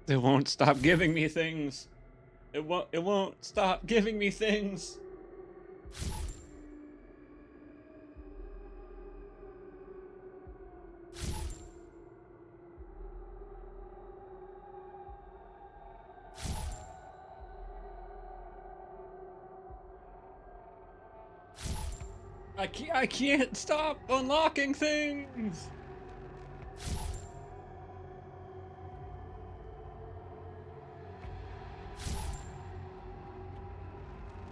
It won't stop giving me things. It won't stop giving me things. I can't stop unlocking things.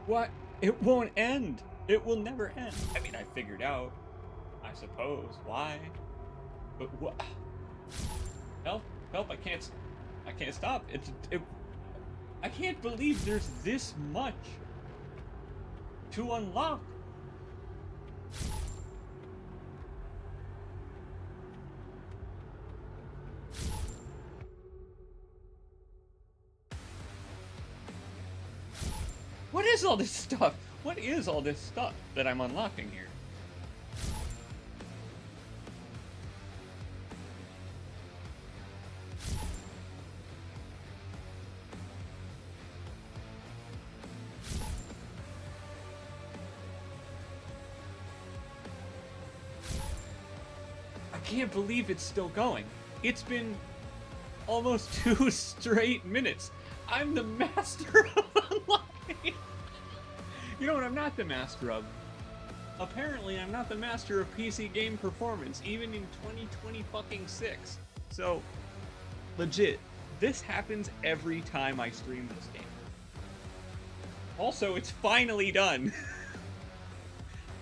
What? It won't end. It will never end. I mean, I figured out, I suppose, why. But what? Help! Help! I can't stop. I can't believe there's this much to unlock. What is all this stuff? What is all this stuff that I'm unlocking here? I can't believe it's still going. It's been almost 2 straight minutes. I'm the master of unlocking. You know what I'm not the master of? Apparently, I'm not the master of PC game performance, even in 2020 fucking 6. So, legit, this happens every time I stream this game. Also, it's finally done.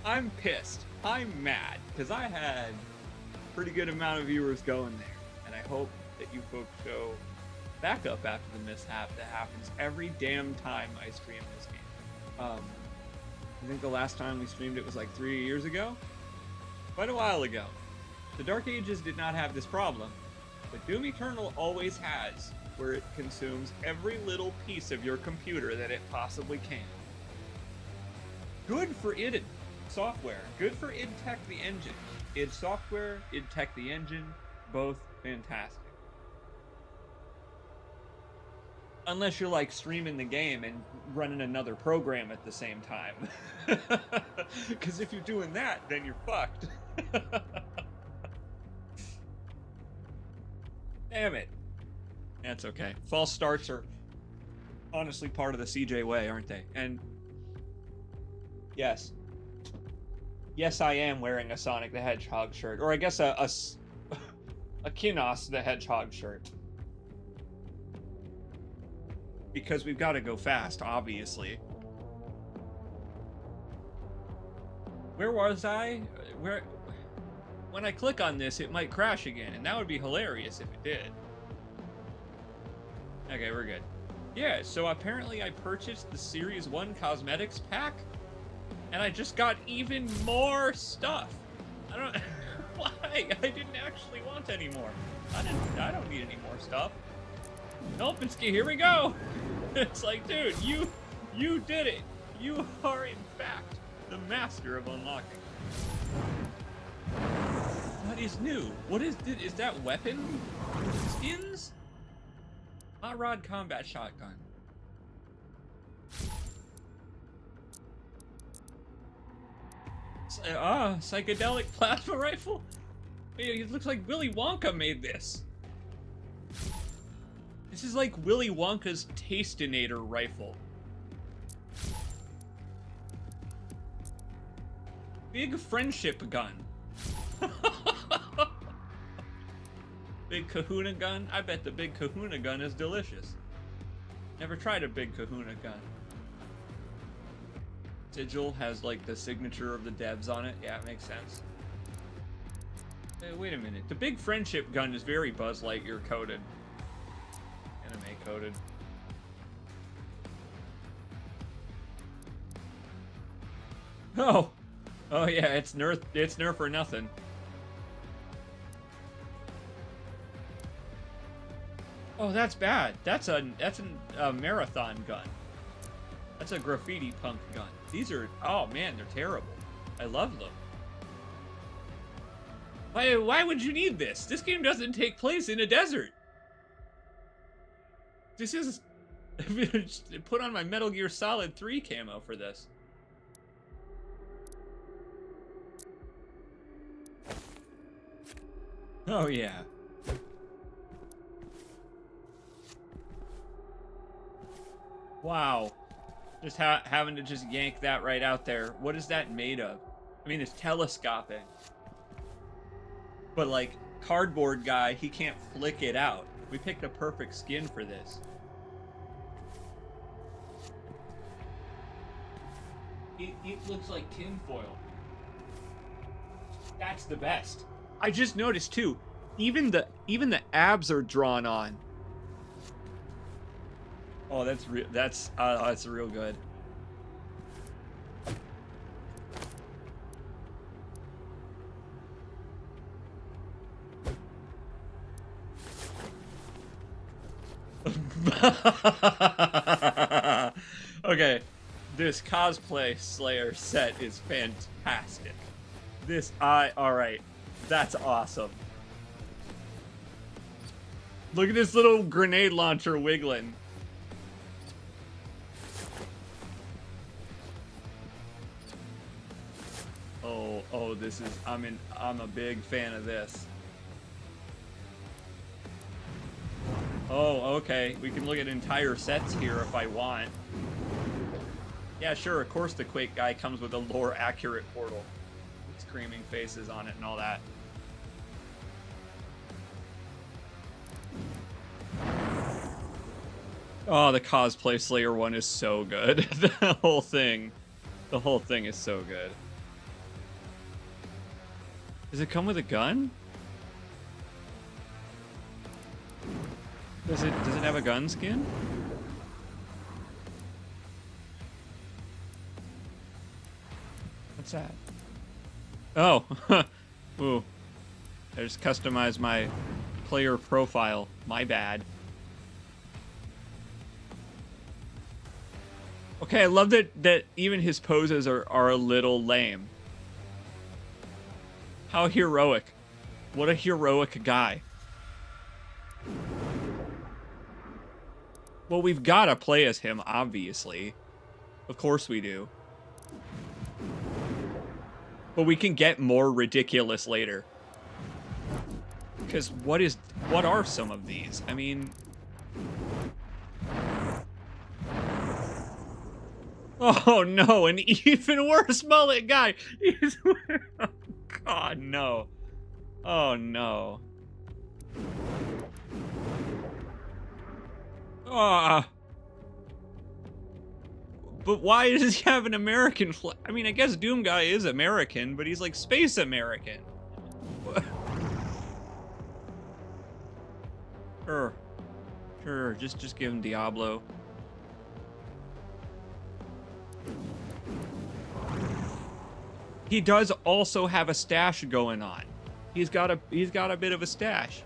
I'm pissed. I'm mad, because I had a pretty good amount of viewers going there, and I hope that you folks show backup after the mishap that happens every damn time I stream this game. I think the last time we streamed it was like 3 years ago? Quite a while ago. The Dark Ages did not have this problem, but Doom Eternal always has, where it consumes every little piece of your computer that it possibly can. Good for id Software. Good for id Tech the engine. id Software, id Tech the engine, both fantastic. Unless you're like streaming the game and running another program at the same time. Because if you're doing that, then you're fucked. Damn it. That's okay. False starts are honestly part of the CJ way, aren't they? And yes. Yes, I am wearing a Sonic the Hedgehog shirt. Or I guess a Kinos the Hedgehog shirt. Because we've got to go fast, obviously. Where was I? When I click on this, it might crash again, and that would be hilarious if it did. Okay, we're good. Yeah, so apparently I purchased the Series 1 Cosmetics pack, and I just got even more stuff. I don't... Why? I didn't actually want any more. I don't need any more stuff. Nope, here we go. It's like, dude, you did it. You are in fact the master of unlocking. What is new? What is that weapon skins? Hot Rod Combat Shotgun. Psychedelic plasma rifle. It looks like Willy Wonka made this. This is like Willy Wonka's Tastinator rifle. Big friendship gun. Big kahuna gun? I bet the big kahuna gun is delicious. Never tried a big kahuna gun. Sigil has like the signature of the devs on it. Yeah, it makes sense. Hey, wait a minute. The big friendship gun is very Buzz Lightyear coded. Anime coded. Oh! Oh yeah, it's Nerf or nothing. Oh, that's bad. That's a marathon gun. That's a graffiti punk gun. These are, oh man, they're terrible. I love them. Why would you need this? This game doesn't take place in a desert. This is... put on my Metal Gear Solid 3 camo for this. Oh, yeah. Wow. Just having to just yank that right out there. What is that made of? I mean, it's telescopic. But, like, cardboard guy, he can't flick it out. We picked a perfect skin for this. It looks like tinfoil. That's the best. I just noticed too, even the abs are drawn on. Oh, that's real. That's real good. Okay, this cosplay Slayer set is fantastic. Alright, that's awesome. Look at this little grenade launcher wiggling. Oh, this is, I'm a big fan of this. Oh, okay, we can look at entire sets here if I want. Yeah, sure, of course the Quake guy comes with a lore accurate portal. Screaming faces on it and all that. Oh, the cosplay Slayer one is so good. The whole thing is so good. Does it come with a gun? Does it have a gun skin? What's that? Oh, ooh. I just customized my player profile. My bad. Okay, I love that even his poses are a little lame. How heroic. What a heroic guy. Well, we've got to play as him, obviously. Of course we do. But we can get more ridiculous later. Because what are some of these? I mean... Oh no, an even worse mullet guy! He's... Oh god, no. Oh no. Ah. But why does he have an American flag? I mean, I guess Doom Guy is American, but he's like space American. Sure, just give him Diablo. He does also have a stash going on. He's got a bit of a stash.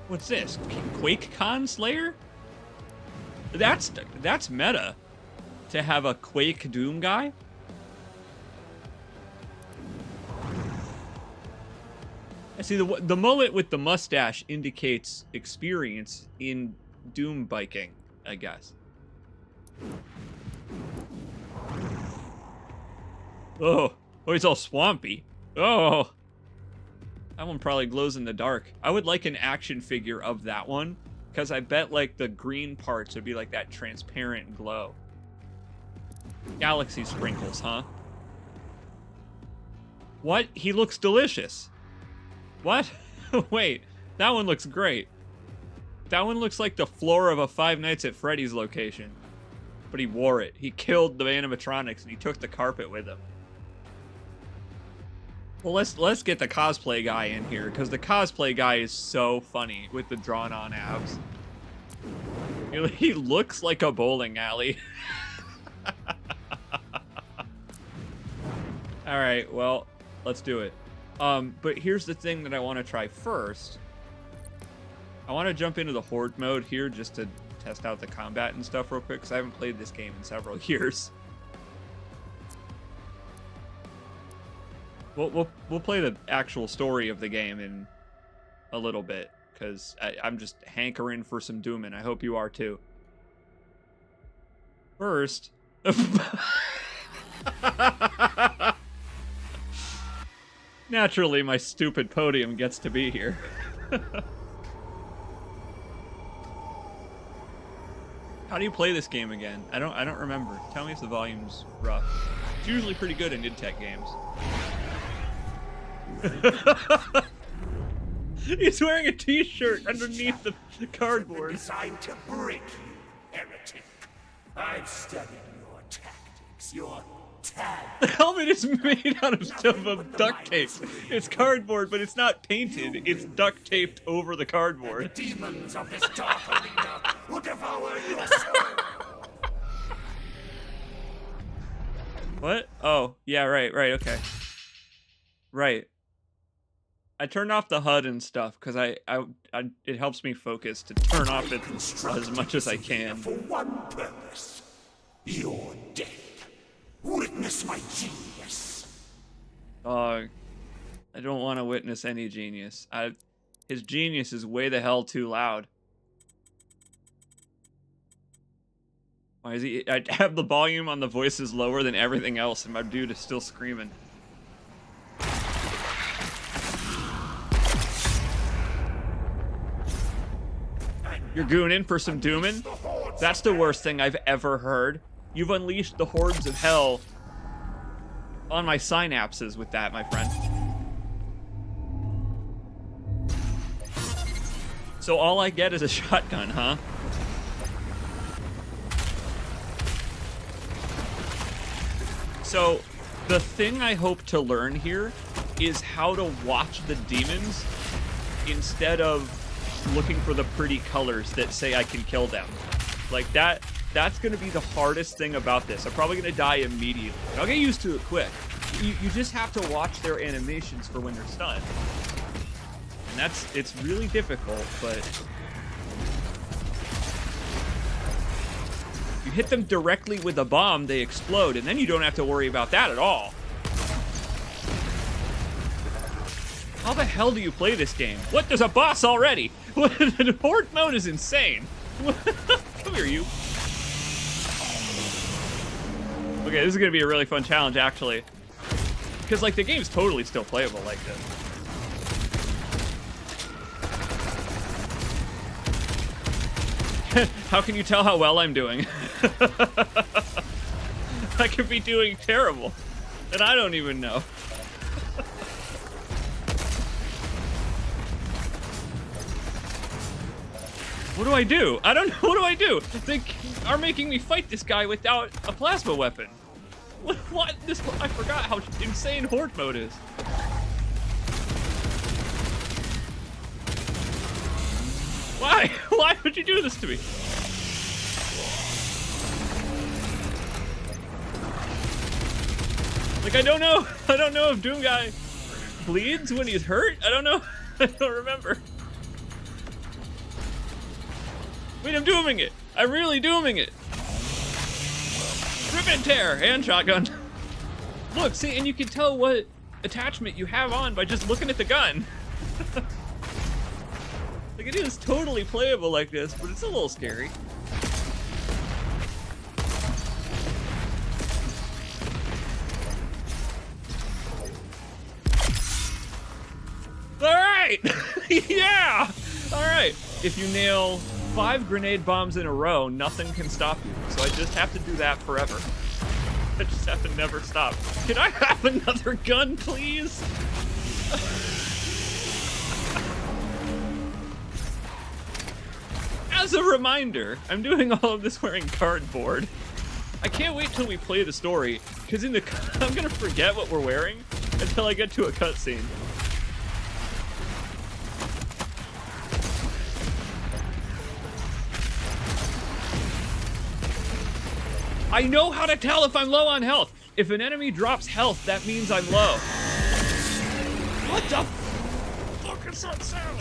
What's this? QuakeCon Slayer? That's meta. To have a Quake Doom guy? I see the mullet with the mustache indicates experience in Doom biking, I guess. Oh, he's all swampy. Oh. That one probably glows in the dark. I would like an action figure of that one, because I bet like the green parts would be like that transparent glow. Galaxy sprinkles, huh? What? He looks delicious. What? Wait, that one looks great. That one looks like the floor of a Five Nights at Freddy's location. But he wore it. He killed the animatronics and he took the carpet with him. Well, let's get the cosplay guy in here, because the cosplay guy is so funny with the drawn-on abs. He looks like a bowling alley. All right, well, let's do it. But here's the thing that I want to try first. I want to jump into the Horde mode here just to test out the combat and stuff real quick, because I haven't played this game in several years. We'll play the actual story of the game a little bit, because I'm just hankering for some Doomin. I hope you are too. First... Naturally, my stupid podium gets to be here. How do you play this game again? I don't remember. Tell me if the volume's rough. It's usually pretty good in id Tech games. He's wearing a t-shirt underneath the cardboard. Designed to break you, heretic. I've studied your tactics, your The helmet is made out of duct tape. It's cardboard, but it's not painted. It's duct taped over the cardboard. The demons of this dark arena will devour your soul. What? Oh, yeah, right, okay. Right. I turned off the HUD and stuff because it helps me focus to turn off it as much as I can. For one purpose, your death. Witness my genius. Dog, I don't want to witness any genius. His genius is way the hell too loud. Why is he? I have the volume on the voices lower than everything else, and my dude is still screaming. You're gooning for some Doomin? That's the worst thing I've ever heard. You've unleashed the hordes of hell on my synapses with that, my friend. So all I get is a shotgun, huh? So the thing I hope to learn here is how to watch the demons instead of looking for the pretty colors that say I can kill them. Like that's gonna be the hardest thing about this. I'm probably gonna die immediately. I'll get used to it quick. You just have to watch their animations for when they're stunned. And it's really difficult, but you hit them directly with a bomb, they explode, and then you don't have to worry about that at all. How the hell do you play this game? What, there's a boss already? The horde mode is insane. Come here, you. Okay, this is gonna be a really fun challenge, actually. Because, like, the game's totally still playable like this. How can you tell how well I'm doing? I could be doing terrible, and I don't even know. What do I do? I don't know. What do I do? They are making me fight this guy without a plasma weapon. What? I forgot how insane horde mode is. Why? Why would you do this to me? Like, I don't know if Doom Guy bleeds when he's hurt. I don't know. I don't remember. Wait, I'm dooming it. I'm really dooming it. Rip and tear and shotgun. Look, see, and you can tell what attachment you have on by just looking at the gun. Like, it is totally playable like this, but it's a little scary. All right. Yeah. All right. If you nail 5 grenade bombs in a row, nothing can stop you. So I just have to do that forever. I just have to never stop. Can I have another gun, please? As a reminder, I'm doing all of this wearing cardboard. I can't wait till we play the story, because I'm gonna forget what we're wearing until I get to a cutscene. I know how to tell if I'm low on health. If an enemy drops health, that means I'm low. What the fuck is that sound?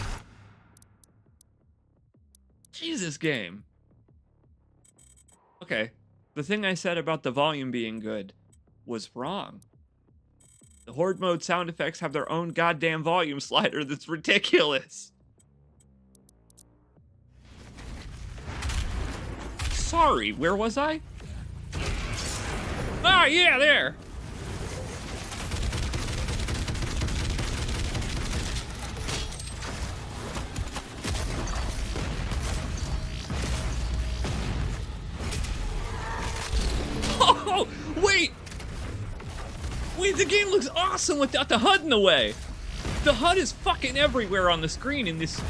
Jesus, game. Okay, the thing I said about the volume being good was wrong. The horde mode sound effects have their own goddamn volume slider that's ridiculous. sorry. Where was I? Ah, yeah, there. Oh, wait. Wait, the game looks awesome without the HUD in the way. The HUD is fucking everywhere on the screen in this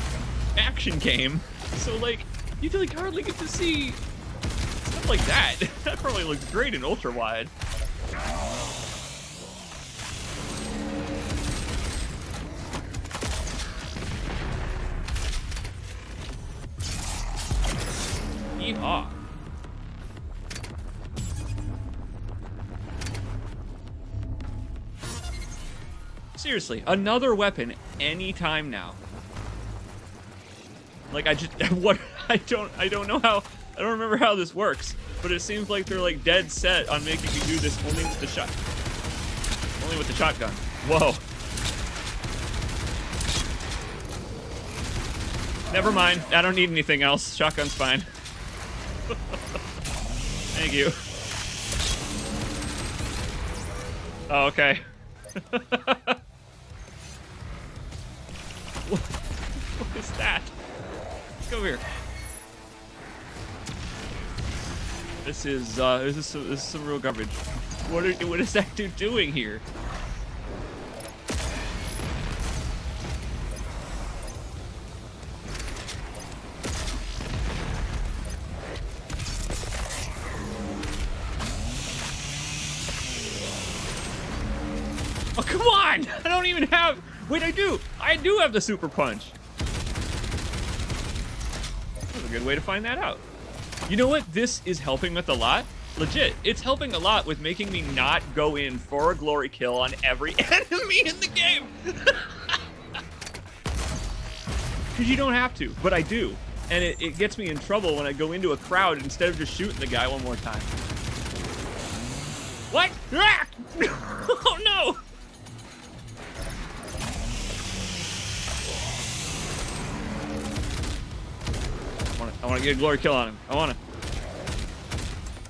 action game. So, like, you like hardly get to see stuff like that. That probably looks great in ultra wide. Yeehaw. Seriously, another weapon anytime now. Like, I just, what, I don't know how, I don't remember how this works, but it seems like they're like dead set on making you do this only with the shotgun. Whoa. Never mind, I don't need anything else. Shotgun's fine. Thank you. Oh, okay. What is that? Let's go here. This is some real garbage. What is that dude doing here? Oh, come on! I don't even have... Wait, I do have the super punch. That's a good way to find that out. You know what this is helping with a lot? Legit, it's helping a lot with making me not go in for a glory kill on every enemy in the game. Because you don't have to, but I do. And it gets me in trouble when I go into a crowd instead of just shooting the guy one more time. What? Ah! Oh no! I want to get a glory kill on him. I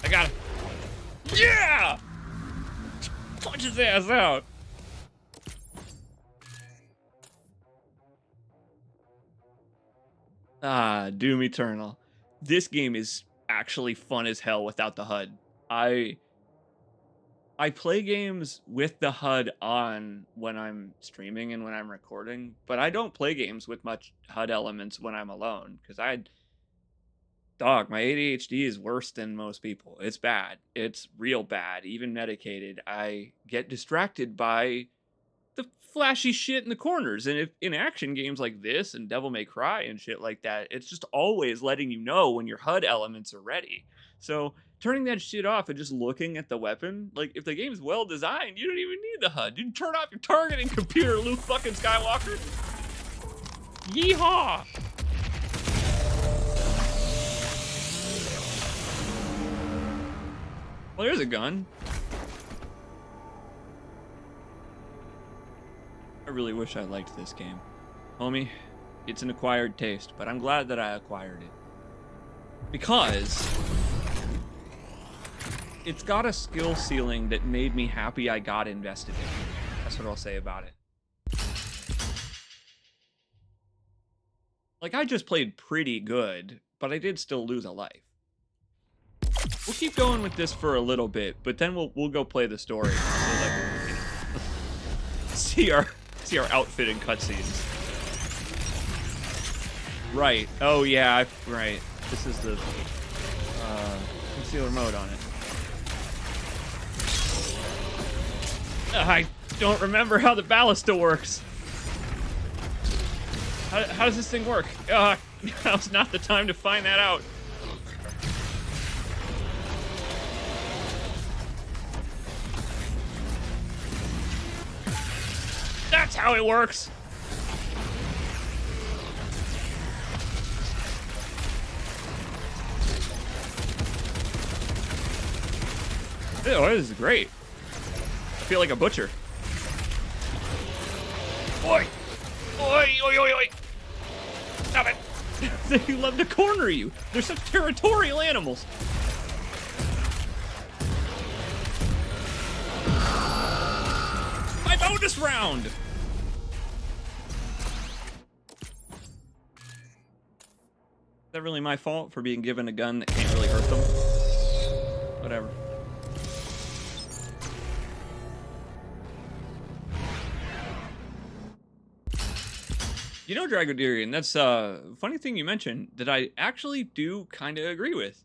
got him. Yeah! Punch his ass out. Ah, Doom Eternal. This game is actually fun as hell without the HUD. I play games with the HUD on when I'm streaming and when I'm recording, but I don't play games with much HUD elements when I'm alone, because Dog, my ADHD is worse than most people. It's bad. It's real bad. Even medicated, I get distracted by the flashy shit in the corners. And if in action games like this and Devil May Cry and shit like that, it's just always letting you know when your HUD elements are ready. So turning that shit off and just looking at the weapon, like, if the game's well designed, you don't even need the HUD. You can turn off your targeting computer, Luke fucking Skywalker. Yeehaw! Well, there's a gun. I really wish I liked this game. Homie, it's an acquired taste, but I'm glad that I acquired it. Because it's got a skill ceiling that made me happy I got invested in it. That's what I'll say about it. Like, I just played pretty good, but I did still lose a life. We'll keep going with this for a little bit, but then we'll go play the story. We'll, like, you know, see our outfit in cutscenes. Right. Oh yeah. Right. This is the concealer mode on it. I don't remember how the ballista works. How does this thing work? Now's not the time to find that out. That's how it works. Oh, this is great. I feel like a butcher. Oi! Oi, oi, oi, oi! Stop it! They love to corner you. They're such territorial animals. My bonus round! Is that really my fault for being given a gun that can't really hurt them? Whatever. You know, Dragodirian, that's a funny thing you mentioned that I actually do kind of agree with.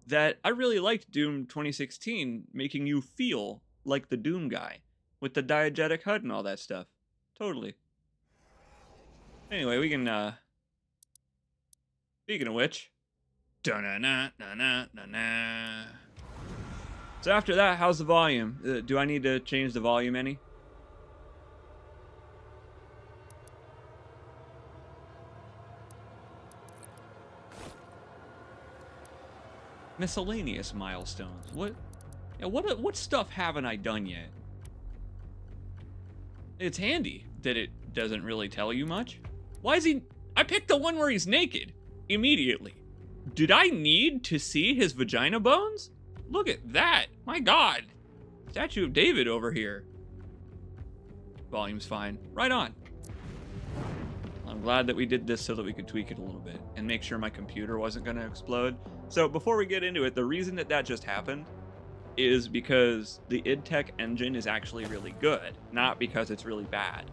That I really liked Doom 2016 making you feel like the Doom guy with the diegetic HUD and all that stuff. Totally. Anyway, we can, speaking of which. Da-na-na-na-na-na-na. So after that, how's the volume? Do I need to change the volume any? Miscellaneous milestones. What? Yeah, what stuff haven't I done yet? It's handy that it doesn't really tell you much. Why is he? I picked the one where he's naked immediately. Did I need to see his vagina bones? Look at that! My God, Statue of David over here. Volume's fine. Right on. I'm glad that we did this so that we could tweak it a little bit and make sure my computer wasn't going to explode. So before we get into it, the reason that that just happened is because the id Tech engine is actually really good, not because it's really bad.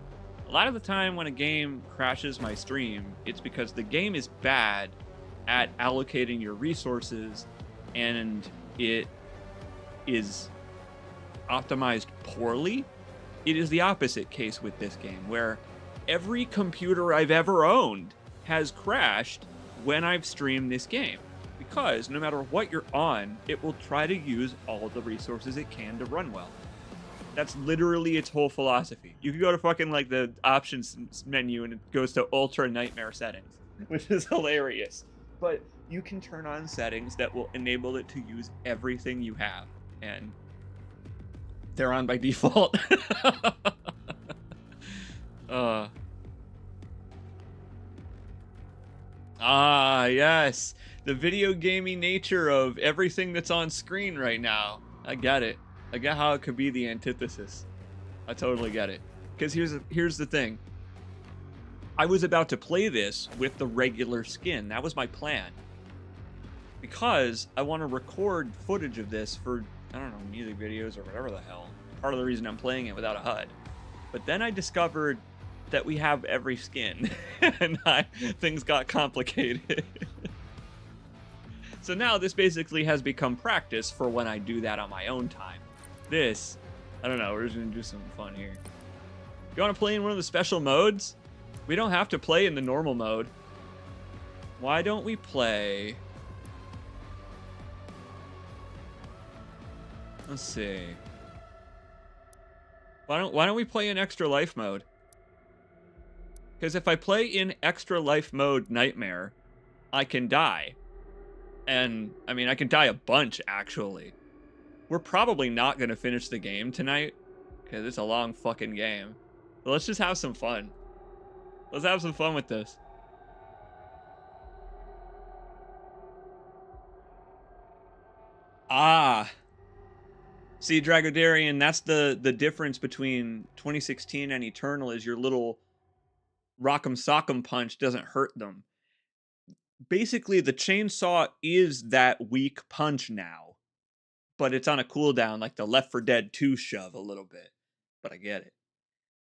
A lot of the time when a game crashes my stream, it's because the game is bad at allocating your resources and it is optimized poorly. It is the opposite case with this game, where every computer I've ever owned has crashed when I've streamed this game. Because no matter what you're on, it will try to use all the resources it can to run well. That's literally its whole philosophy. You can go to fucking like the options menu and it goes to ultra nightmare settings, which is hilarious. But you can turn on settings that will enable it to use everything you have, and they're on by default. Yes. The video gamey nature of everything that's on screen right now. I get it. I get how it could be the antithesis. I totally get it. Because here's the thing. I was about to play this with the regular skin. That was my plan. Because I want to record footage of this for, I don't know, music videos or whatever the hell. Part of the reason I'm playing it without a HUD. But then I discovered that we have every skin. And things got complicated. So now this basically has become practice for when I do that on my own time. This, I don't know, we're just gonna do some fun here. You wanna play in one of the special modes? We don't have to play in the normal mode. Why don't we play? Let's see. Why don't we play in extra life mode? Because if I play in extra life mode Nightmare, I can die. And, I mean, I can die a bunch, actually. We're probably not going to finish the game tonight, because it's a long fucking game. But let's just have some fun. Let's have some fun with this. See, Dragodarian, that's the difference between 2016 and Eternal, is your little rock'em sock'em punch doesn't hurt them. Basically, the chainsaw is that weak punch now, but it's on a cooldown, like the Left 4 Dead 2 shove a little bit. But I get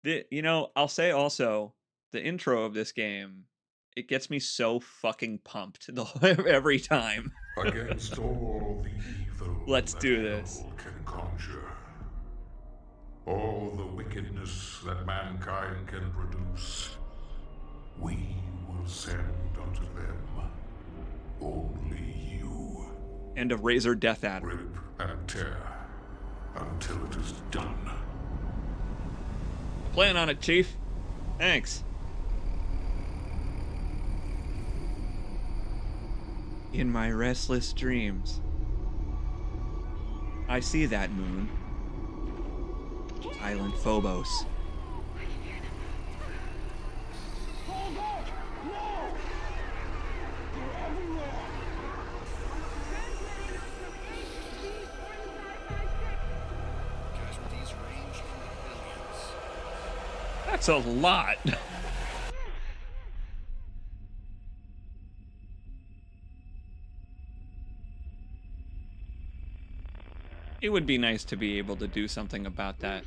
it. You know, I'll say also, the intro of this game, it gets me so fucking pumped every time. Against all the evil Let's that do this. hell can conjure, all the wickedness that mankind can produce, we will send unto them only you. And a razor death adder. Rip and tear until it is done. Plan on it, Chief. Thanks. In my restless dreams, I see that moon. Island Phobos. That's a lot. It would be nice to be able to do something about that.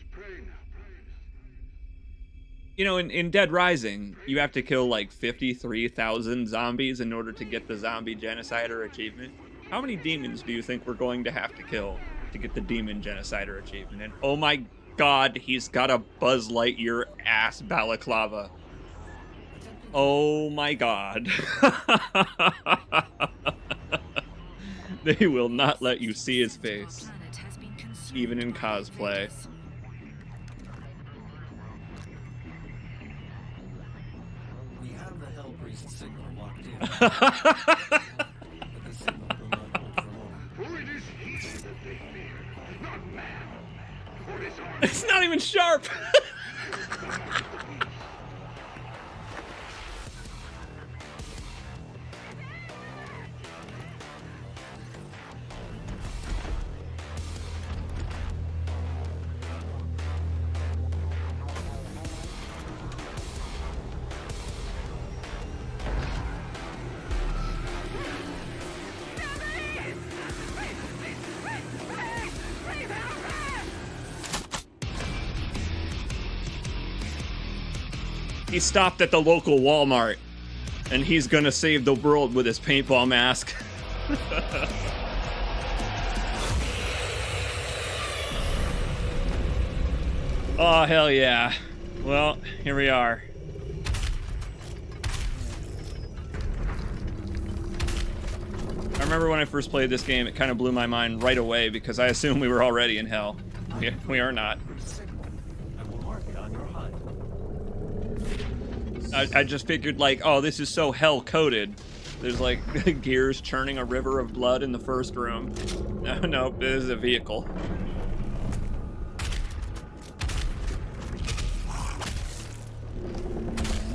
You know, in Dead Rising, you have to kill like 53,000 zombies in order to get the Zombie Genocider achievement. How many demons do you think we're going to have to kill to get the Demon Genocider achievement? And oh my god, he's got a Buzz Lightyear ass balaclava. Oh my god. They will not let you see his face, even in cosplay. We have the Hellpriest signal locked in. But the signal will not hold for long. It's not even sharp. He stopped at the local Walmart, and he's gonna save the world with his paintball mask. Oh, hell yeah. Well, here we are. I remember when I first played this game, it kind of blew my mind right away because I assumed we were already in hell. We are not. I will mark it on your HUD. I just figured, like, oh, this is so hell-coded. There's, like, gears churning a river of blood in the first room. No, this is a vehicle.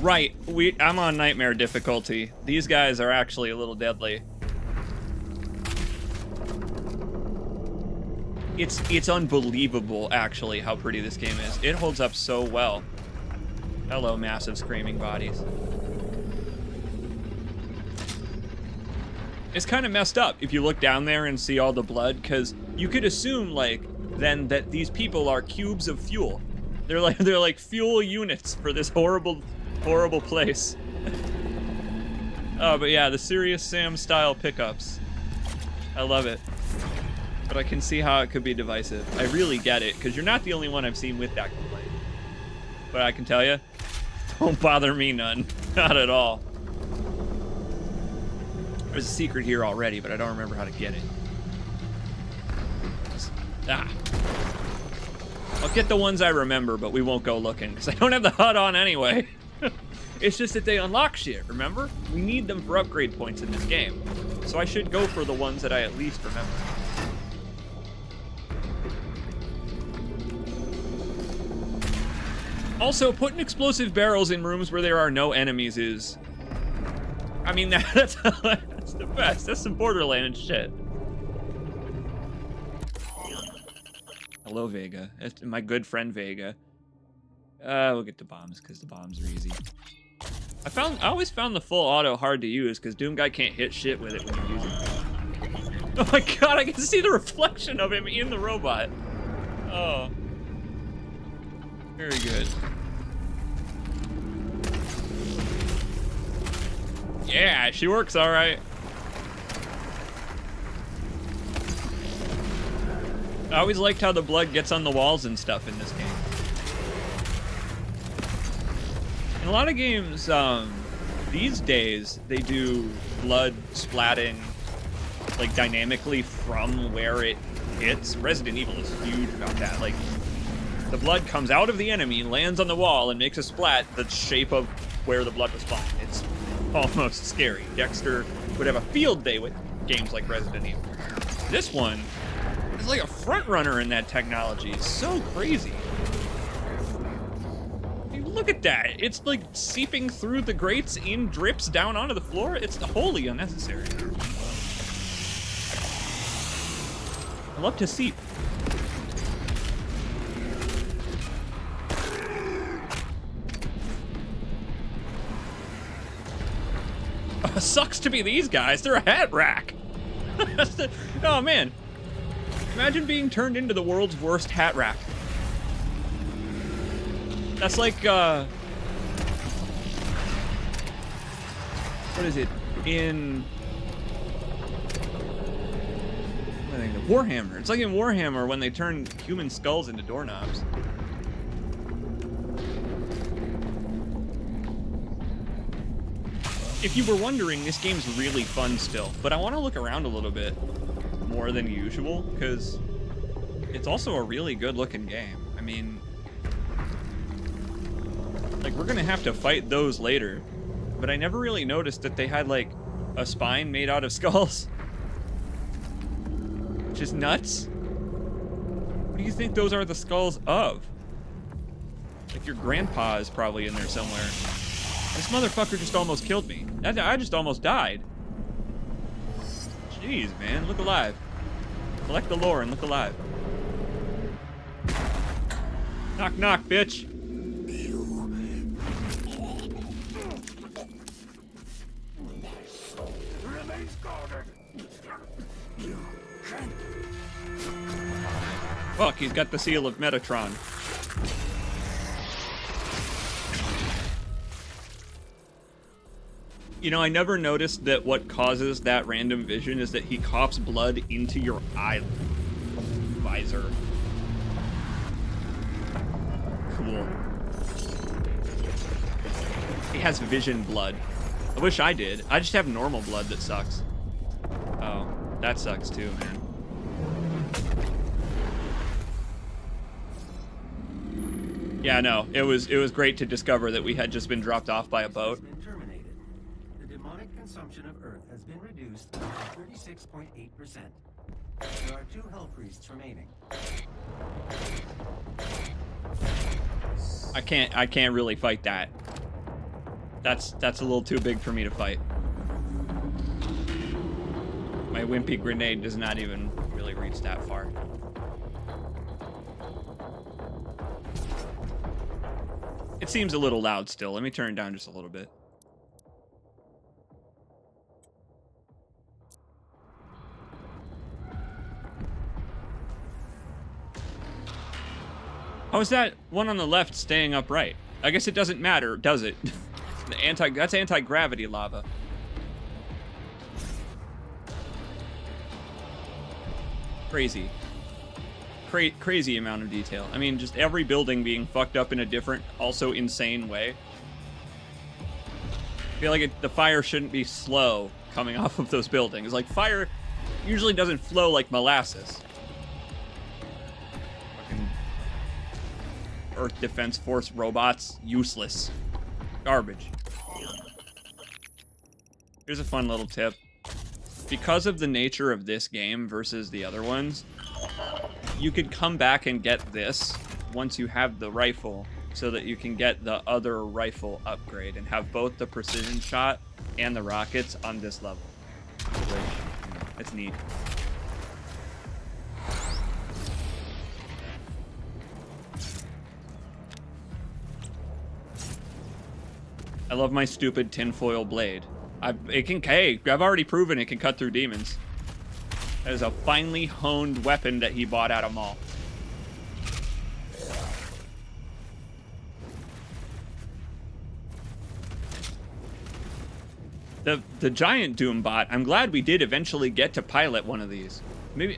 Right, I'm on Nightmare difficulty. These guys are actually a little deadly. It's unbelievable, actually, how pretty this game is. It holds up so well. Hello, massive screaming bodies. It's kind of messed up if you look down there and see all the blood, because you could assume, like, then that these people are cubes of fuel. They're like fuel units for this horrible place. Oh, but yeah, the Serious Sam style pickups. I love it. But I can see how it could be divisive. I really get it, because you're not the only one I've seen with that complaint. But I can tell you, don't bother me none. Not at all. There's a secret here already, but I don't remember how to get it. I'll get the ones I remember, but we won't go looking, because I don't have the HUD on anyway. It's just that they unlock shit, remember? We need them for upgrade points in this game. So I should go for the ones that I at least remember. Also, putting explosive barrels in rooms where there are no enemies is... I mean, that's the best. That's some Borderlands shit. Hello, Vega. That's my good friend, Vega. We'll get the bombs, because the bombs are easy. I always found the full auto hard to use, because Doomguy can't hit shit with it when you use it. Oh my god, I can see the reflection of him in the robot. Oh. Very good. Yeah, she works all right. I always liked how the blood gets on the walls and stuff in this game. In a lot of games, these days, they do blood splatting, like, dynamically from where it hits. Resident Evil is huge about that. Like, the blood comes out of the enemy, lands on the wall, and makes a splat the shape of where the blood was falling. It's almost scary. Dexter would have a field day with games like Resident Evil. This one is like a front runner in that technology. It's so crazy. I mean, look at that. It's like seeping through the grates in drips down onto the floor. It's wholly unnecessary. I love to seep. Sucks to be these guys. They're a hat rack. Oh, man. Imagine being turned into the world's worst hat rack. That's like, what is it? In... I think Warhammer. It's like in Warhammer when they turn human skulls into doorknobs. If you were wondering, this game's really fun still, but I want to look around a little bit more than usual, because it's also a really good-looking game. I mean, like, we're gonna have to fight those later, but I never really noticed that they had, like, a spine made out of skulls. Which is nuts. What do you think those are the skulls of? Like, your grandpa is probably in there somewhere. This motherfucker just almost killed me. I just almost died. Jeez, man, look alive. Collect the lore and look alive. Knock, knock, bitch. Fuck, he's got the seal of Metatron. You know, I never noticed that what causes that random vision is that he coughs blood into your eye visor. Cool. He has vision blood. I wish I did. I just have normal blood that sucks. Oh, that sucks too, man. Yeah, no, it was great to discover that we had just been dropped off by a boat. The demonic consumption of Earth has been reduced to 36.8%. There are 2 hell priests remaining. I can't really fight that. That's a little too big for me to fight. My wimpy grenade does not even really reach that far. It seems a little loud still. Let me turn it down just a little bit. How is that one on the left staying upright? I guess it doesn't matter, does it? That's anti-gravity lava. Crazy. Crazy amount of detail. I mean, just every building being fucked up in a different, also insane way. I feel like the fire shouldn't be slow coming off of those buildings. Like, fire usually doesn't flow like molasses. Fucking Earth Defense Force robots, useless. Garbage. Here's a fun little tip. Because of the nature of this game versus the other ones, you could come back and get this once you have the rifle so that you can get the other rifle upgrade and have both the precision shot and the rockets on this level. Which, you know, it's neat. I love my stupid tinfoil blade. I've already proven it can cut through demons. That is a finely honed weapon that he bought at a mall. The giant Doombot, I'm glad we did eventually get to pilot one of these. Maybe,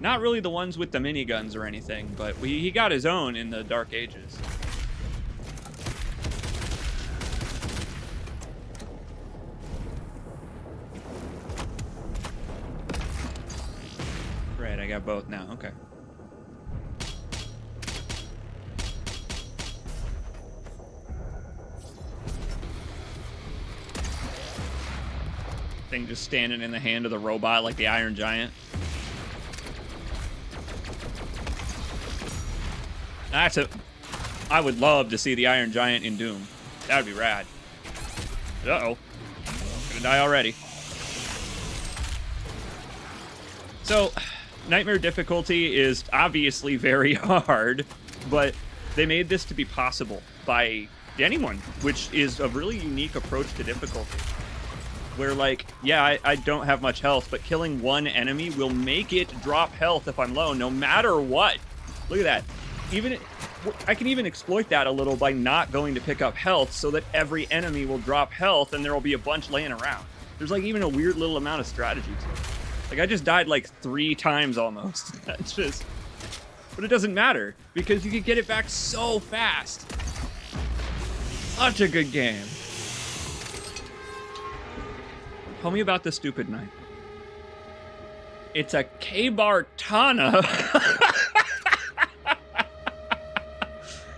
not really the ones with the miniguns or anything, but he got his own in the Dark Ages. Right, I got both now, okay. Thing just standing in the hand of the robot like the Iron Giant. I would love to see the Iron Giant in Doom. That would be rad. Uh-oh. Gonna die already. So, Nightmare difficulty is obviously very hard, but they made this to be possible by anyone, which is a really unique approach to difficulty. where, like, yeah, I don't have much health, but killing one enemy will make it drop health if I'm low, no matter what. Look at that. I can even exploit that a little by not going to pick up health so that every enemy will drop health and there will be a bunch laying around. There's, like, even a weird little amount of strategy to it. Like, I just died, like, 3 times almost. That's just... But it doesn't matter, because you can get it back so fast. Such a good game. Tell me about this stupid knife. It's a K-Bar Tana.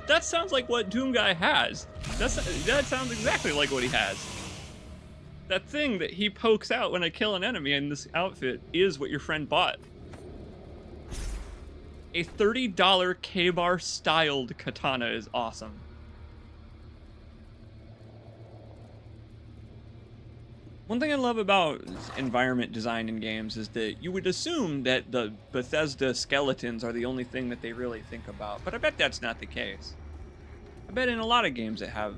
That sounds like what Doomguy has. That sounds exactly like what he has. That thing that he pokes out when I kill an enemy in this outfit is what your friend bought. A $30 K-Bar styled katana is awesome. One thing I love about environment design in games is that you would assume that the Bethesda skeletons are the only thing that they really think about, but I bet that's not the case. I bet in a lot of games that have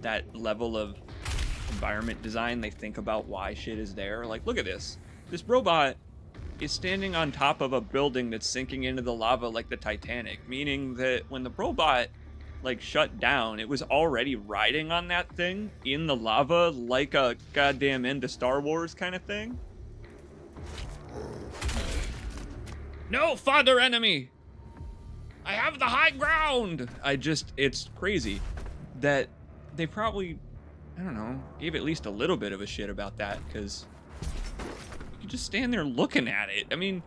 that level of environment design, they think about why shit is there. Like, look at this. This robot is standing on top of a building that's sinking into the lava like the Titanic, meaning that when the robot, like, shut down, it was already riding on that thing in the lava like a goddamn end of Star Wars kind of thing. No, father enemy! I have the high ground! It's crazy that they probably, I don't know, gave at least a little bit of a shit about that, because you can just stand there looking at it. I mean,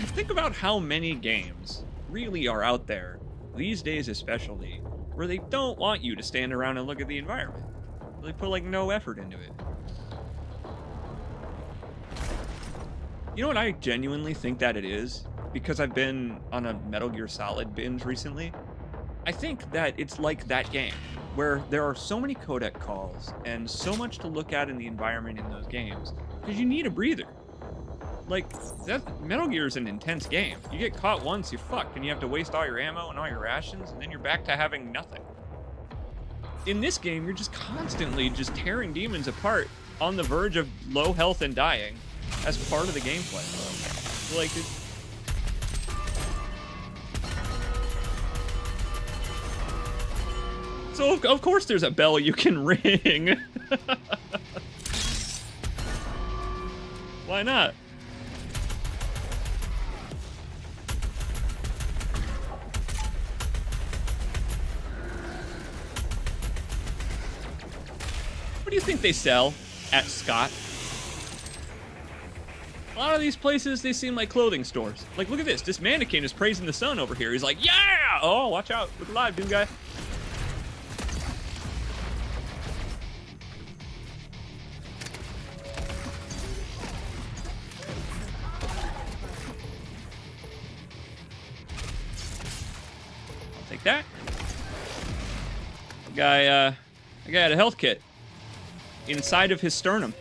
think about how many games really are out there, these days especially, where they don't want you to stand around and look at the environment. They put, like, no effort into it. You know what I genuinely think that it is? Because I've been on a Metal Gear Solid binge recently. I think that it's like that game, where there are so many codec calls and so much to look at in the environment in those games, because you need a breather. Like, Metal Gear is an intense game. You get caught once, you're fucked, and you have to waste all your ammo and all your rations, and then you're back to having nothing. In this game, you're just constantly just tearing demons apart on the verge of low health and dying as part of the gameplay. Like, so of course there's a bell you can ring. Why not? What do you think they sell at Scott? A lot of these places, they seem like clothing stores. Like, look at this. This mannequin is praising the sun over here. He's like, yeah! Oh, watch out. Look alive, dude, guy. I'll take that. The guy had a health kit inside of his sternum.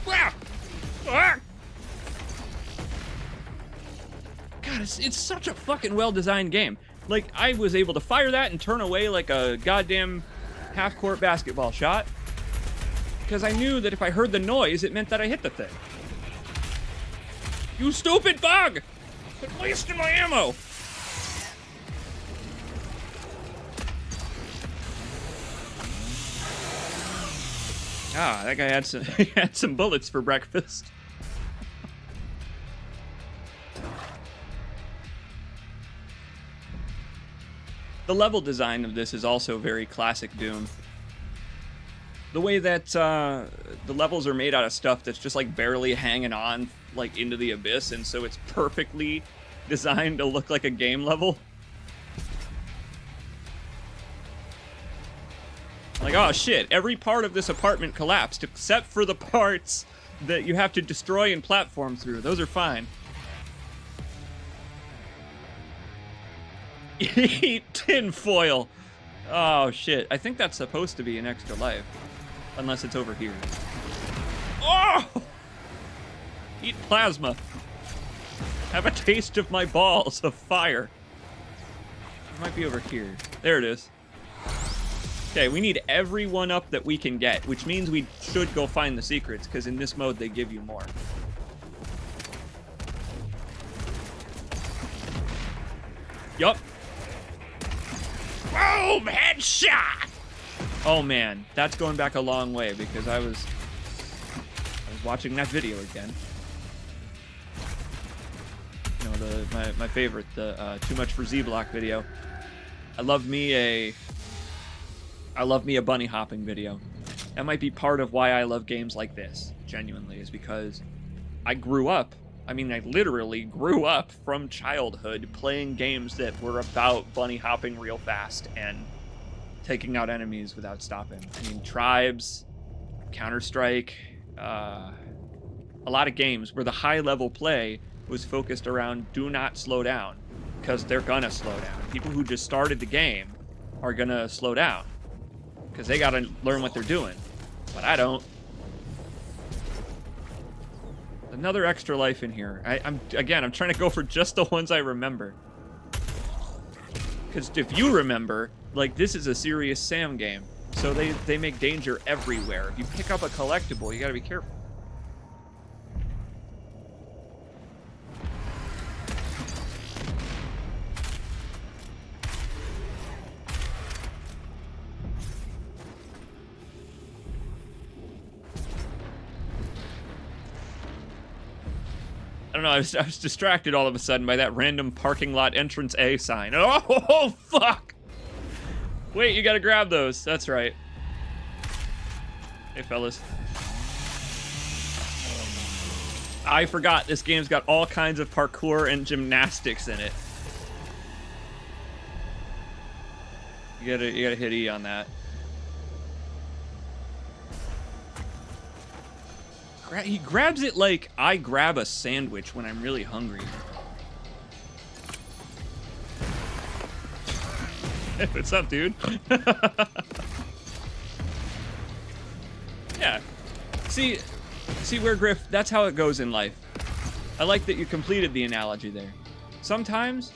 Ah! Ah! God, it's such a fucking well-designed game. Like, I was able to fire that and turn away like a goddamn half-court basketball shot, because I knew that if I heard the noise, it meant that I hit the thing. You stupid bug! Quit wasting my ammo! Ah, that guy had some he had some bullets for breakfast. The level design of this is also very classic Doom. The way that the levels are made out of stuff that's just like barely hanging on like into the abyss, and so it's perfectly designed to look like a game level. Like, oh shit, every part of this apartment collapsed except for the parts that you have to destroy and platform through. Those are fine. Eat tinfoil. Oh shit, I think that's supposed to be an extra life. Unless it's over here. Oh! Eat plasma. Have a taste of my balls of fire. It might be over here. There it is. Okay, we need every one up that we can get, which means we should go find the secrets, because in this mode they give you more. Yup. Boom! Headshot! Oh man, that's going back a long way, because I was watching that video again. You know, my favorite, the Too Much for Z-Block video. I love me a bunny hopping video. That might be part of why I love games like this, genuinely, is because I grew up, I mean, I literally grew up from childhood playing games that were about bunny hopping real fast and taking out enemies without stopping. I mean, Tribes, Counter-Strike, a lot of games where the high-level play was focused around do not slow down, because they're gonna slow down. People who just started the game are gonna slow down, because they gotta learn what they're doing. But I don't. Another extra life in here. I'm trying to go for just the ones I remember. Because if you remember, like, this is a serious Sam game. So they make danger everywhere. If you pick up a collectible, you gotta be careful. I don't know, I was distracted all of a sudden by that random parking lot entrance A sign. Oh, fuck! Wait, you gotta grab those. That's right. Hey, fellas. I forgot this game's got all kinds of parkour and gymnastics in it. You gotta hit E on that. He grabs it like I grab a sandwich when I'm really hungry. Hey, what's up, dude? Yeah. See where, Griff, that's how it goes in life. I like that you completed the analogy there. Sometimes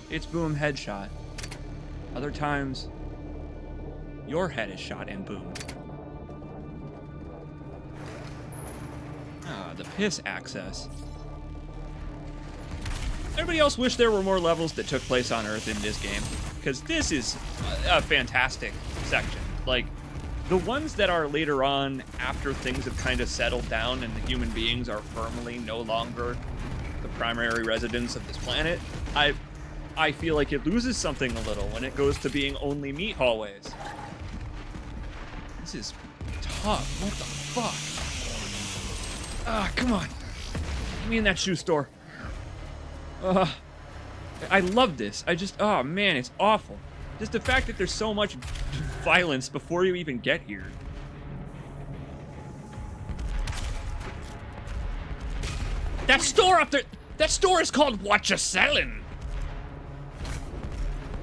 it's boom, headshot. Other times your head is shot and boomed. Ah, the piss access. Everybody else wish there were more levels that took place on Earth in this game, because this is a fantastic section. Like, the ones that are later on, after things have kind of settled down and the human beings are firmly no longer the primary residents of this planet, I feel like it loses something a little when it goes to being only meat hallways. This is tough. What the fuck? Ah, come on. Get me in that shoe store. I love this. Oh man, it's awful. Just the fact that there's so much violence before you even get here. That store up there, that store is called What You Sellin'.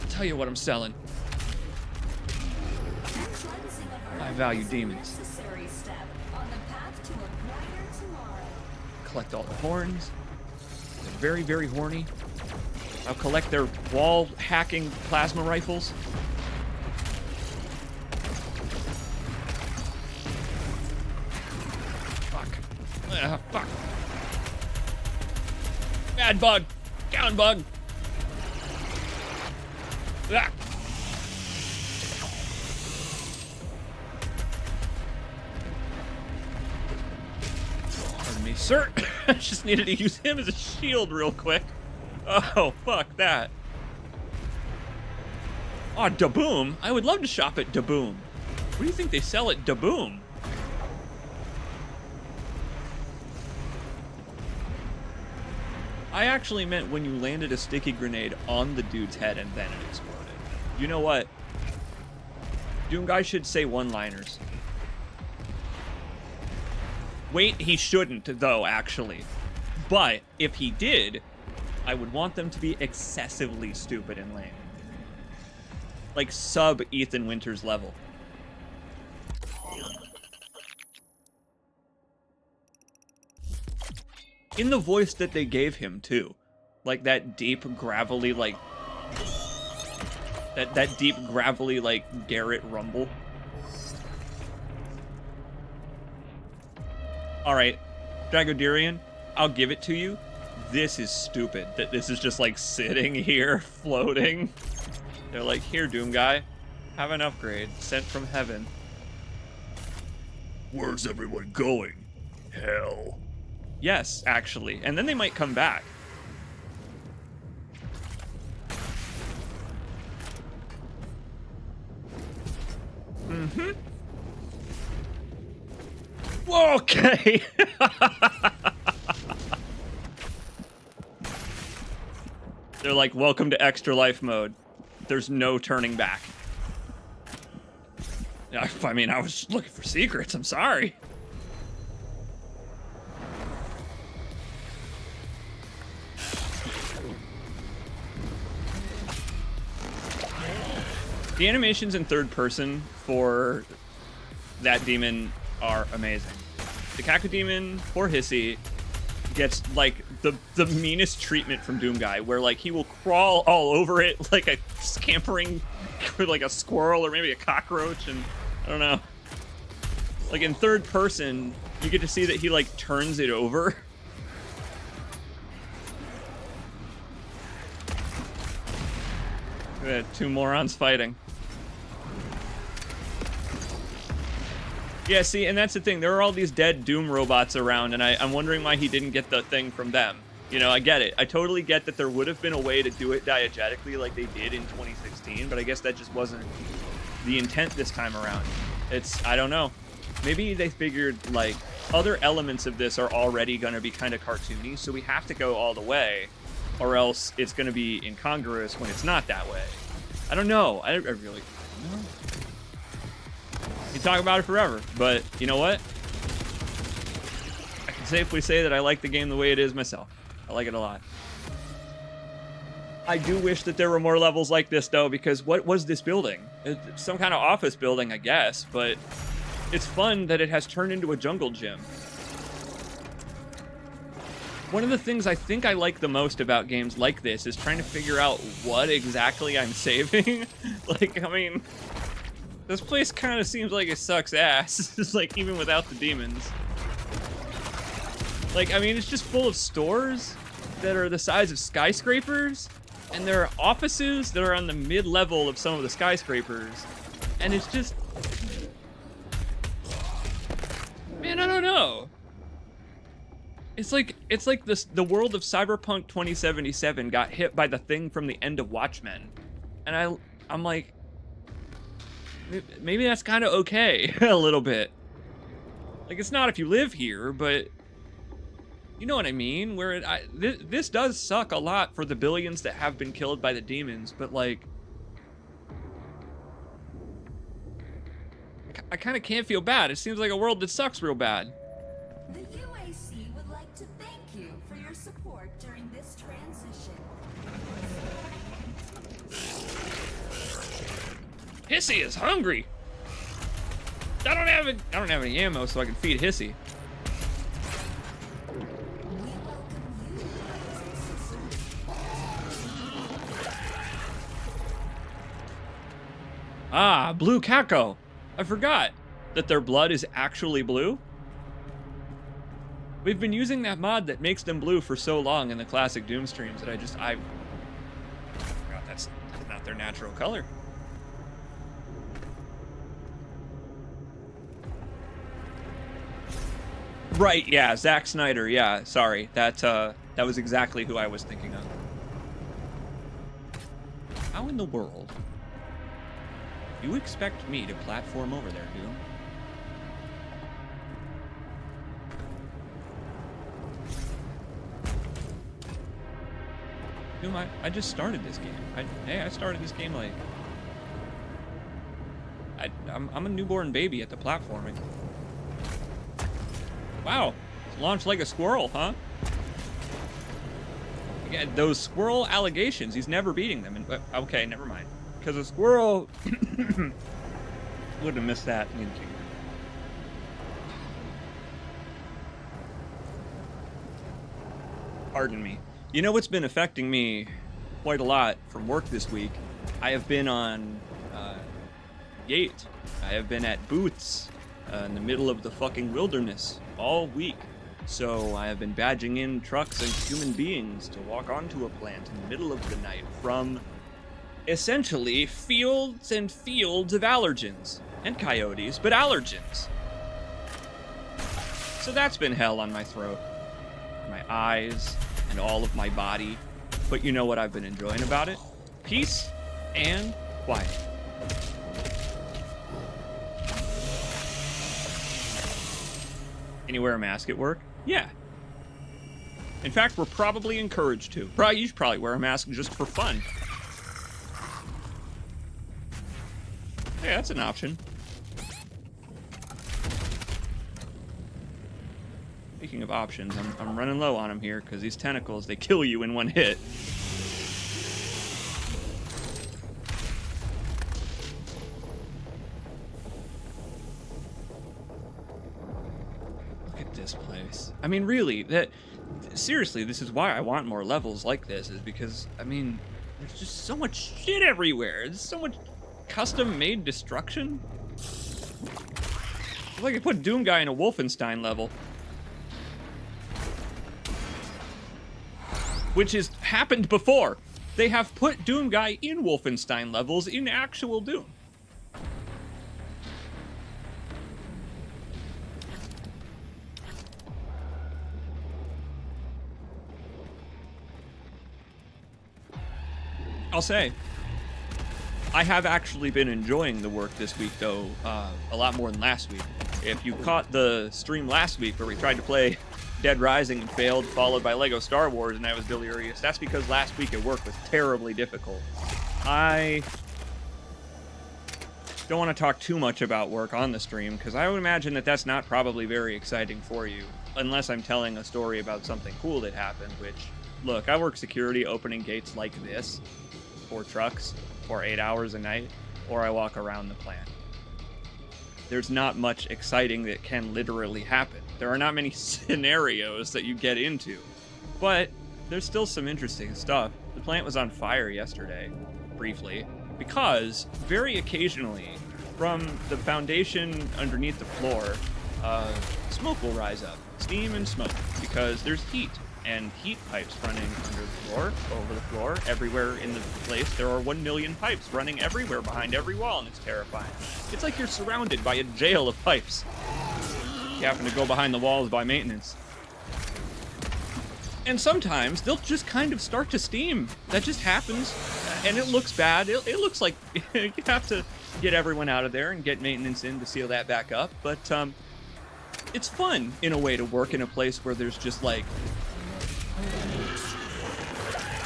I'll tell you what I'm selling. I value demons. Collect all the horns. They're very, very horny. I'll collect their wall-hacking plasma rifles. Fuck. Fuck. Bad bug. Down bug. Ah. Pardon me, sir. I just needed to use him as a shield real quick. Oh, fuck that. Oh, Daboom. I would love to shop at Daboom. What do you think they sell at Daboom? I actually meant when you landed a sticky grenade on the dude's head and then it exploded. You know what? Doom Guy should say one-liners. Wait, he shouldn't, though, actually. But if he did, I would want them to be excessively stupid and lame. Like sub-Ethan Winters level. In the voice that they gave him, too. Like that deep, gravelly, like... That deep, gravelly, like, Garrett rumble. Alright, Dragodirian, I'll give it to you. This is stupid, that this is just, like, sitting here, floating. They're like, here, Doom Guy, have an upgrade sent from heaven. Where's everyone going? Hell. Yes, actually. And then they might come back. Mm-hmm. Okay. They're like, welcome to extra life mode. There's no turning back. I mean, I was looking for secrets. I'm sorry. The animations in third person for that demon are amazing. The Cacodemon, poor Hissy, gets like the meanest treatment from Doom Guy, where like he will crawl all over it like a scampering, like a squirrel or maybe a cockroach, and I don't know. Like in third person, you get to see that he like turns it over. Two morons fighting. Yeah, see, and that's the thing. There are all these dead Doom robots around, and I'm wondering why he didn't get the thing from them. You know, I get it. I totally get that there would have been a way to do it diegetically like they did in 2016, but I guess that just wasn't the intent this time around. I don't know. Maybe they figured, like, other elements of this are already going to be kind of cartoony, so we have to go all the way, or else it's going to be incongruous when it's not that way. I don't know. I really don't know. You talk about it forever, but you know what? I can safely say that I like the game the way it is myself. I like it a lot. I do wish that there were more levels like this, though, because what was this building? It's some kind of office building, I guess, but it's fun that it has turned into a jungle gym. One of the things I think I like the most about games like this is trying to figure out what exactly I'm saving. Like, I mean, this place kind of seems like it sucks ass. It's like, even without the demons. Like, I mean, it's just full of stores that are the size of skyscrapers, and there are offices that are on the mid-level of some of the skyscrapers, and it's just... Man, I don't know. It's like this, the world of Cyberpunk 2077 got hit by the thing from the end of Watchmen, and I'm like, maybe that's kind of okay a little bit. Like, it's not if you live here, but you know what I mean. Where this does suck a lot for the billions that have been killed by the demons, but like, I kind of can't feel bad. It seems like a world that sucks real bad. The UAC would like to thank you for your support during this transition. Hissy is hungry. I don't have any ammo, so I can feed Hissy. We welcome you, brothers and sisters. Ah, blue Caco. I forgot that their blood is actually blue. We've been using that mod that makes them blue for so long in the classic Doom streams that I forgot that's not their natural color. Right, yeah, Zack Snyder, yeah, sorry. That was exactly who I was thinking of. How in the world do you expect me to platform over there, Doom? Doom, I just started this game. I started this game like... I'm a newborn baby at the platforming. Wow, launched like a squirrel, huh? Yeah, those squirrel allegations, he's never beating them. And, okay, never mind. Because a squirrel... Wouldn't have missed that. Pardon me. You know what's been affecting me quite a lot from work this week I have been on Gate. I have been at Boots in the middle of the fucking wilderness all week. So I have been badging in trucks and human beings to walk onto a plant in the middle of the night from essentially fields and fields of allergens. And coyotes, but allergens. So that's been hell on my throat, my eyes, and all of my body. But you know what I've been enjoying about it? Peace and quiet. Can you wear a mask at work? Yeah. In fact, we're probably encouraged to. You should probably wear a mask just for fun. Yeah, that's an option. Speaking of options, I'm running low on them here because these tentacles, they kill you in one hit. Look at this place. I mean, really, seriously, this is why I want more levels like this, is because, I mean, there's just so much shit everywhere. There's so much custom-made destruction. It's like I put Doom Guy in a Wolfenstein level. Which has happened before. They have put Doom Guy in Wolfenstein levels in actual Doom. I'll say, I have actually been enjoying the work this week, though, a lot more than last week. If you caught the stream last week where we tried to play Dead Rising and failed, followed by Lego Star Wars, and I was delirious, that's because last week at work was terribly difficult. I don't want to talk too much about work on the stream, because I would imagine that that's not probably very exciting for you, unless I'm telling a story about something cool that happened, which, look, I work security opening gates like this, for trucks, for 8 hours a night, or I walk around the plant. There's not much exciting that can literally happen. There are not many scenarios that you get into, but there's still some interesting stuff. The plant was on fire yesterday, briefly, because very occasionally from the foundation underneath the floor, smoke will rise up, steam and smoke, because there's heat, and heat pipes running under the floor, over the floor, everywhere in the place. There are 1 million pipes running everywhere behind every wall, and it's terrifying. It's like you're surrounded by a jail of pipes. You happen to go behind the walls by maintenance. And sometimes they'll just kind of start to steam. That just happens, and it looks bad. It looks like you have to get everyone out of there and get maintenance in to seal that back up. But it's fun, in a way, to work in a place where there's just, like,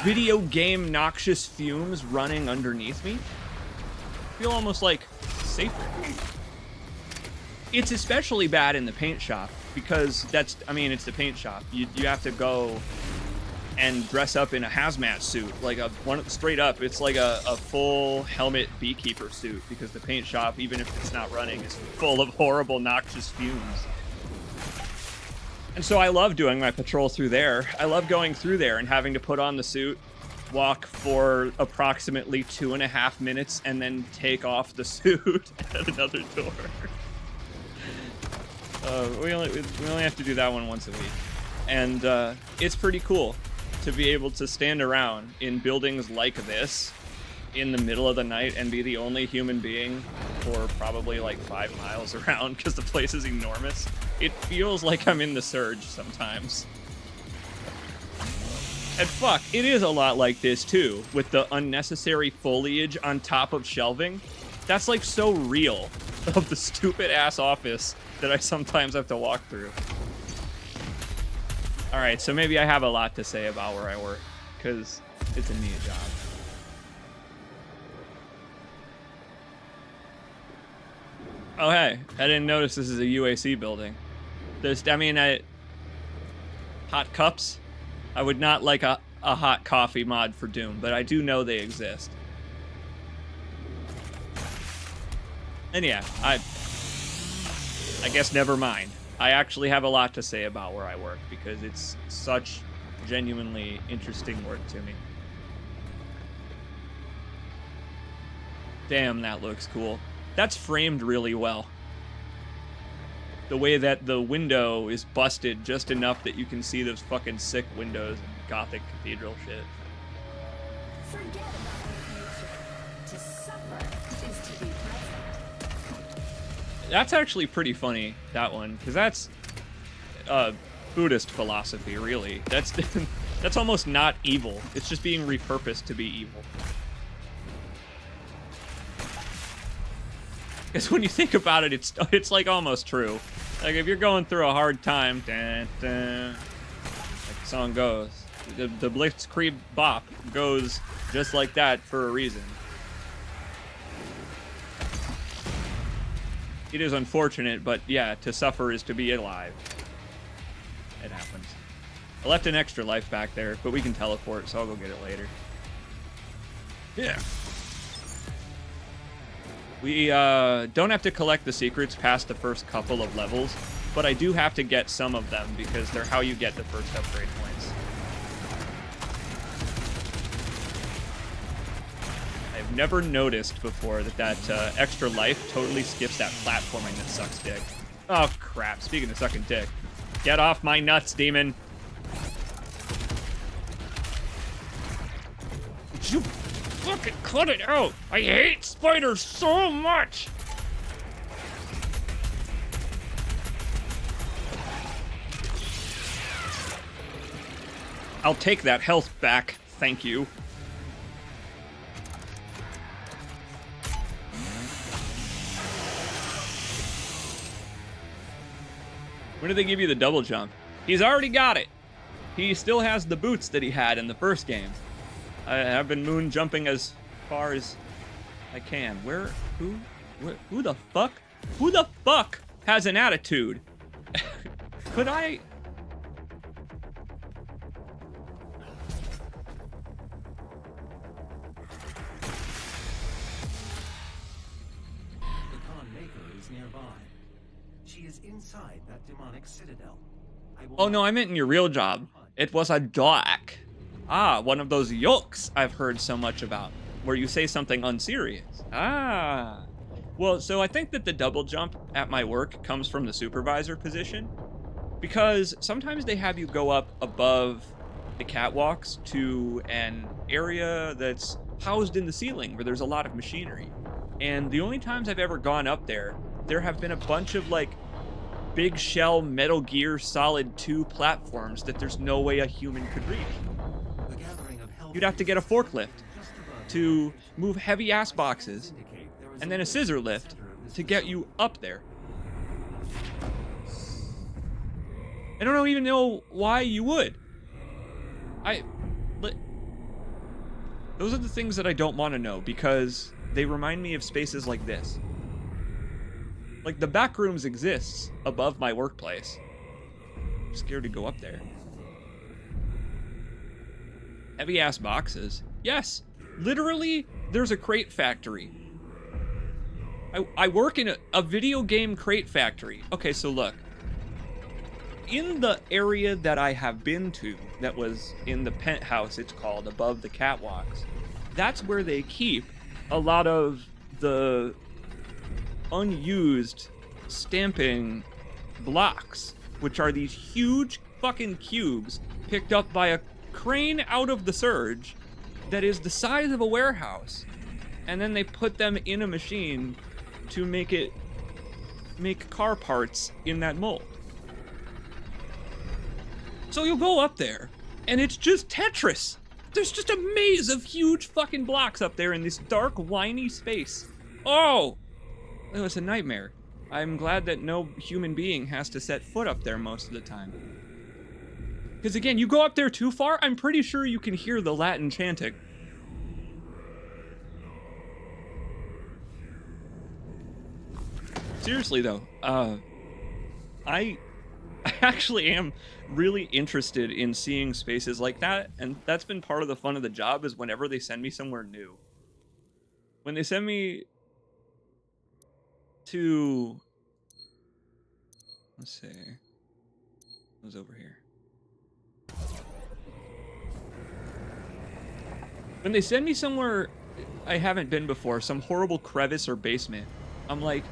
video game noxious fumes running underneath me. I feel almost, like, safer. It's especially bad in the paint shop, because it's the paint shop. You have to go and dress up in a hazmat suit, like straight up. It's like a full helmet beekeeper suit, because the paint shop, even if it's not running, is full of horrible noxious fumes. And so I love doing my patrol through there. I love going through there and having to put on the suit, walk for approximately 2.5 minutes, and then take off the suit at another door. We only have to do that one once a week. And it's pretty cool to be able to stand around in buildings like this in the middle of the night and be the only human being for probably like 5 miles around, because the place is enormous. It feels like I'm in the Surge sometimes. And fuck, it is a lot like this too, with the unnecessary foliage on top of shelving. That's like so real of the stupid ass office that I sometimes have to walk through. Alright, so maybe I have a lot to say about where I work, because it's a neat job. Oh hey, I didn't notice this is a UAC building. Hot cups? I would not like a hot coffee mod for Doom, but I do know they exist. And yeah, I guess never mind. I actually have a lot to say about where I work, because it's such genuinely interesting work to me. Damn, that looks cool. That's framed really well. The way that the window is busted just enough that you can see those fucking sick windows and Gothic cathedral shit. Forget about the future. To suffer is to be present. That's actually pretty funny, that one, because that's Buddhist philosophy, really. That's that's almost not evil. It's just being repurposed to be evil. Because when you think about it, it's like almost true. Like if you're going through a hard time, dun, dun, like the song goes, the Blitzkrieg bop goes just like that for a reason. It is unfortunate, but yeah, to suffer is to be alive. It happens. I left an extra life back there, but we can teleport, so I'll go get it later. Yeah. We don't have to collect the secrets past the first couple of levels, but I do have to get some of them because they're how you get the first upgrade points. I've never noticed before that extra life totally skips that platforming that sucks dick. Oh crap, speaking of sucking dick. Get off my nuts, demon! You fucking cut it out! I hate spiders so much! I'll take that health back, thank you. When did they give you the double jump? He's already got it. He still has the boots that he had in the first game. I've been moon jumping as far as I can. Who the fuck? Who the fuck has an attitude? Could I? The Khan Maker is nearby. She is inside that demonic citadel. Oh no, I meant in your real job. It was a dock. Ah, one of those yokes I've heard so much about, where you say something unserious. Ah. Well, so I think that the double jump at my work comes from the supervisor position, because sometimes they have you go up above the catwalks to an area that's housed in the ceiling where there's a lot of machinery. And the only times I've ever gone up there, there have been a bunch of like big shell Metal Gear Solid 2 platforms that there's no way a human could reach. You'd have to get a forklift to move heavy ass boxes, and then a scissor lift to get you up there. I don't even know why you would. Those are the things that I don't want to know, because they remind me of spaces like this. Like, the back rooms exists above my workplace. I'm scared to go up there. Heavy ass boxes. Yes, literally, there's a crate factory. I work in a video game crate factory. Okay, so look. In the area that I have been to, that was in the penthouse, it's called, above the catwalks, that's where they keep a lot of the unused stamping blocks, which are these huge fucking cubes picked up by a crane out of the surge that is the size of a warehouse, and then they put them in a machine to make car parts in that mold. So you'll go up there and it's just Tetris. There's just a maze of huge fucking blocks up there in this dark, whiny space. Oh, it was a nightmare. I'm glad that no human being has to set foot up there most of the time. Because again, you go up there too far, I'm pretty sure you can hear the Latin chanting. Seriously though, I actually am really interested in seeing spaces like that, and that's been part of the fun of the job, is whenever they send me somewhere new. When they send me to, let's see, it was over here. When they send me somewhere I haven't been before, some horrible crevice or basement, I'm like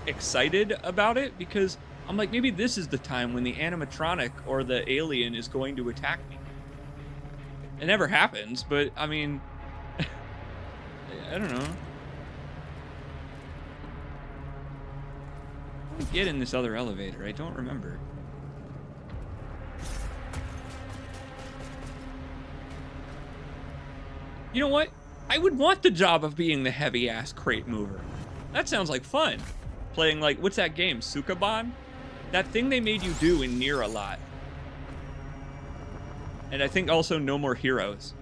excited about it because I'm like, maybe this is the time when the animatronic or the alien is going to attack me. It never happens, but I mean, I don't know. How do we get in this other elevator? I don't remember. You know what? I would want the job of being the heavy-ass crate mover. That sounds like fun. Playing like, what's that game? Sukaban? That thing they made you do in Nier a lot. And I think also No More Heroes.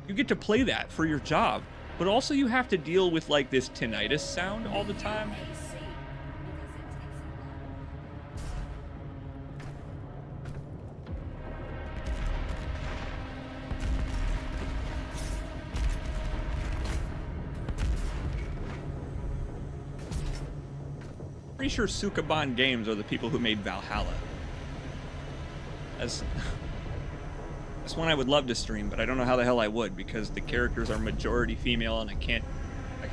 You get to play that for your job, but also you have to deal with like this tinnitus sound all the time. Pretty sure Sukaban Games are the people who made Valhalla. That's one I would love to stream, but I don't know how the hell I would because the characters are majority female and I can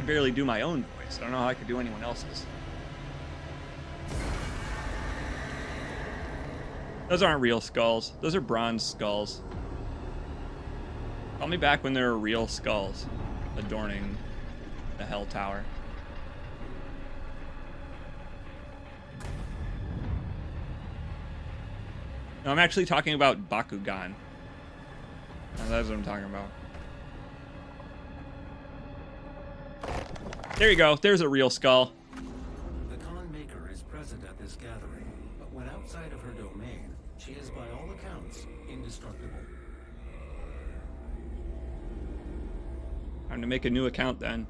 barely do my own voice. I don't know how I could do anyone else's. Those aren't real skulls. Those are bronze skulls. Call me back when there are real skulls adorning the Hell Tower. No, I'm actually talking about Bakugan. That's what I'm talking about. There you go. There's a real skull. The Khan Maker is present at this gathering, but when outside of her domain, she is by all accounts indestructible. Time to make a new account then.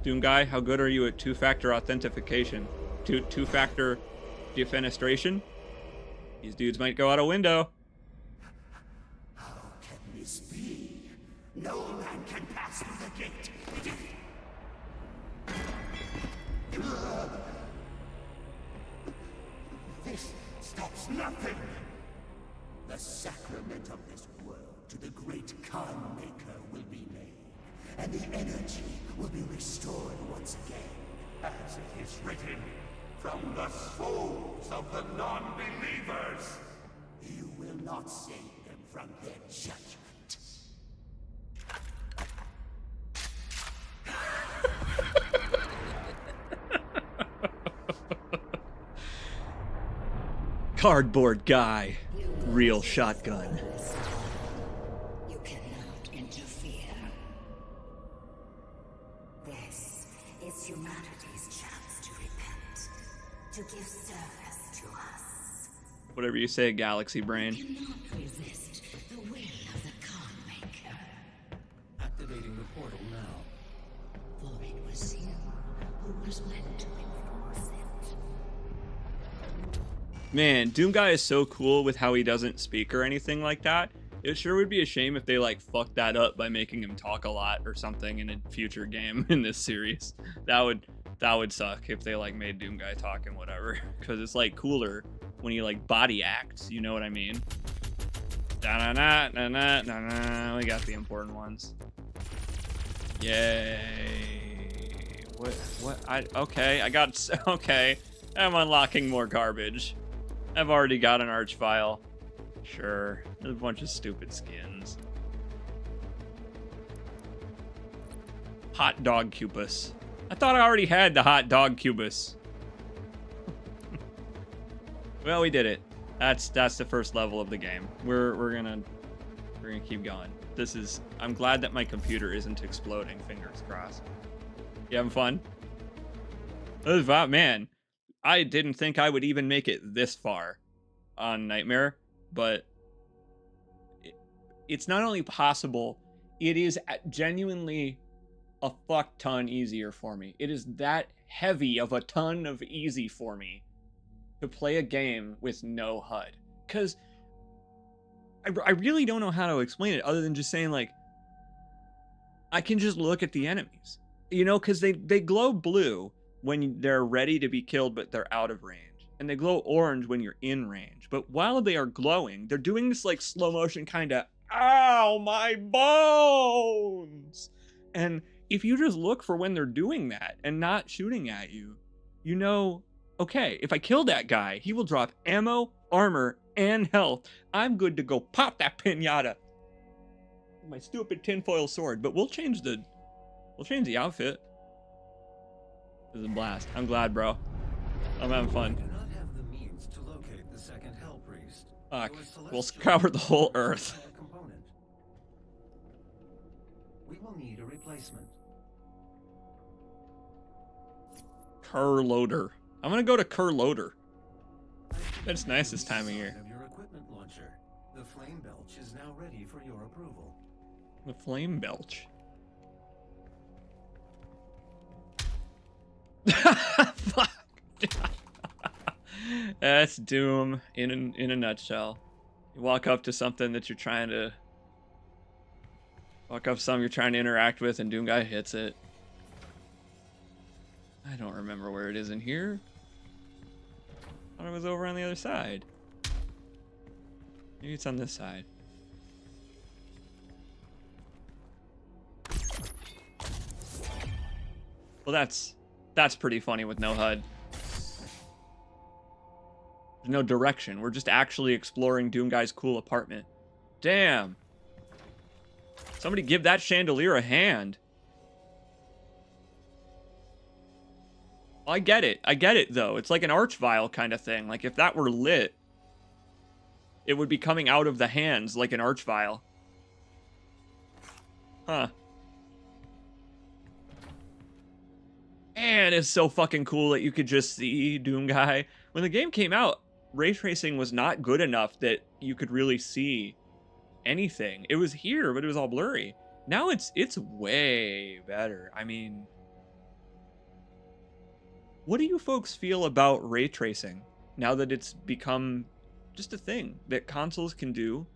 Doom Guy, how good are you at two-factor authentication? Two-factor defenestration? These dudes might go out a window. How can this be? No man can pass through the gate. This stops nothing. The sacrament of this world to the great Khan Maker will be made, and the energy will be restored once again. As it is written, from the souls of the non-believers, you will not save them from their judgment. Cardboard guy. Real shotgun. You cannot interfere. This is humanity's chance to repent, to give service to us. Whatever you say, Galaxy Brain. You cannot resist the will of the Khan Maker, Activating the portal now. for it was you who was meant to enforce it. Man, Doom Guy is so cool with how he doesn't speak or anything like that. It sure would be a shame if they like fucked that up by making him talk a lot or something in a future game in this series. That would suck if they like made Doom Guy talk and whatever, because it's like cooler when he like body acts. You know what I mean? Da na na na na na na. We got the important ones. Yay! What? Okay, I got. Okay, I'm unlocking more garbage. I've already got an arch file. Sure, there's a bunch of stupid skins. Hot dog Cubus. I thought I already had the hot dog Cubus. Well, we did it. That's the first level of the game. We're gonna keep going. This is. I'm glad that my computer isn't exploding. Fingers crossed. You having fun? Man, I didn't think I would even make it this far on Nightmare, but it's not only possible, it is genuinely a fuck ton easier for me. It is that heavy of a ton of easy for me to play a game with no HUD. Because I really don't know how to explain it other than just saying, like, I can just look at the enemies. You know, because they glow blue when they're ready to be killed, but they're out of range. And they glow orange when you're in range. But while they are glowing, they're doing this, like, slow motion kind of, ow, my bones! And if you just look for when they're doing that and not shooting at you, you know, okay, if I kill that guy, he will drop ammo, armor, and health. I'm good to go pop that pinata. My stupid tinfoil sword. But we'll change the outfit. This is a blast. I'm glad, bro. I'm having fun. I do not have the means to locate the second Hell Priest. Fuck. Your celestial We'll scour the whole Earth. component. We will need a replacement. Kerr Loader. I'm gonna go to Kerr Loader. I've That's given nice you this time of the year. sign of your equipment launcher. The flame belch is now ready for your approval. The flame belch. Fuck. That's Doom in a nutshell. You walk up to something that you're trying to interact with, and Doom guy hits it. I don't remember where it is in here. I thought it was over on the other side. Maybe it's on this side. Well, that's pretty funny with no HUD. There's no direction. We're just actually exploring Doom Guy's cool apartment. Damn. Somebody give that chandelier a hand. I get it. I get it, though. It's like an arch vial kind of thing. Like, if that were lit, it would be coming out of the hands like an arch vial. Huh. And it's so fucking cool that you could just see Doom Guy. When the game came out, ray tracing was not good enough that you could really see anything. It was here, but it was all blurry. Now it's way better. I mean, what do you folks feel about ray tracing now that it's become just a thing that consoles can do?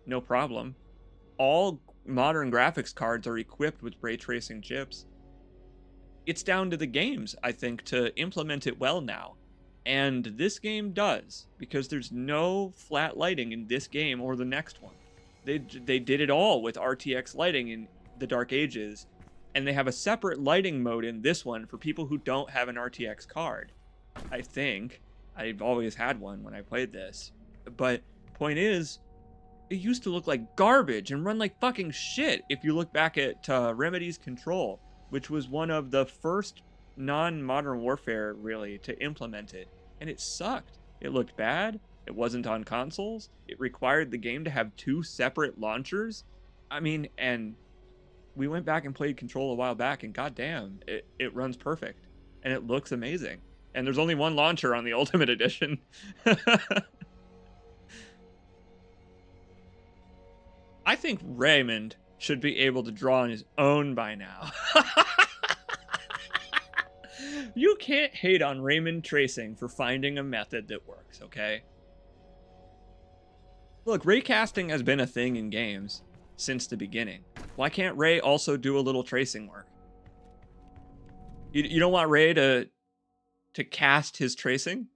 No problem. All modern graphics cards are equipped with ray tracing chips. It's down to the games, I think, to implement it well now. And this game does, because there's no flat lighting in this game or the next one. They did it all with RTX lighting in the Dark Ages, and they have a separate lighting mode in this one for people who don't have an RTX card. I think. I've always had one when I played this. But point is, it used to look like garbage and run like fucking shit if you look back at Remedy's Control, which was one of the first non-Modern Warfare, really, to implement it. And it sucked. It looked bad. It wasn't on consoles. It required the game to have 2 separate launchers. I mean, and we went back and played Control a while back, and goddamn, it runs perfect. And it looks amazing. And there's only one launcher on the Ultimate Edition. I think Raymond should be able to draw on his own by now. You can't hate on Raymond Tracing for finding a method that works, okay? Look, raycasting has been a thing in games since the beginning. Why can't Ray also do a little tracing work? You don't want Ray to cast his tracing?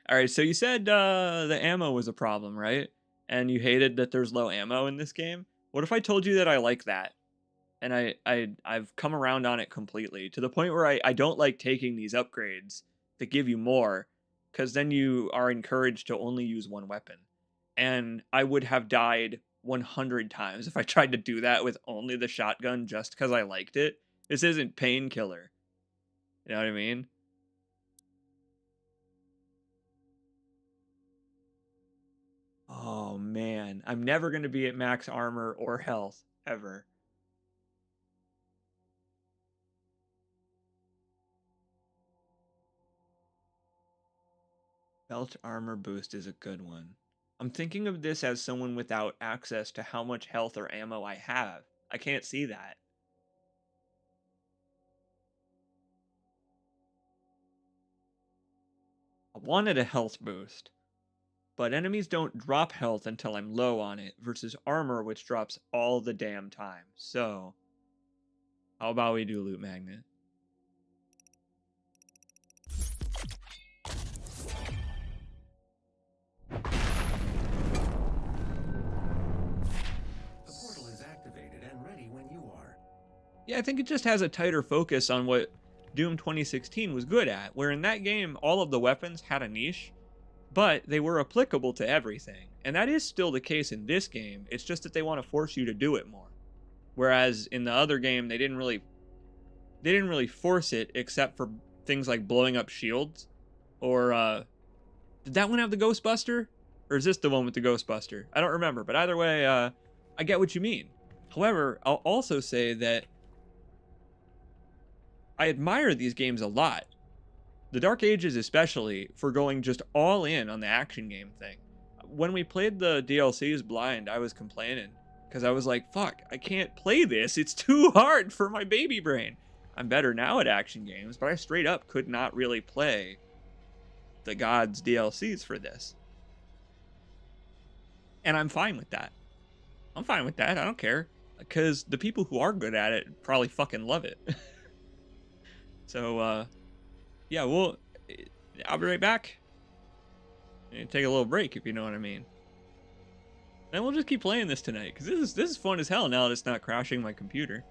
Alright, so you said the ammo was a problem, right? And you hated that there's low ammo in this game? What if I told you that I like that? And I've come around on it completely, to the point where I don't like taking these upgrades that give you more, because then you are encouraged to only use one weapon. And I would have died 100 times if I tried to do that with only the shotgun just because I liked it. This isn't Painkiller. You know what I mean? Oh man, I'm never going to be at max armor or health, ever. Belt armor boost is a good one. I'm thinking of this as someone without access to how much health or ammo I have. I can't see that. I wanted a health boost, but enemies don't drop health until I'm low on it, versus armor, which drops all the damn time. So, how about we do loot magnet? The portal is activated and ready when you Yeah, I think it just has a tighter focus on what Doom 2016 was good at, where in that game, all of the weapons had a niche, but they were applicable to everything. And that is still the case in this game. It's just that they want to force you to do it more. Whereas in the other game, they didn't really force it, except for things like blowing up shields. Or did that one have the Ghostbuster? Or is this the one with the Ghostbuster? I don't remember, but either way, I get what you mean. However, I'll also say that I admire these games a lot. The Dark Ages especially, for going just all in on the action game thing. When we played the DLCs blind, I was complaining. Because I was like, fuck, I can't play this. It's too hard for my baby brain. I'm better now at action games, but I straight up could not really play the Gods DLCs for this. And I'm fine with that. I'm fine with that. I don't care. Because the people who are good at it probably fucking love it. So, yeah, I'll be right back. Take a little break, if you know what I mean. And we'll just keep playing this tonight, because this is fun as hell now that it's not crashing my computer.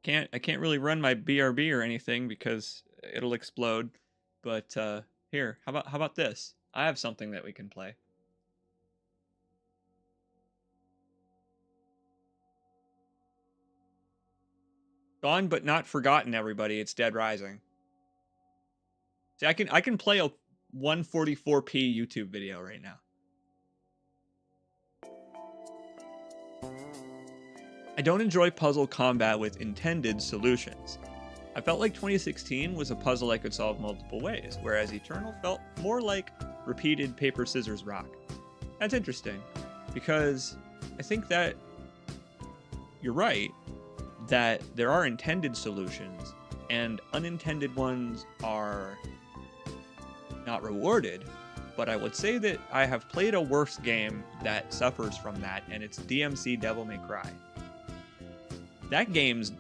I can't really run my BRB or anything because it'll explode. But here, how about this? I have something that we can play. Gone but not forgotten, everybody. It's Dead Rising. See, I can play a 144p YouTube video right now. I don't enjoy puzzle combat with intended solutions. I felt like 2016 was a puzzle I could solve multiple ways, whereas Eternal felt more like repeated paper, scissors, rock. That's interesting, because I think that you're right, that there are intended solutions, and unintended ones are not rewarded, but I would say that I have played a worse game that suffers from that, and it's DMC Devil May Cry. That game's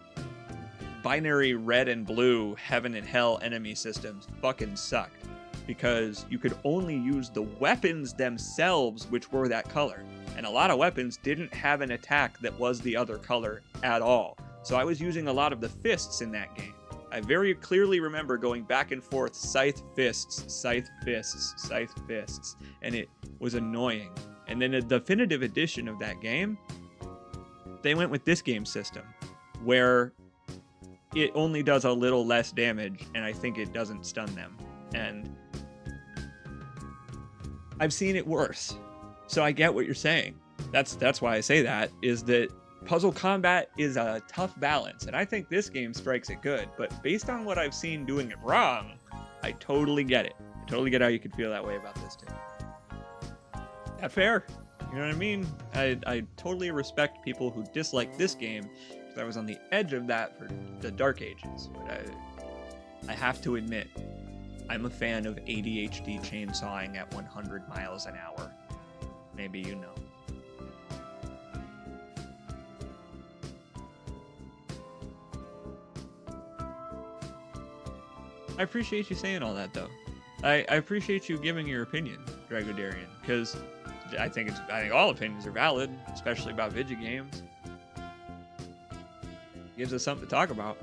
binary red and blue heaven and hell enemy systems fucking sucked, because you could only use the weapons themselves which were that color, and a lot of weapons didn't have an attack that was the other color at all. So I was using a lot of the fists in that game. I very clearly remember going back and forth, scythe fists, scythe fists, scythe fists, and it was annoying. And then a definitive edition of that game, they went with this game system, where it only does a little less damage, and I think it doesn't stun them. And I've seen it worse, so I get what you're saying. That's why I say that, is that puzzle combat is a tough balance, and I think this game strikes it good, but based on what I've seen doing it wrong, I totally get it. I totally get how you could feel that way about this too. That fair? You know what I mean? I totally respect people who dislike this game, because I was on the edge of that for the Dark Ages, but I have to admit, I'm a fan of ADHD chainsawing at 100 miles an hour. Maybe you know. I appreciate you saying all that, though. I appreciate you giving your opinion, Dragodarian, because I think all opinions are valid, especially about video games. Gives us something to talk about.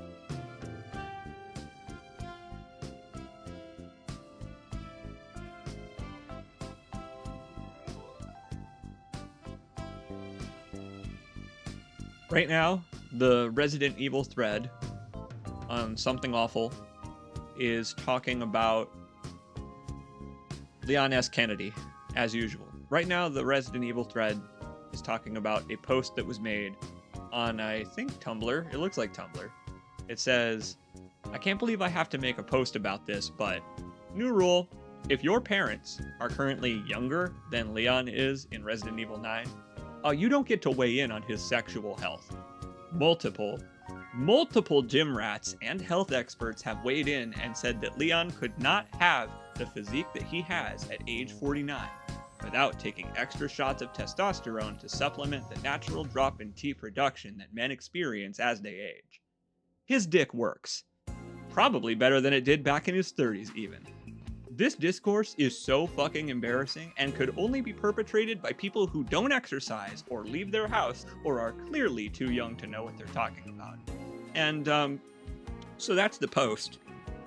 Right now, the Resident Evil thread on Something Awful is talking about Leon S. Kennedy, as usual. Right now, the Resident Evil thread is talking about a post that was made on, I think, Tumblr. It looks like Tumblr. It says, I can't believe I have to make a post about this, but new rule, if your parents are currently younger than Leon is in Resident Evil 9, you don't get to weigh in on his sexual health. Multiple gym rats and health experts have weighed in and said that Leon could not have the physique that he has at age 49 without taking extra shots of testosterone to supplement the natural drop in T production that men experience as they age. His dick works. Probably better than it did back in his 30s even. This discourse is so fucking embarrassing and could only be perpetrated by people who don't exercise or leave their house or are clearly too young to know what they're talking about. And so that's the post.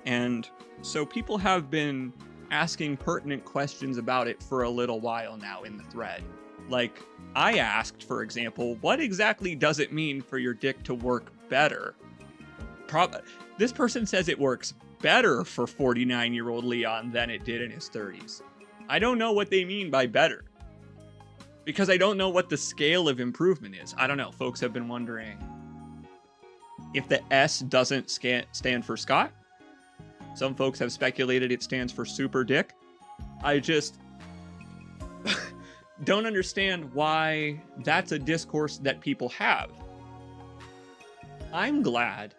And so people have been asking pertinent questions about it for a little while now in the thread. Like, I asked, for example, what exactly does it mean for your dick to work better? This person says it works better for 49-year-old Leon than it did in his 30s. I don't know what they mean by better, because I don't know what the scale of improvement is. I don't know. Folks have been wondering if the S doesn't stand for Scott. Some folks have speculated it stands for super dick. I just don't understand why that's a discourse that people have. I'm glad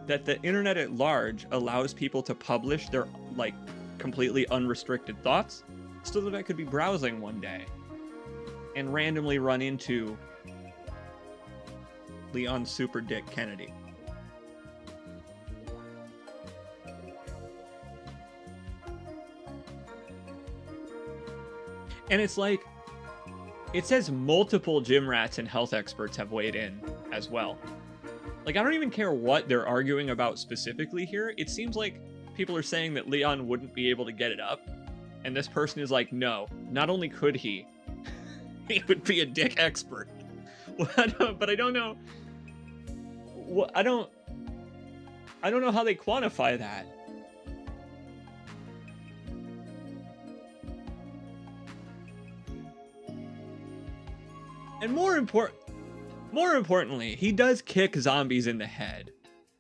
that the internet at large allows people to publish their, like, completely unrestricted thoughts, so that I could be browsing one day and randomly run into Leon Super Dick Kennedy. And it's like, it says multiple gym rats and health experts have weighed in as well. Like, I don't even care what they're arguing about specifically here. It seems like people are saying that Leon wouldn't be able to get it up. And this person is like, no, not only could he, he would be a dick expert. But I don't know. I don't know how they quantify that. And more importantly, he does kick zombies in the head,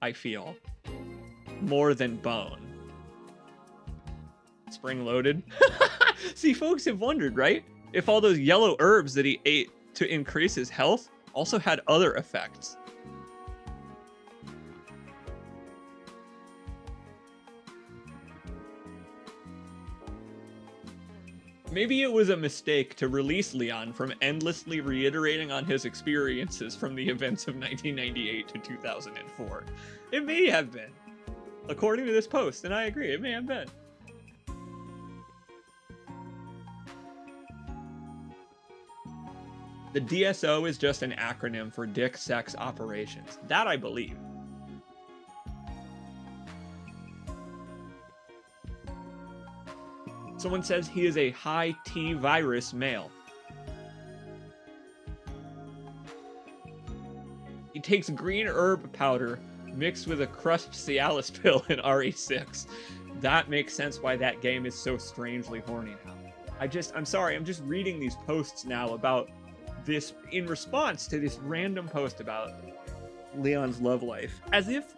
I feel. More than bone. Spring-loaded? See, folks have wondered, right? If all those yellow herbs that he ate to increase his health also had other effects. Maybe it was a mistake to release Leon from endlessly reiterating on his experiences from the events of 1998 to 2004. It may have been, according to this post, and I agree, it may have been. The DSO is just an acronym for Dick Sex Operations. That I believe. Someone says he is a high T virus male. He takes green herb powder mixed with a crushed Cialis pill in RE6. That makes sense why that game is so strangely horny now. I'm sorry, I'm just reading these posts now about this in response to this random post about Leon's love life. As if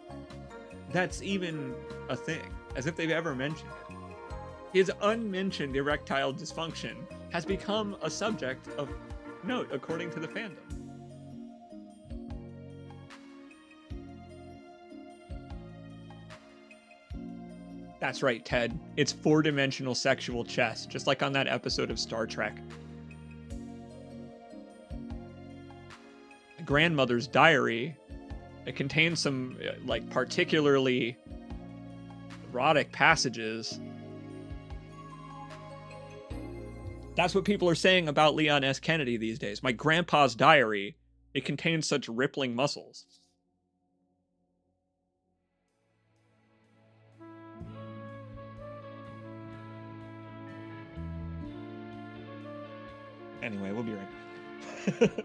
that's even a thing. As if they've ever mentioned it. His unmentioned erectile dysfunction has become a subject of note, according to the fandom. That's right, Ted. It's four-dimensional sexual chess, just like on that episode of Star Trek. Grandmother's diary. It contains some, like, particularly erotic passages. That's what people are saying about Leon S. Kennedy these days. My grandpa's diary, it contains such rippling muscles. Anyway, we'll be right back.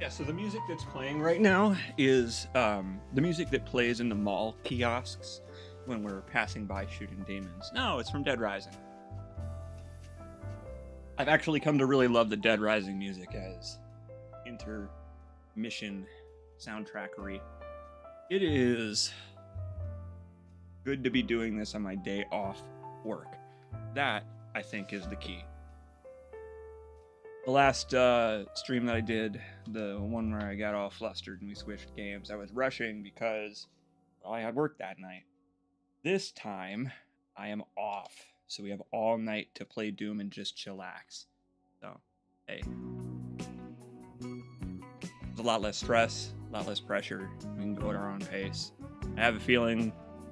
Yeah, so the music that's playing right now is the music that plays in the mall kiosks when we're passing by shooting demons. No, it's from Dead Rising. I've actually come to really love the Dead Rising music as intermission soundtrackery. It is good to be doing this on my day off work. That, I think, is the key. The last stream that I did, the one where I got all flustered and we switched games, I was rushing because, well, I had work that night. This time, I am off, so we have all night to play Doom and just chillax. So, hey. There's a lot less stress, a lot less pressure. We can go at our own pace. I have a feeling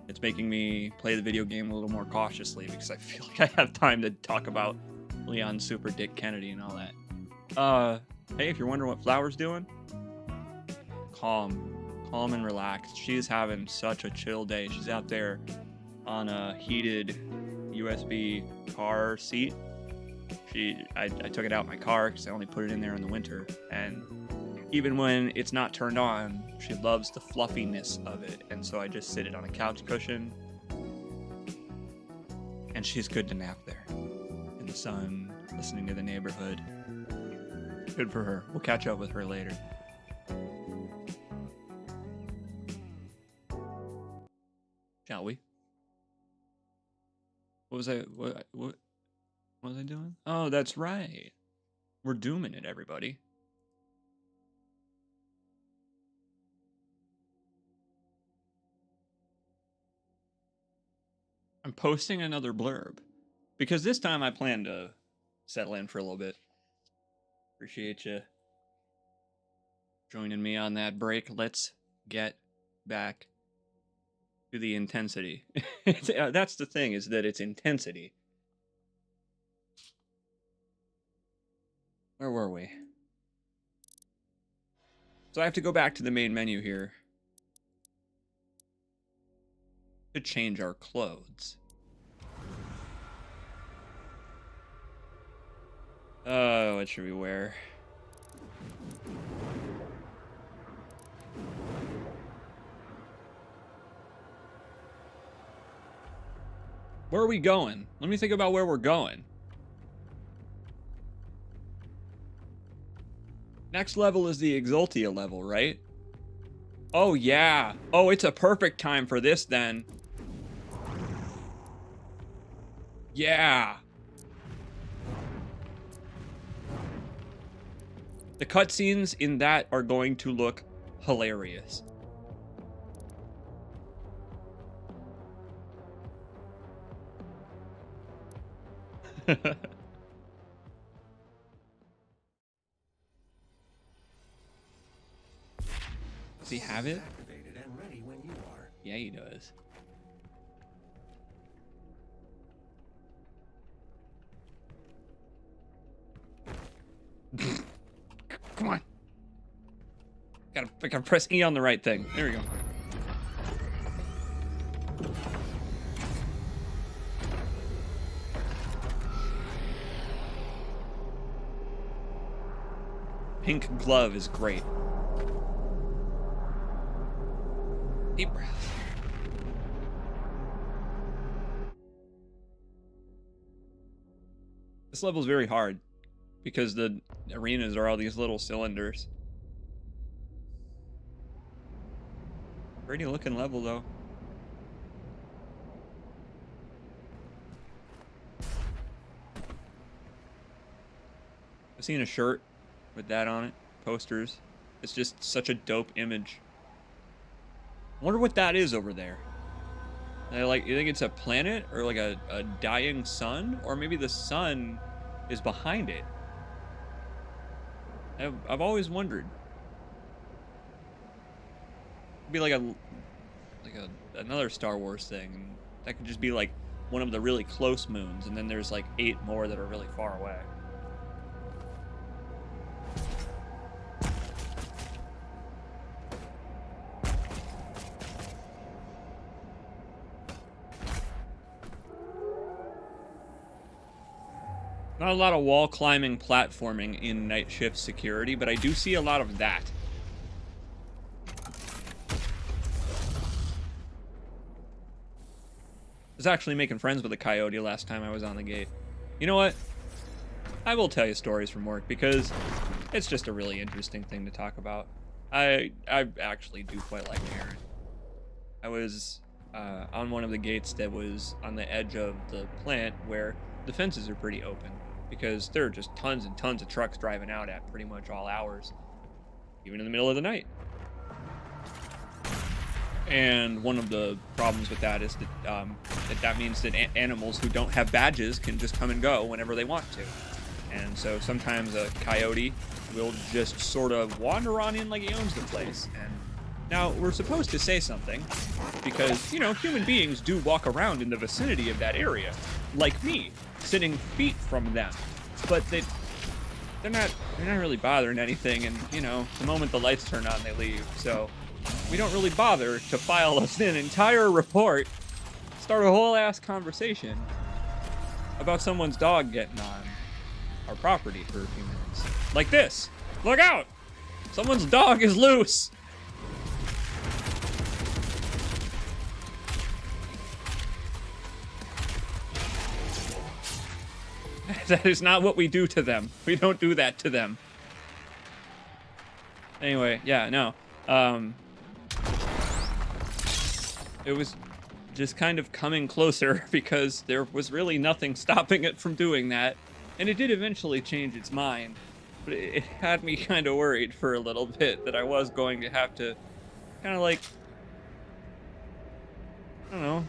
it's making me play the video game a little more cautiously because I feel like I have time to talk about Leon Super Dick Kennedy and all that. Hey, if you're wondering what Flower's doing, calm and relaxed. She's having such a chill day. She's out there on a heated USB car seat. I took it out in my car because I only put it in there in the winter, and even when it's not turned on, she loves the fluffiness of it, and so I just sit it on a couch cushion, and she's good to nap there in the sun, listening to the neighborhood. Good for her. We'll catch up with her later. Shall we? What was I doing? Oh, that's right. We're dooming it, everybody. I'm posting another blurb because this time I plan to settle in for a little bit. Appreciate you joining me on that break. Let's get back to the intensity. That's the thing, is that it's intensity. Where were we? So I have to go back to the main menu here to change our clothes. Oh, what should we wear? Where are we going? Let me think about where we're going. Next level is the Exultia level, right? Oh, yeah. Oh, it's a perfect time for this, then. Yeah. The cutscenes in that are going to look hilarious. Does he have it? Activated and ready when you are. Yeah, he does. Come on. Gotta press E on the right thing. There we go. Pink glove is great. Deep breath. This level is very hard because the arenas are all these little cylinders. Pretty looking level though. I've seen a shirt with that on it, posters. It's just such a dope image. I wonder what that is over there. Like, you think it's a planet or like a dying sun, or maybe the sun is behind it? I've always wondered. It'd be like another Star Wars thing, and that could just be like one of the really close moons, and then there's like 8 more that are really far away. Not a lot of wall climbing platforming in Night Shift Security, but I do see a lot of that. I was actually making friends with a coyote last time I was on the gate. You know what? I will tell you stories from work because it's just a really interesting thing to talk about. I actually do quite like Aaron. I was on one of the gates that was on the edge of the plant where the fences are pretty open because there are just tons and tons of trucks driving out at pretty much all hours, even in the middle of the night. And one of the problems with that is that that means that animals who don't have badges can just come and go whenever they want to. And so sometimes a coyote will just sort of wander on in like he owns the place. And now we're supposed to say something because, you know, human beings do walk around in the vicinity of that area, like me, sitting feet from them. But they're not really bothering anything. And, you know, the moment the lights turn on, they leave. So we don't really bother to file an entire report, start a whole ass conversation about someone's dog getting on our property for a few minutes. Like this. Look out! Someone's dog is loose! That is not what we do to them. We don't do that to them. Anyway, yeah, no. It was just kind of coming closer because there was really nothing stopping it from doing that. And it did eventually change its mind, but it had me kind of worried for a little bit that I was going to have to kind of like, I don't know,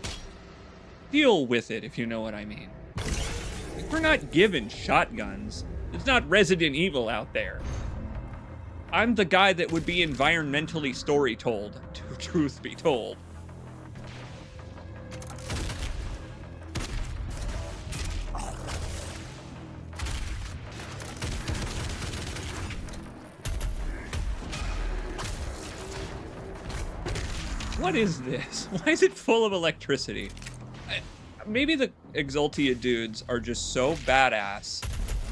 deal with it, if you know what I mean. We're not given shotguns. It's not Resident Evil out there. I'm the guy that would be environmentally story-told, truth be told. What is this? Why is it full of electricity? Maybe the Exultia dudes are just so badass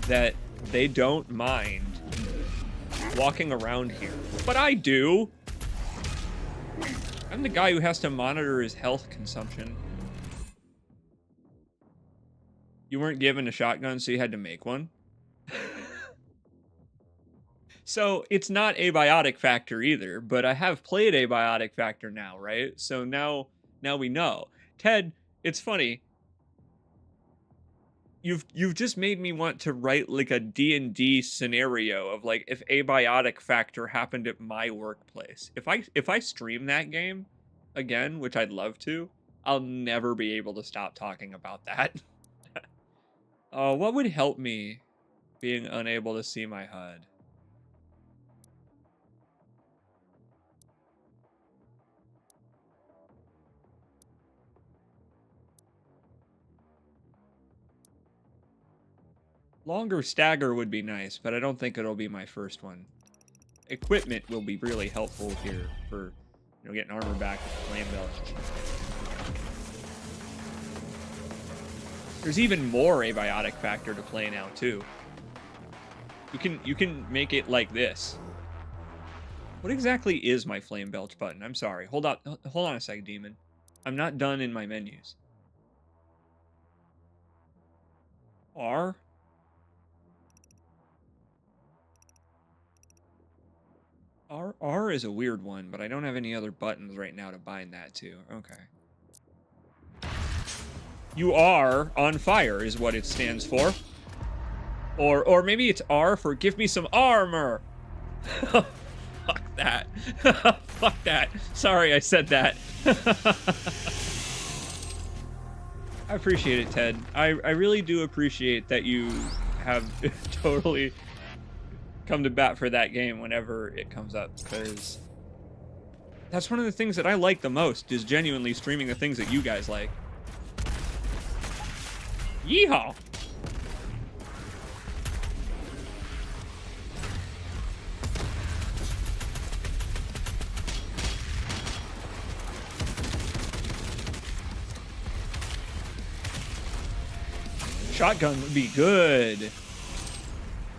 that they don't mind walking around here. But I do. I'm the guy who has to monitor his health consumption. You weren't given a shotgun, so you had to make one? So it's not Abiotic Factor either, but I have played Abiotic Factor now, right? So now we know. Ted, it's funny. You've just made me want to write like a D&D scenario of like if Abiotic Factor happened at my workplace. If I stream that game again, which I'd love to, I'll never be able to stop talking about that. What would help me being unable to see my HUD? Longer stagger would be nice, but I don't think it'll be my first one. Equipment will be really helpful here for, you know, getting armor back with the flame belt. There's even more Abiotic Factor to play now too. You can make it like this. What exactly is my flame belch button? I'm sorry. Hold on a sec, Demon. I'm not done in my menus. R? R is a weird one, but I don't have any other buttons right now to bind that to. Okay. You are on fire is what it stands for. Or maybe it's R for give me some armor. Fuck that. Fuck that. Sorry I said that. I appreciate it, Ted. I really do appreciate that you have totally come to bat for that game whenever it comes up, because that's one of the things that I like the most, is genuinely streaming the things that you guys like. Yeehaw! shotgun would be good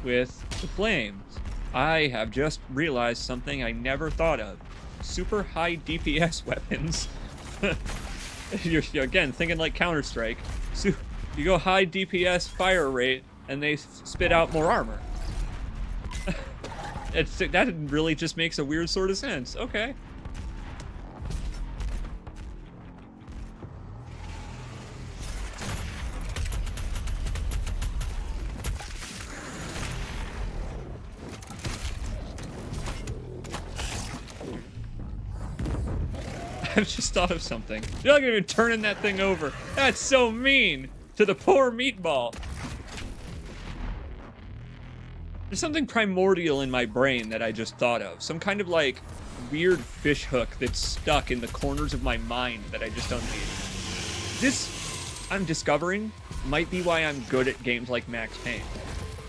with the flames. I have just realized something I never thought of. Super high DPS weapons. You're again thinking like Counter-Strike. So you go high DPS fire rate and they spit out more armor. That really just makes a weird sort of sense. Okay. I've just thought of something. You're not even turning that thing over. That's so mean to the poor meatball. There's something primordial in my brain that I just thought of. Some kind of like weird fish hook that's stuck in the corners of my mind that I just don't need. This, I'm discovering, might be why I'm good at games like Max Payne.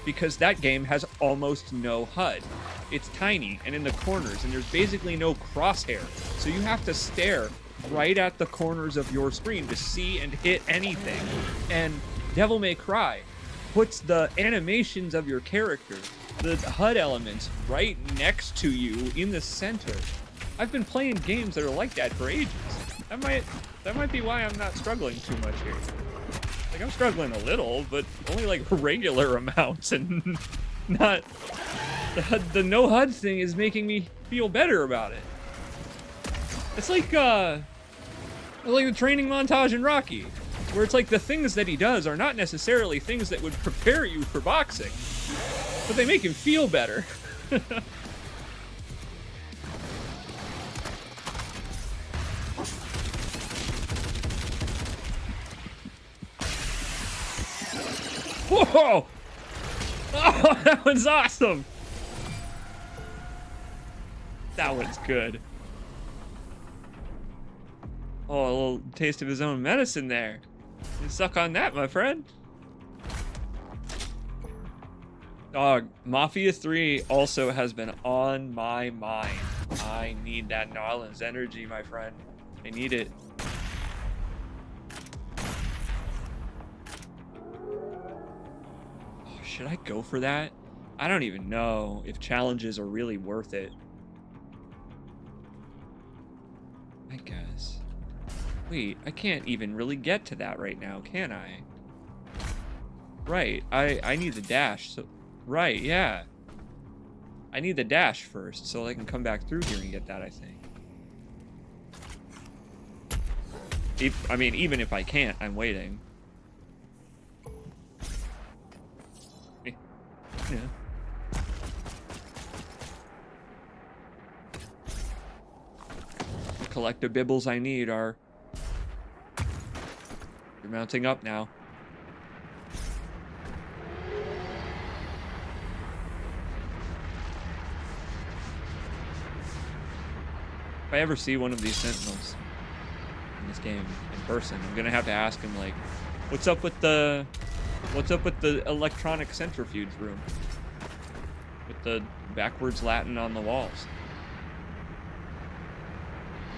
Because that game has almost no HUD. It's tiny and in the corners, and there's basically no crosshair. So you have to stare right at the corners of your screen to see and hit anything. And Devil May Cry puts the animations of your character, the HUD elements, right next to you in the center. I've been playing games that are like that for ages. That might be why I'm not struggling too much here. Like, I'm struggling a little, but only like regular amounts, and not... The no HUD thing is making me feel better about it. It's like the training montage in Rocky, where it's like the things that he does are not necessarily things that would prepare you for boxing, but they make him feel better. Whoa! Oh, that was awesome! That one's good. Oh, a little taste of his own medicine there. You suck on that, my friend. Dog, Mafia 3 also has been on my mind. I need that Nolans energy, my friend. I need it. Oh, should I go for that? I don't even know if challenges are really worth it. I guess. Wait, I can't even really get to that right now, can I? Right, I need the dash, so... Right, yeah. I need the dash first, so I can come back through here and get that, I think. I mean, even if I can't, I'm waiting. Yeah. The collectibles I need are... You're mounting up now. If I ever see one of these sentinels in this game in person, I'm gonna have to ask him, like, what's up with the electronic centrifuge room with the backwards Latin on the walls?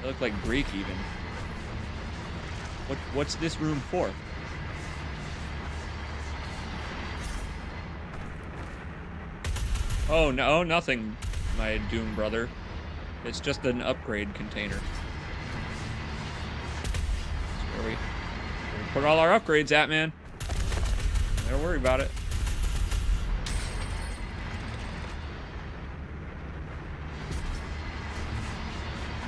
They look like Greek even. What's this room for? Oh no, nothing, my Doom brother. It's just an upgrade container. That's where we put all our upgrades at, man. Don't worry about it.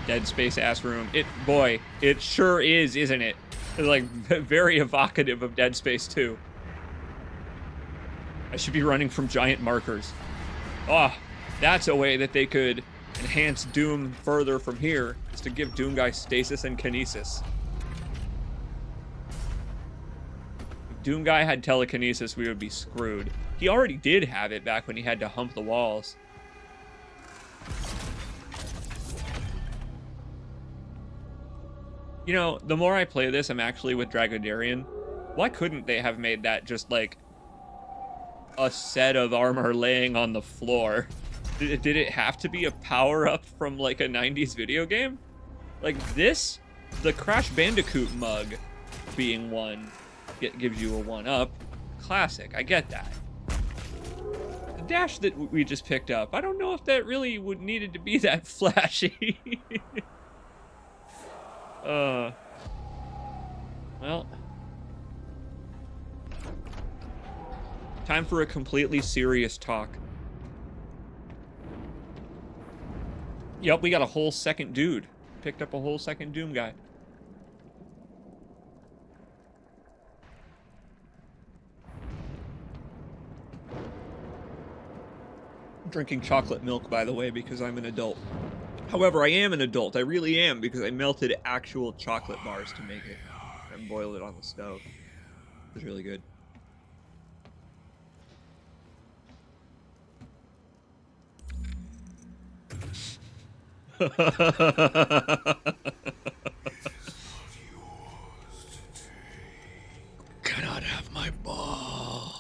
Dead Space ass room. Boy, it sure is, isn't it? It's like very evocative of Dead Space 2. I should be running from giant markers. Oh, that's a way that they could enhance Doom further from here, is to give Doom Guy stasis and kinesis. If Doom Guy had telekinesis, we would be screwed. He already did have it back when he had to hump the walls. You know, the more I play this, I'm actually with Dragodarian. Why couldn't they have made that just like a set of armor laying on the floor? Did it have to be a power-up from like a 90s video game? Like this, the Crash Bandicoot mug being one, gives you a 1-up. classic. I get that. The dash that we just picked up, I don't know if that really would needed to be that flashy. Well. Time for a completely serious talk. Yep, we got a whole second dude. Picked up a whole second Doom guy. I'm drinking chocolate milk, by the way, because I'm an adult. However, I am an adult. I really am, because I melted actual chocolate bars to make it and boiled it on the stove. It was really good. Cannot have my ball.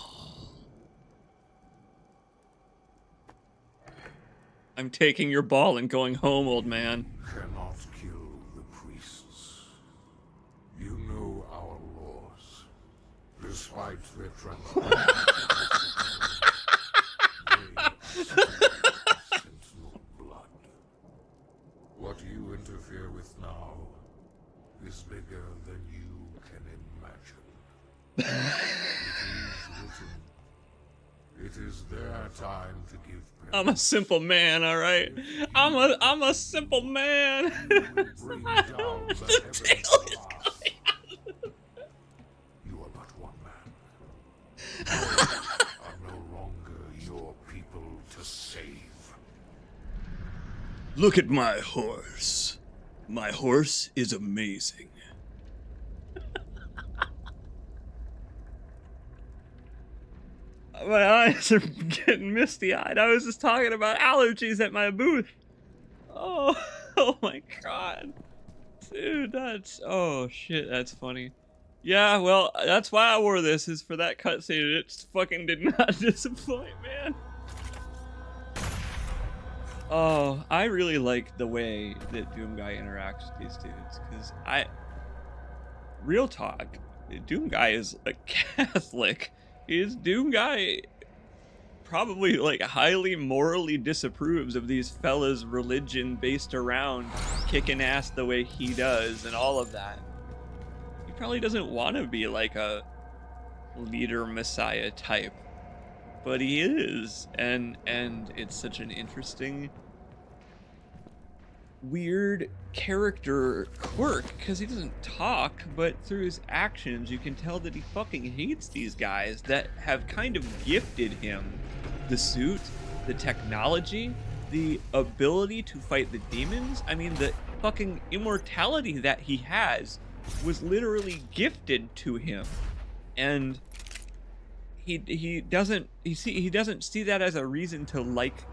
I'm taking your ball and going home, old man. Cannot kill the priests. You know our laws. Despite their transgressions, sentinel blood. What you interfere with now is bigger than you can imagine. It is their time to give I'm a simple man, all right. I'm a simple man. bring down the The tail is coming out. You are but one man. Are no longer your people to save. Look at my horse. My horse is amazing. My eyes are getting misty-eyed. I was just talking about allergies at my booth. Oh, oh my god. Dude, oh shit, that's funny. Yeah, well, that's why I wore this, is for that cutscene. It fucking did not disappoint, man. Oh, I really like the way that Doom Guy interacts with these dudes, because real talk, Doom Guy is a Catholic. Doom Guy probably like highly morally disapproves of these fellas' religion based around kicking ass the way he does and all of that. He probably doesn't want to be like a leader messiah type, but he is, and it's such an interesting, weird character quirk, because he doesn't talk, but through his actions you can tell that he fucking hates these guys that have kind of gifted him the suit, the technology, the ability to fight the demons. I mean, the fucking immortality that he has was literally gifted to him, and he doesn't see that as a reason to like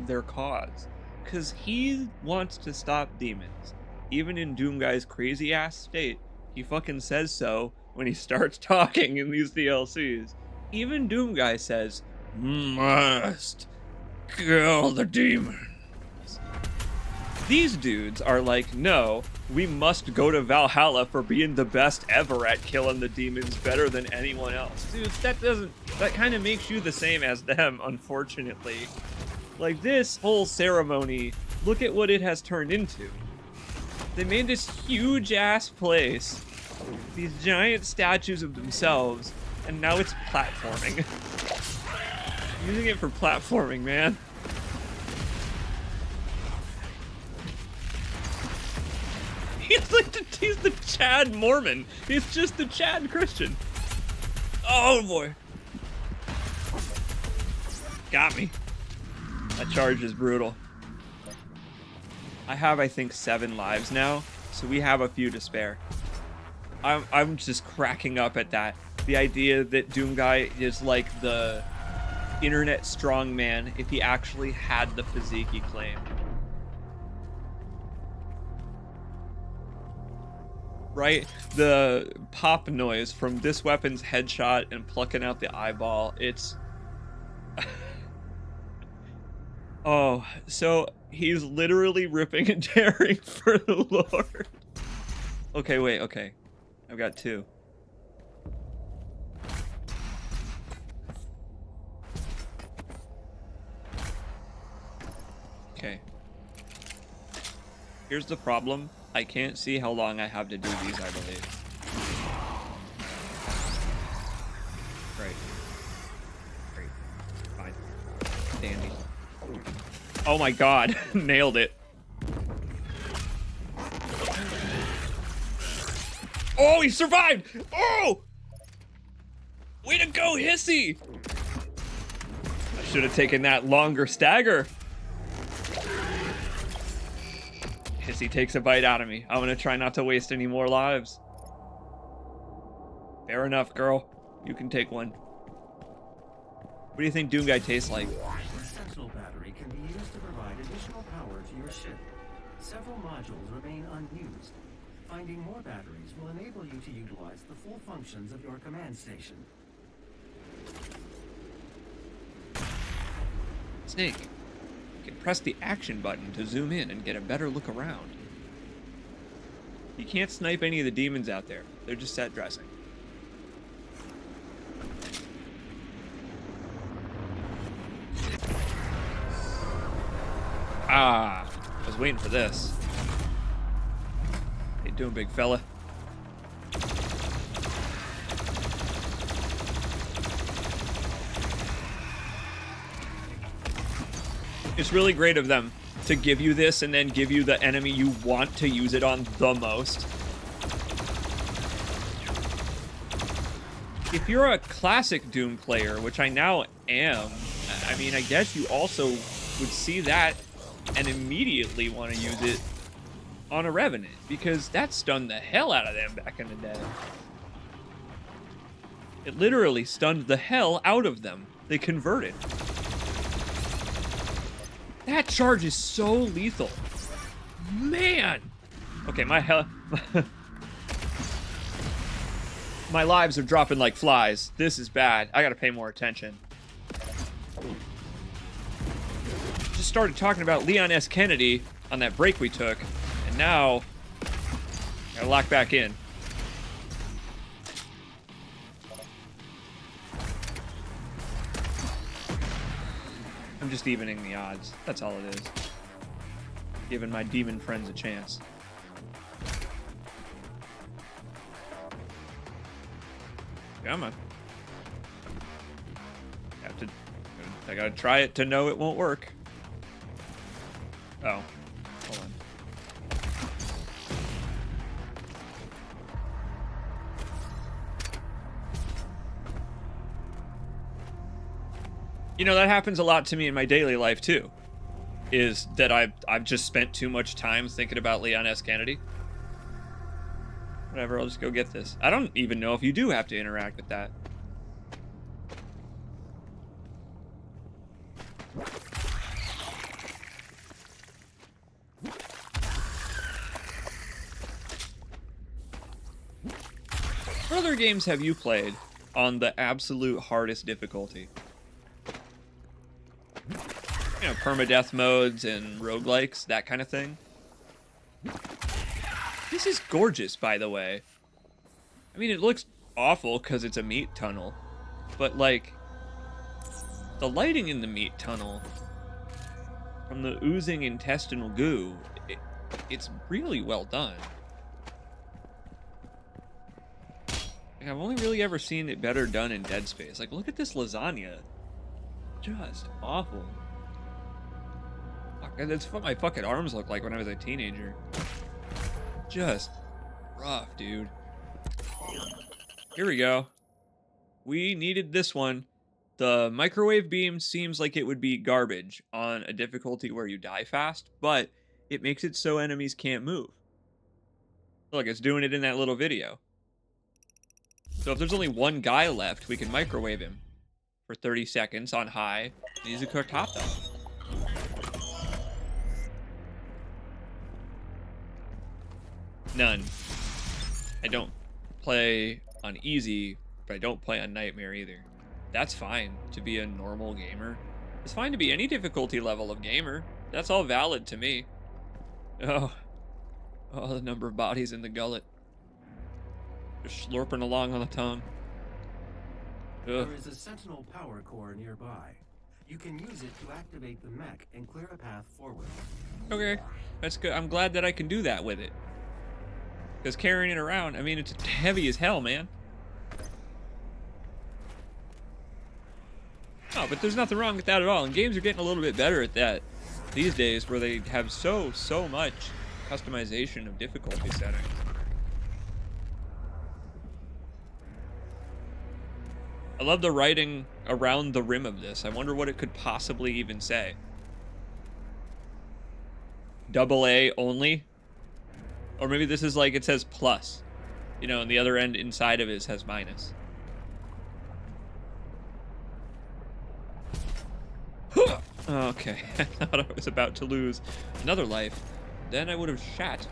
their cause. Because he wants to stop demons. Even in Doom Guy's crazy ass state, he fucking says so when he starts talking in these DLCs. Even Doom Guy says, must kill the demons. These dudes are like, no, we must go to Valhalla for being the best ever at killing the demons, better than anyone else. Dude, that kind of makes you the same as them, unfortunately. Like, this whole ceremony, look at what it has turned into. They made this huge-ass place, these giant statues of themselves, and now it's platforming. Using it for platforming, man. He's the Chad Mormon. He's just the Chad Christian. Oh, boy. Got me. That charge is brutal. I have, I think, 7 lives now, so we have a few to spare. I'm just cracking up at that. The idea that Doom Guy is like the internet strongman if he actually had the physique he claimed. Right? The pop noise from this weapon's headshot and plucking out the eyeball, it's... Oh, so he's literally ripping and tearing for the Lord. Okay, wait, okay. I've got 2. Here's the problem. I can't see how long I have to do these, I believe. Right. Great. Fine. Dandy. Oh my god. Nailed it. Oh, he survived! Oh! Way to go, Hissy! I should have taken that longer stagger. Hissy takes a bite out of me. I'm gonna try not to waste any more lives. Fair enough, girl. You can take one. What do you think Doomguy tastes like? The Sentinel battery can be used to provide additional power to your ship. Several modules remain unused. Finding more batteries will enable you to utilize the full functions of your command station. Snake. You can press the action button to zoom in and get a better look around. You can't snipe any of the demons out there. They're just set dressing. Ah, I was waiting for this. How you doing, big fella? It's really great of them to give you this and then give you the enemy you want to use it on the most. If you're a classic Doom player, which I now am, I mean, I guess you also would see that and immediately want to use it on a Revenant, because that stunned the hell out of them back in the day. It literally stunned the hell out of them. They converted. That charge is so lethal. Man! Okay, my lives are dropping like flies. This is bad. I gotta pay more attention. Just started talking about Leon S. Kennedy on that break we took, and now gotta lock back in. I'm just evening the odds. That's all it is. Giving my demon friends a chance. Come on. I gotta try it to know it won't work. Oh. Hold on. You know, that happens a lot to me in my daily life too. Is that I've just spent too much time thinking about Leon S. Kennedy. Whatever, I'll just go get this. I don't even know if you do have to interact with that. What other games have you played on the absolute hardest difficulty? You know, permadeath modes and roguelikes, that kind of thing. This is gorgeous, by the way. I mean, it looks awful because it's a meat tunnel. But, like, the lighting in the meat tunnel from the oozing intestinal goo, it's really well done. Like, I've only really ever seen it better done in Dead Space. Like, look at this lasagna. Just awful. Fuck, that's what my fucking arms looked like when I was a teenager. Just rough, dude. Here we go. We needed this one. The microwave beam seems like it would be garbage on a difficulty where you die fast, but it makes it so enemies can't move. Look, it's doing it in that little video. So if there's only one guy left, we can microwave him for 30 seconds on high. He's a cooked hot dog. None. I don't play on easy, but I don't play on nightmare either. That's fine to be a normal gamer. It's fine to be any difficulty level of gamer. That's all valid to me. Oh, the number of bodies in the gullet. Just slurping along on the tongue. Ugh. There is a Sentinel power core nearby. You can use it to activate the mech and clear a path forward. Okay, that's good. I'm glad that I can do that with it. Because carrying it around, I mean, it's heavy as hell, man. Oh, but there's nothing wrong with that at all. And games are getting a little bit better at that these days, where they have so much customization of difficulty settings. I love the writing around the rim of this. I wonder what it could possibly even say. AA only? Or maybe this is like it says plus. You know, and the other end inside of it says minus. Okay, I thought I was about to lose another life. Then I would have shat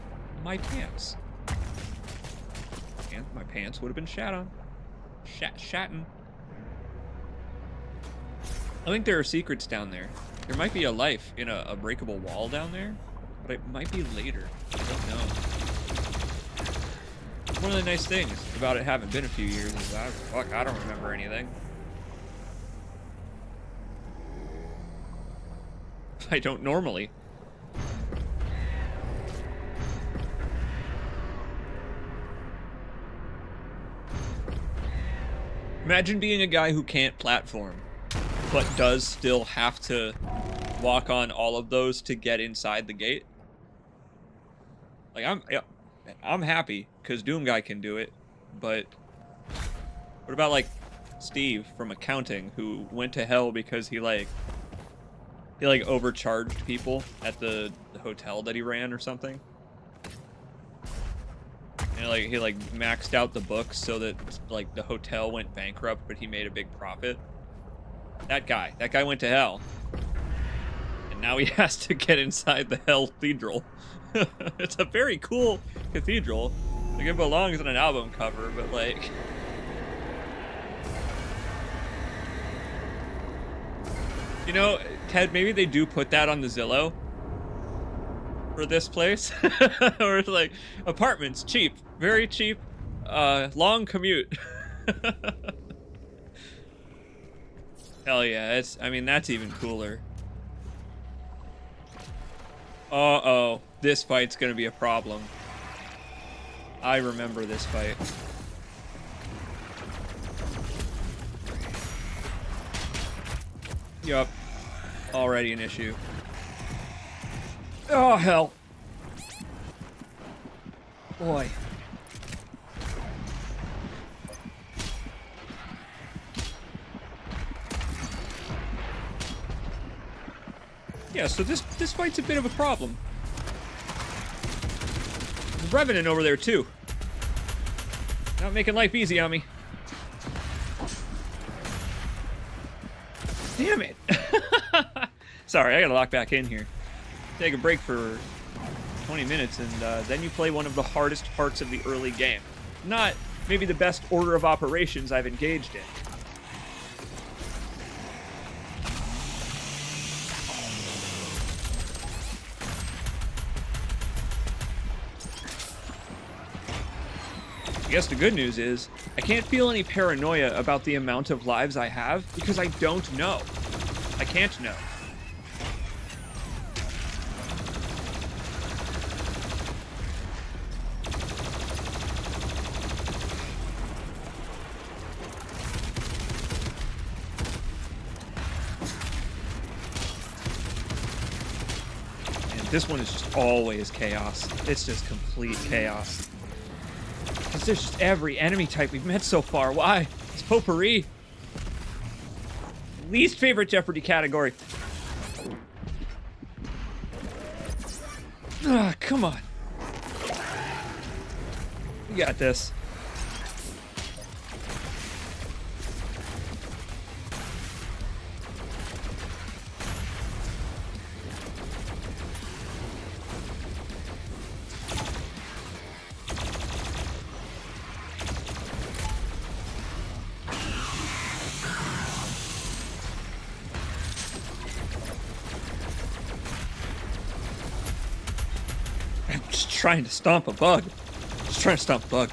my pants. And my pants would have been shat on. Shatting. I think there are secrets down there. There might be a life in a breakable wall down there, but it might be later. I don't know. One of the nice things about it having been a few years is I don't remember anything. I don't normally. Imagine being a guy who can't platform, but does still have to walk on all of those to get inside the gate. Like, I'm happy because Doom Guy can do it, but what about like Steve from accounting who went to hell because he overcharged people at the hotel that he ran or something? And he maxed out the books so that like the hotel went bankrupt, but he made a big profit. That guy went to hell. And now he has to get inside the Hell Cathedral. It's a very cool cathedral. Like, it belongs on an album cover, but like... You know, Ted, maybe they do put that on the Zillow for this place. Or it's like, apartments, cheap, very cheap, long commute. Hell yeah, I mean, that's even cooler. Uh-oh, this fight's gonna be a problem. I remember this fight. Yup. Already an issue. Oh, hell. Boy. Yeah, so this fight's a bit of a problem. There's Revenant over there, too. Not making life easy on me. Damn it. Sorry, I gotta lock back in here. Take a break for 20 minutes, and then you play one of the hardest parts of the early game. Not maybe the best order of operations I've engaged in. I guess the good news is, I can't feel any paranoia about the amount of lives I have, because I don't know. I can't know. And this one is just always chaos. It's just complete chaos. Because there's just every enemy type we've met so far. Why? It's potpourri. Least favorite Jeopardy category. Ah, come on. You got this. Trying to stomp a bug. Just trying to stomp a bug.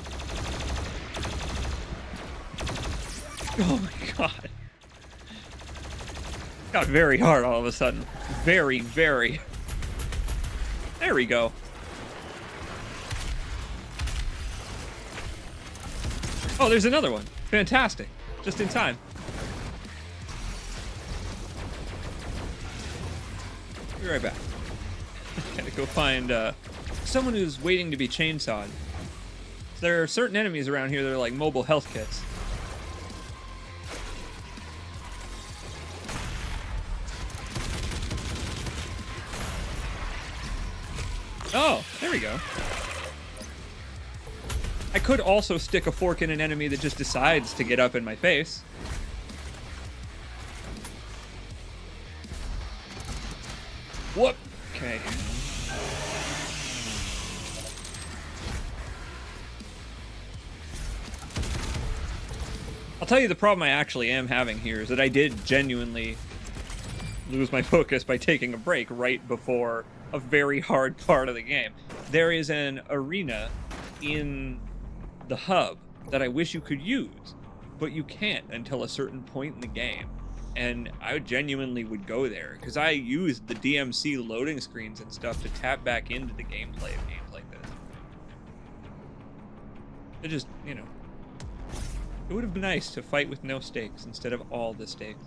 Oh my god. Got very hard all of a sudden. Very, very. There we go. Oh, there's another one. Fantastic. Just in time. Be right back. Gotta go find someone who's waiting to be chainsawed. There are certain enemies around here that are like mobile health kits. Oh, there we go. I could also stick a fork in an enemy that just decides to get up in my face. Whoop. Okay. I'll tell you the problem I actually am having here is that I did genuinely lose my focus by taking a break right before a very hard part of the game. There is an arena in the hub that I wish you could use, but you can't until a certain point in the game. And I genuinely would go there because I used the DMC loading screens and stuff to tap back into the gameplay of games like this. It just, you know, it would have been nice to fight with no stakes instead of all the stakes.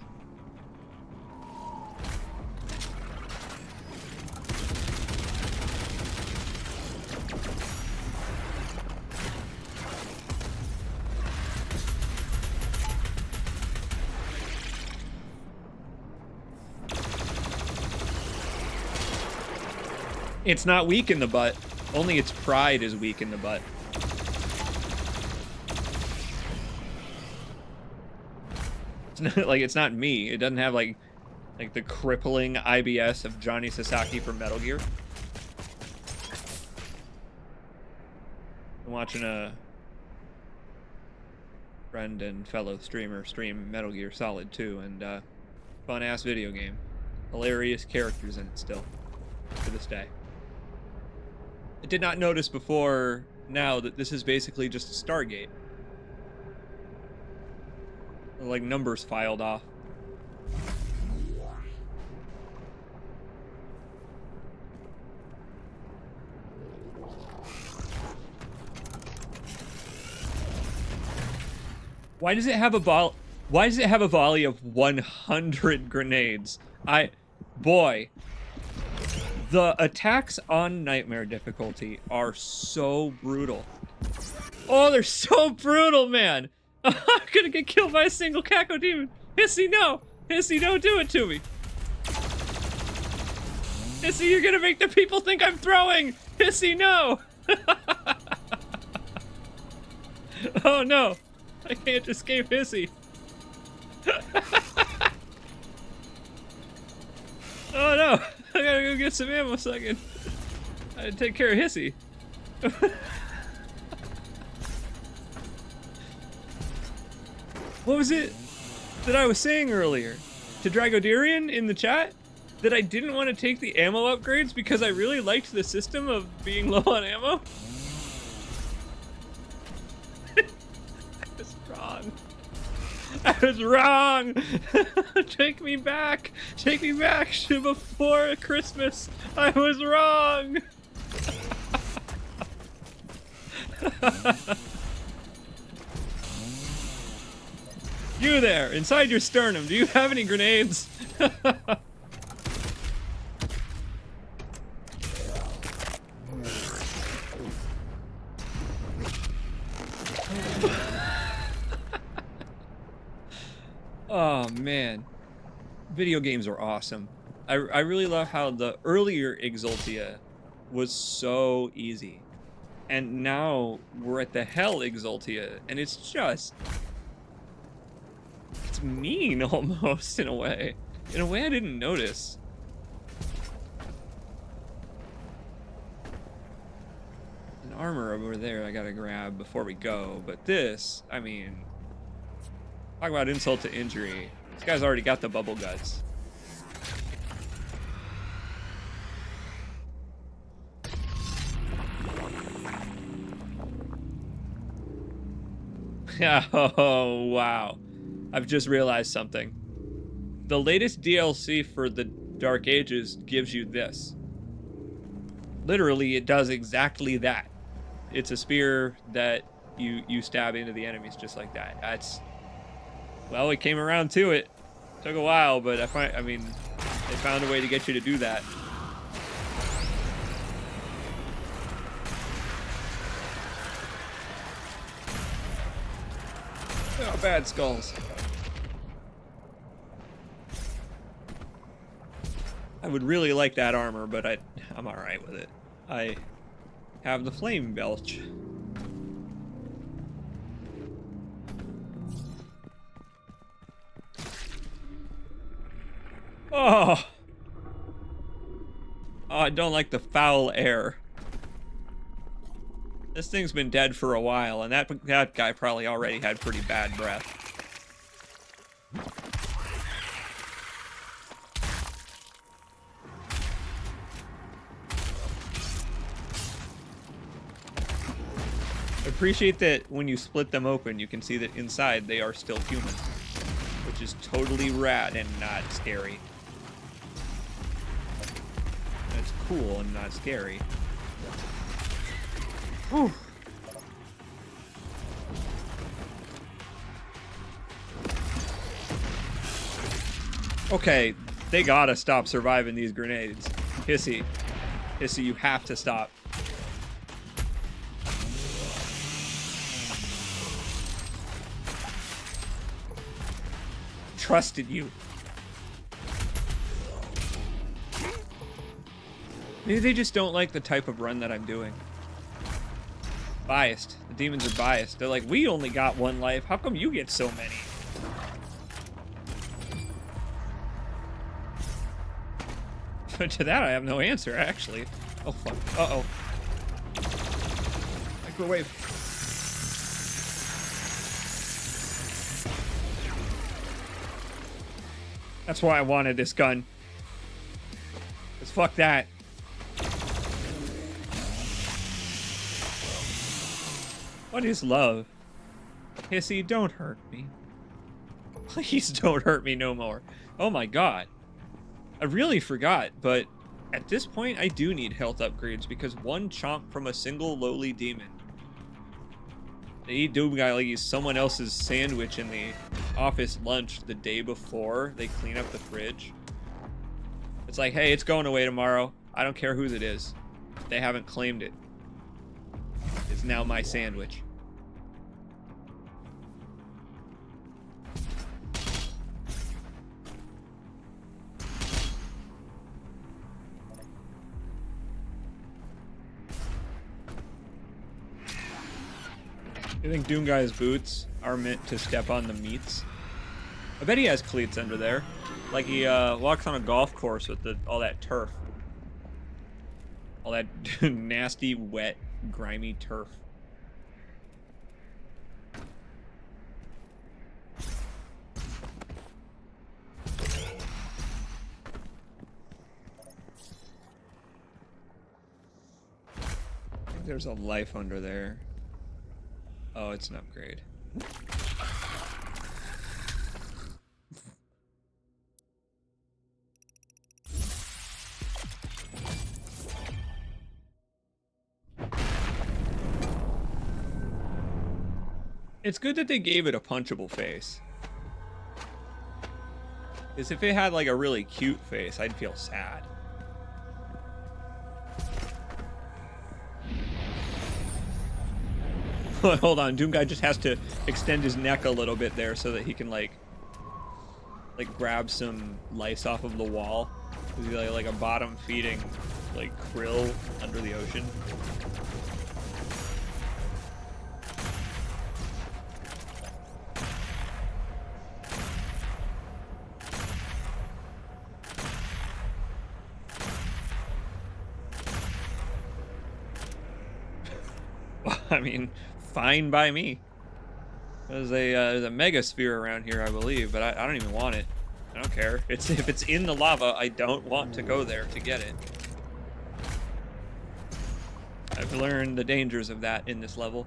It's not weak in the butt. Only its pride is weak in the butt. It's not, like, it's not me. It doesn't have like the crippling IBS of Johnny Sasaki from Metal Gear. I'm watching a friend and fellow streamer stream Metal Gear Solid 2, and fun ass video game. Hilarious characters in it still, to this day. I did not notice before now that this is basically just a Stargate. Like numbers filed off. Why does it have a Why does it have a volley of 100 grenades? Boy. The attacks on Nightmare difficulty are so brutal. Oh, they're so brutal, man. I'm gonna get killed by a single Kako demon. Hissy, no. Hissy, don't do it to me. Hissy, you're gonna make the people think I'm throwing. Hissy, no. Oh, no. I can't escape Hissy. Oh, no. I gotta go get some ammo so I can take care of Hissy. What was it that I was saying earlier to Dragodirian in the chat? That I didn't want to take the ammo upgrades because I really liked the system of being low on ammo? I was wrong. I was wrong! Take me back! Take me back to before Christmas! I was wrong! You there, inside your sternum, do you have any grenades? Oh man, video games are awesome. I really love how the earlier Exultia was so easy, and now we're at the Hell Exultia, and it's just, it's mean almost in a way I didn't notice. An armor over there I gotta grab before we go, but this, I mean, talk about insult to injury. This guy's already got the bubble guts. Oh, wow. I've just realized something. the latest DLC for the Dark Ages gives you this. Literally, it does exactly that. It's a spear that you stab into the enemies just like that. That's, well, we came around to it. Took a while, but I mean, they found a way to get you to do that. Oh, bad skulls. I would really like that armor, but I'm alright with it. I have the flame belch. Oh! Oh, I don't like the foul air. This thing's been dead for a while, and that guy probably already had pretty bad breath. I appreciate that when you split them open, you can see that inside they are still human, which is totally rad and not scary. It's cool and not scary. Whew. Okay, they gotta stop surviving these grenades. Hissy. Hissy, you have to stop. Trusted you. Maybe they just don't like the type of run that I'm doing. Biased. The demons are biased. They're like, we only got one life. How come you get so many? But to that, I have no answer, actually. Oh, fuck. Uh-oh. Microwave. That's why I wanted this gun. 'Cause fuck that. What is love? Hissy, don't hurt me. Please don't hurt me no more. Oh my god. I really forgot, but at this point I do need health upgrades because one chomp from a single lowly demon. They eat Doomguy like he's someone else's sandwich in the office lunch the day before they clean up the fridge. It's like, hey, it's going away tomorrow. I don't care whose it is. They haven't claimed it. It's now my sandwich. I think Doomguy's boots are meant to step on the meats. I bet he has cleats under there. Like he walks on a golf course with all that turf. All that nasty, wet, grimy turf. I think there's a life under there. Oh, it's an upgrade. It's good that they gave it a punchable face. Because if it had like a really cute face, I'd feel sad. Hold on, Doomguy just has to extend his neck a little bit there so that he can like grab some lice off of the wall. He's like a bottom feeding like krill under the ocean. I mean, fine by me. There's a megasphere around here, I believe, but I don't even want it. I don't care. If it's in the lava, I don't want to go there to get it. I've learned the dangers of that in this level.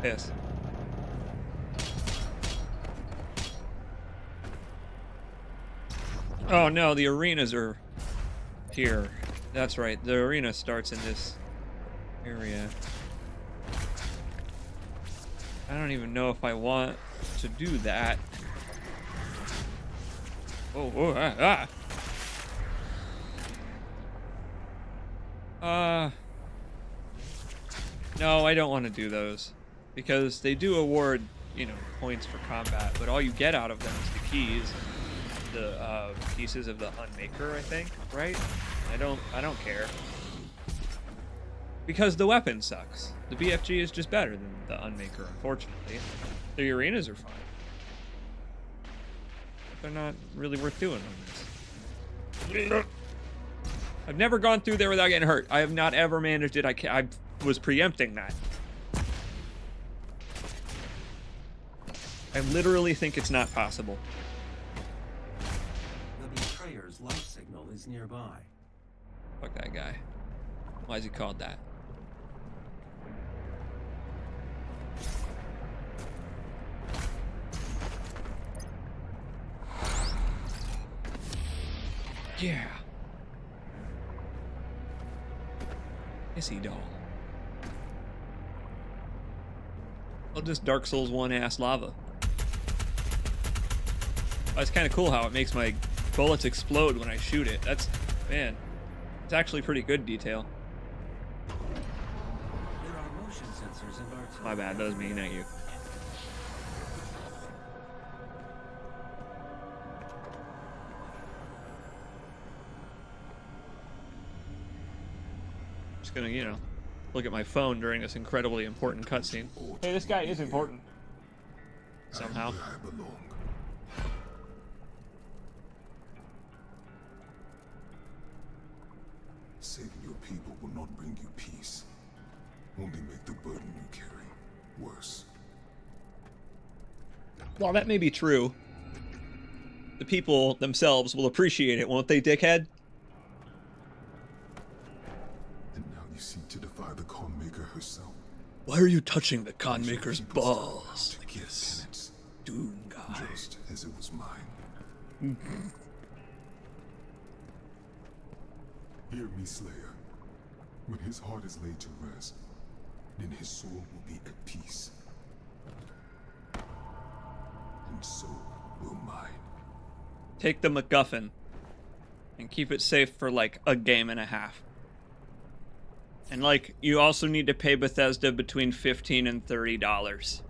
piss. Oh no, the arenas are here. That's right, the arena starts in this area. I don't even know if I want to do that. Oh, oh, no, I don't want to do those. Because they do award, you know, points for combat, but all you get out of them is the keys. The pieces of the Unmaker, I think, right? I don't care. Because the weapon sucks. The BFG is just better than the Unmaker, unfortunately. The arenas are fine. They're not really worth doing on this. I've never gone through there without getting hurt. I have not ever managed it. I was preempting that. I literally think it's not possible. The betrayer's life signal is nearby. Fuck that guy. Why is he called that? Yeah. Pissy doll. I'll just Dark Souls 1 ass lava. Oh, it's kind of cool how it makes my bullets explode when I shoot it. That's, man, it's actually pretty good detail. There are motion sensors in artillery. My bad, that was me, not you. Just gonna, you know, look at my phone during this incredibly important cutscene. Hey, this guy is important. Somehow. I am where I belong. Saving your people will not bring you peace. Only make the burden you carry worse. While that may be true, the people themselves will appreciate it, won't they, dickhead? And now you seek to defy the Khan Maker herself. Why are you touching the Khan Your Maker's people's balls to like give this? penance, Doom guy. just as it was mine. Hear me, Slayer. When his heart is laid to rest, then his soul will be at peace. And so will mine. Take the MacGuffin and keep it safe for like a game and a half. And like, you also need to pay Bethesda between $15 and $30.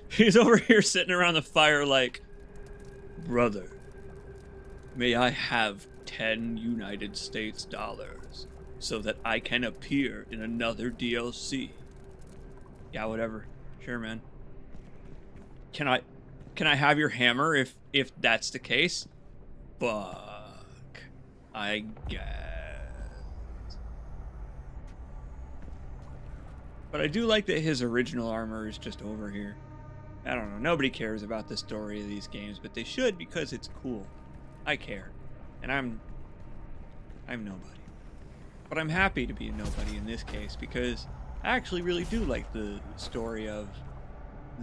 He's over here sitting around the fire like, brother, may I have 10 United States dollars so that I can appear in another DLC? Yeah, whatever. Sure, man. Can I have your hammer if that's the case? Fuck. I guess. But I do like that his original armor is just over here. I don't know. Nobody cares about the story of these games, but they should because it's cool. I care. And I'm nobody. But I'm happy to be a nobody in this case because I actually really do like the story of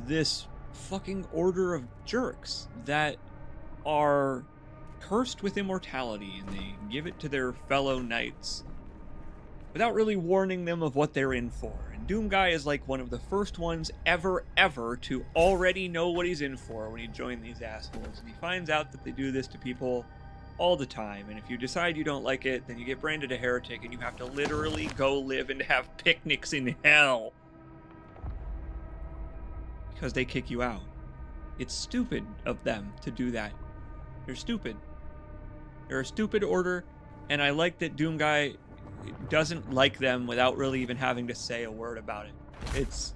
this fucking order of jerks that are cursed with immortality and they give it to their fellow knights without really warning them of what they're in for. And Doomguy is like one of the first ones ever to already know what he's in for when he joined these assholes. And he finds out that they do this to people all the time. And if you decide you don't like it, then you get branded a heretic and you have to literally go live and have picnics in hell. Because they kick you out. It's stupid of them to do that. They're stupid. They're a stupid order, and I like that Doomguy doesn't like them without really even having to say a word about it.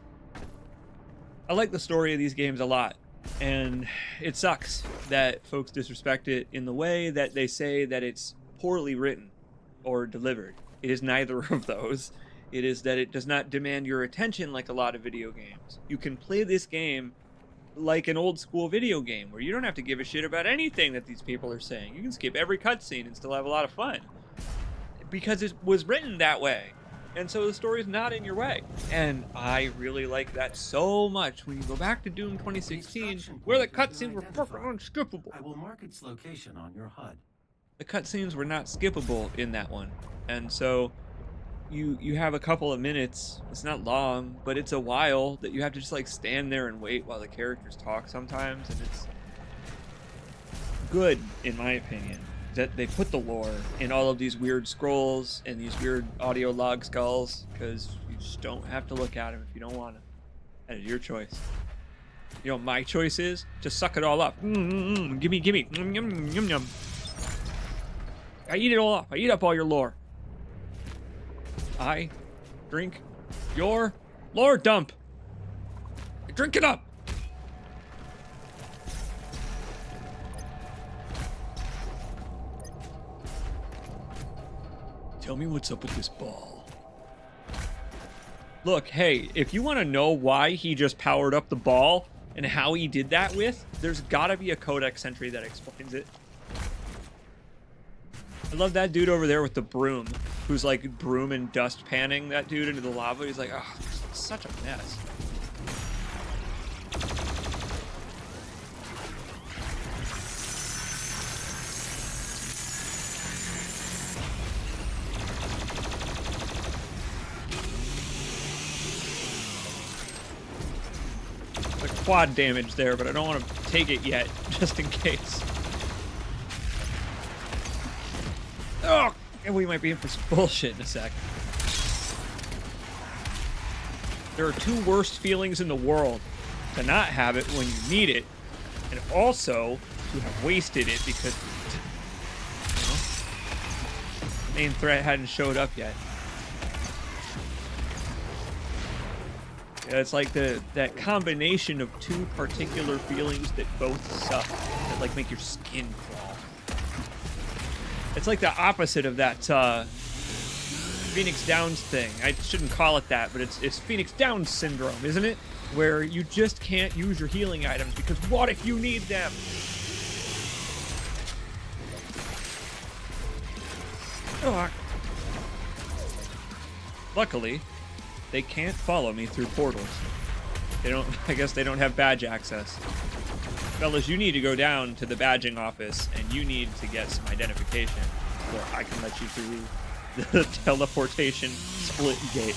I like the story of these games a lot, and it sucks that folks disrespect it in the way that they say that it's poorly written or delivered. It is neither of those. It is that it does not demand your attention like a lot of video games. You can play this game like an old school video game where you don't have to give a shit about anything that these people are saying. You can skip every cutscene and still have a lot of fun. Because it was written that way. And so the story's not in your way. And I really like that so much. When you go back to Doom 2016, where the cutscenes were fucking unskippable. I will mark its location on your HUD. The cutscenes were not skippable in that one. And so you have a couple of minutes. It's not long, but it's a while that you have to just like stand there and wait while the characters talk sometimes, and it's good in my opinion that they put the lore in all of these weird scrolls and these weird audio log skulls, because you just don't have to look at them if you don't want to. That is your choice. You know, my choice is to suck it all up. Gimme, gimme. Yum, yum, yum. I eat it all up. I eat up all your lore. I drink your lore dump. I drink it up. Tell me what's up with this ball. Look, hey, if you want to know why he just powered up the ball and how he did that with, there's gotta be a codex entry that explains it. I love that dude over there with the broom, who's like broom and dust panning that dude into the lava. He's like, oh, it's such a mess. The quad damage there, but I don't want to take it yet, just in case. Oh, and we might be in for some bullshit in a sec. There are two worst feelings in the world: to not have it when you need it, and also to have wasted it because, you know, the main threat hadn't showed up yet. Yeah, it's like that combination of two particular feelings that both suck, that like make your skin crawl. It's like the opposite of that Phoenix Downs thing. I shouldn't call it that, but it's Phoenix Downs syndrome, isn't it? Where you just can't use your healing items because what if you need them? Oh. Luckily, they can't follow me through portals. They don't, I guess they don't have badge access. Fellas, you need to go down to the badging office and you need to get some identification so I can let you through the teleportation split gate.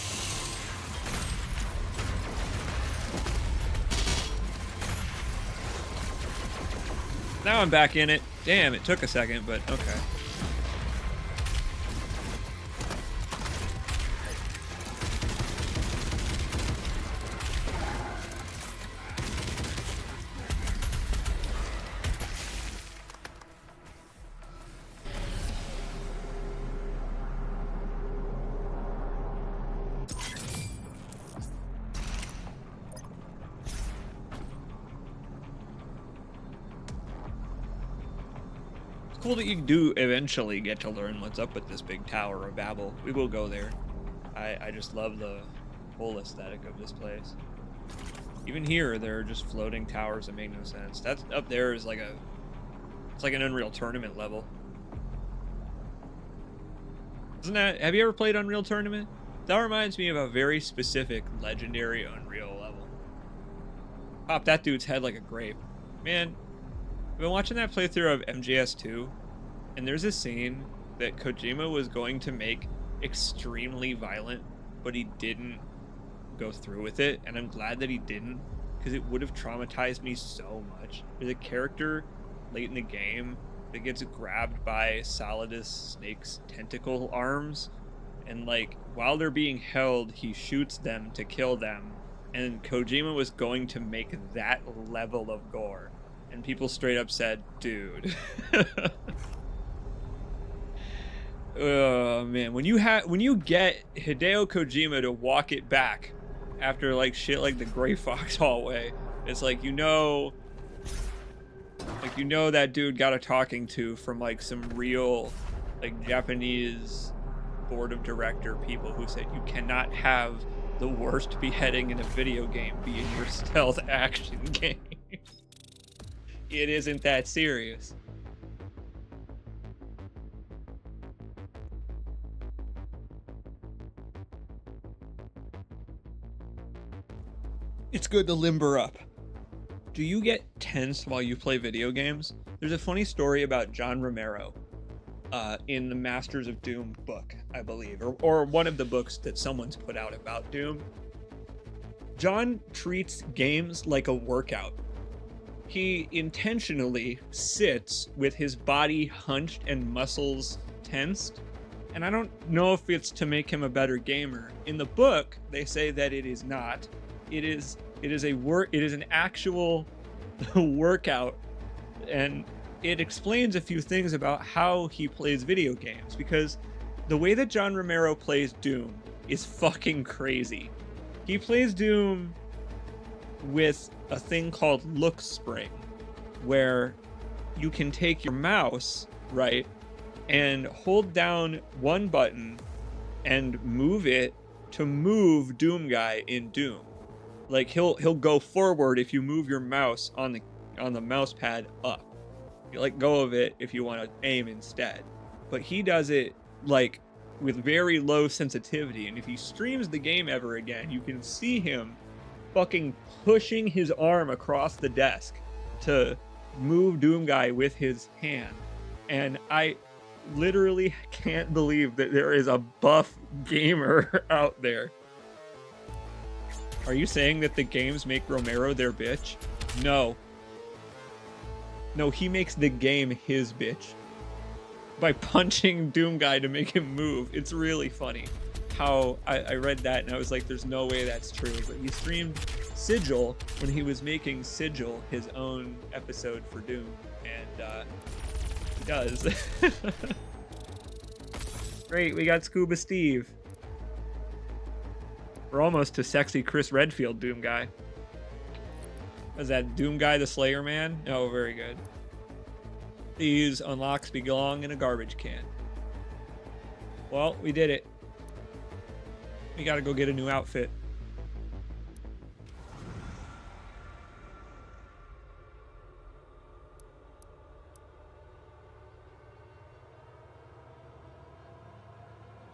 Now I'm back in it. Damn, it took a second, but okay. Cool that you do eventually get to learn what's up with this big Tower of Babel. We will go there. I just love the whole aesthetic of this place. Even here, there are just floating towers that make no sense. That's up there is like it's like an Unreal Tournament level. Isn't that, have you ever played Unreal Tournament? That reminds me of a very specific legendary Unreal level. Pop that dude's head like a grape. Man, I've been watching that playthrough of MGS2, and there's a scene that Kojima was going to make extremely violent, but he didn't go through with it, and I'm glad that he didn't, because it would have traumatized me so much. There's a character late in the game that gets grabbed by Solidus Snake's tentacle arms, and like, while they're being held, he shoots them to kill them, and Kojima was going to make that level of gore. And people straight up said, dude. Oh man, when you get Hideo Kojima to walk it back after like shit like the Gray Fox hallway, it's like, you know that dude got a talking to from like some real like Japanese board of director people who said you cannot have the worst beheading in a video game be in your stealth action game. It isn't that serious. good to limber up. Do you get tense while you play video games? There's a funny story about John Romero in the Masters of Doom book, I believe, or one of the books that someone's put out about Doom. John treats games like a workout. He intentionally sits with his body hunched and muscles tensed, and I don't know if it's to make him a better gamer. In the book, they say that it is not. It is an actual workout, and it explains a few things about how he plays video games, because the way that John Romero plays Doom is fucking crazy. He plays Doom with a thing called look spring, where you can take your mouse, right, and hold down one button and move it to move Doom Guy in Doom. Like he'll go forward if you move your mouse on the mouse pad up. You let go of it if you want to aim instead. But he does it like with very low sensitivity, and if he streams the game ever again, you can see him fucking pushing his arm across the desk to move Doom Guy with his hand. And I literally can't believe that there is a buff gamer out there. Are you saying that the games make Romero their bitch? No. No, he makes the game his bitch by punching Doom Guy to make him move. It's really funny how I read that and I was like, there's no way that's true. But he streamed Sigil when he was making Sigil his own episode for Doom, and he does. Great, we got Scuba Steve. We're almost to sexy Chris Redfield Doom Guy. Was that Doom Guy the Slayer Man? Oh, very good. These unlocks belong in a garbage can. Well, we did it. We gotta go get a new outfit.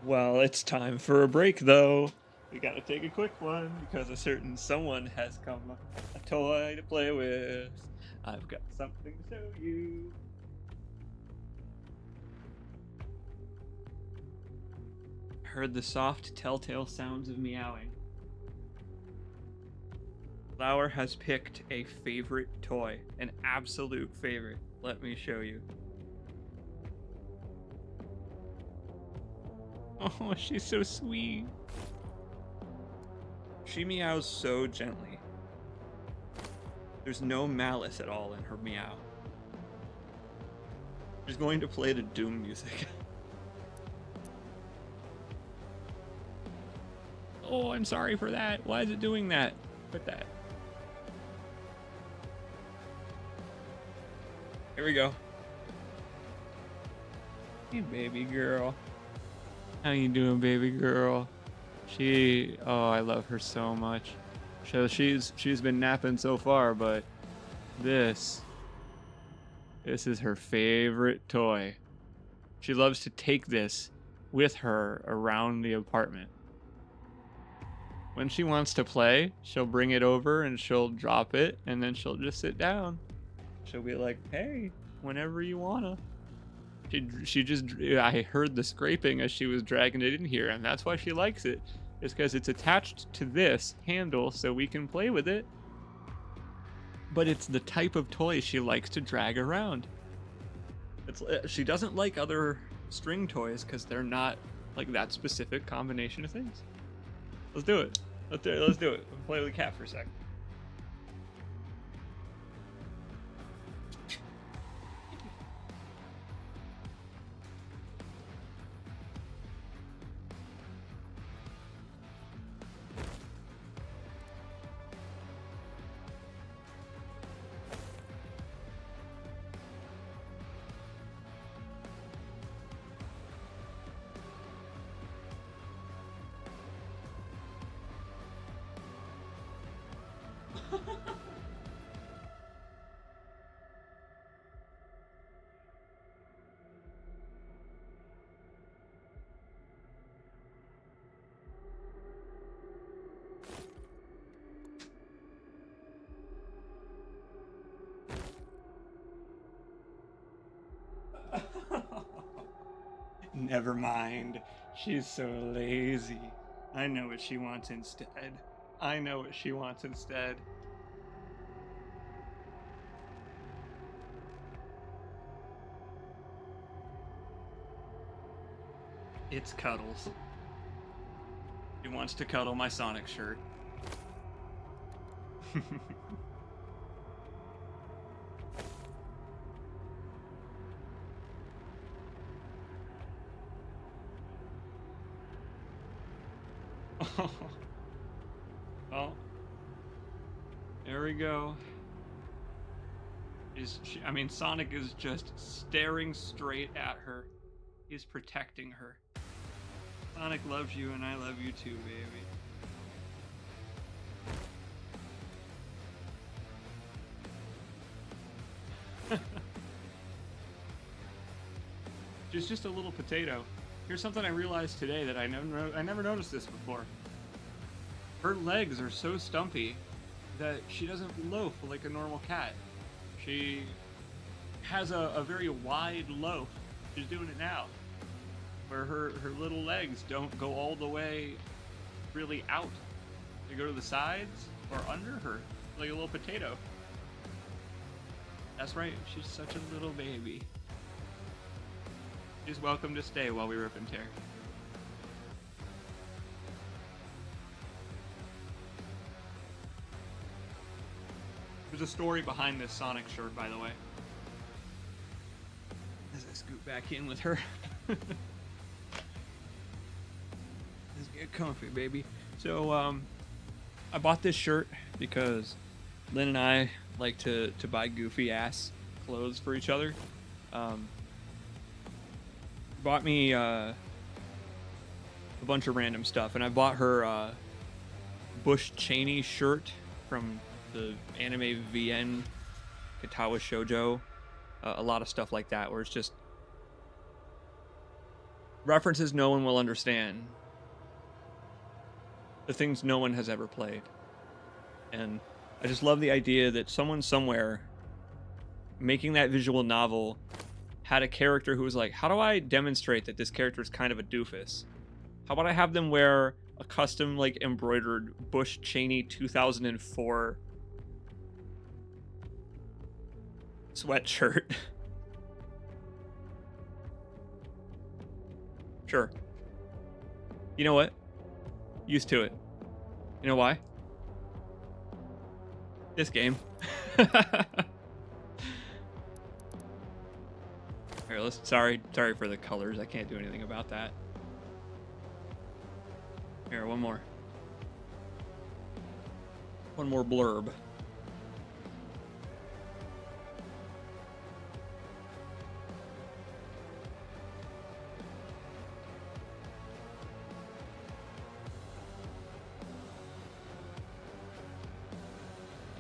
Well, it's time for a break, though. We gotta take a quick one because a certain someone has come a toy to play with. I've got something to show you. Heard the soft telltale sounds of meowing. Flower has picked a favorite toy, an absolute favorite. Let me show you. Oh, she's so sweet. She meows so gently. There's no malice at all in her meow. She's going to play the Doom music. Oh, I'm sorry for that. Why is it doing that? Quit that. Here we go. Hey, baby girl. How you doing, baby girl? Oh, I love her so much. So she's been napping so far, but this is her favorite toy. She loves to take this with her around the apartment. When she wants to play, she'll bring it over and she'll drop it, and then she'll just sit down. She'll be like, hey, whenever you wanna. I heard the scraping as she was dragging it in here, and that's why she likes it. It's because it's attached to this handle so we can play with it. But it's the type of toy she likes to drag around. She doesn't like other string toys because they're not like that specific combination of things. Let's do it. Let's do it. We'll play with the cat for a sec. Never mind. She's so lazy. I know what she wants instead. I know what she wants instead. It's Cuddles. He wants to cuddle my Sonic shirt. Well, there we go. I mean, Sonic is just staring straight at her. He's protecting her. Sonic loves you, and I love you too, baby. She's just a little potato. Here's something I realized today that I never noticed this before. Her legs are so stumpy that she doesn't loaf like a normal cat. She has a very wide loaf. She's doing it now, where her little legs don't go all the way really out. They go to the sides or under her, like a little potato. That's right, she's such a little baby. She's welcome to stay while we rip and tear. There's a story behind this Sonic shirt, by the way. As I scoot back in with her. Let's get comfy, baby. So, I bought this shirt because Lynn and I like to buy goofy ass clothes for each other. Bought me a bunch of random stuff, and I bought her Bush Cheney shirt from the anime VN Katawa Shoujo. A lot of stuff like that, where it's just references no one will understand, the things no one has ever played. And I just love the idea that someone somewhere making that visual novel had a character who was like, how do I demonstrate that this character is kind of a doofus? How about I have them wear a custom, like, embroidered Bush Cheney 2004 sweatshirt? Sure. You know what? Used to it. You know why? This game. Here, sorry for the colors. I can't do anything about that. Here, one more. One more blurb.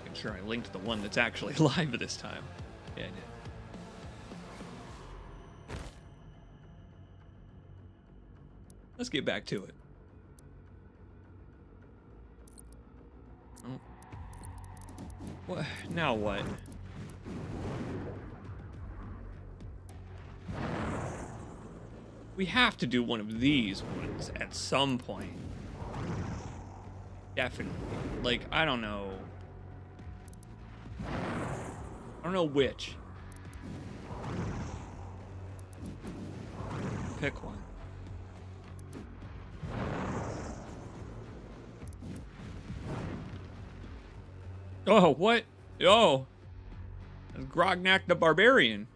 I'm sure I linked the one that's actually live this time. Yeah, I did. Let's get back to it. Oh. What? Now what? We have to do one of these ones at some point. Definitely. Like, I don't know. I don't know which. Pick one. Oh, what? Oh. That's Grognak the Barbarian.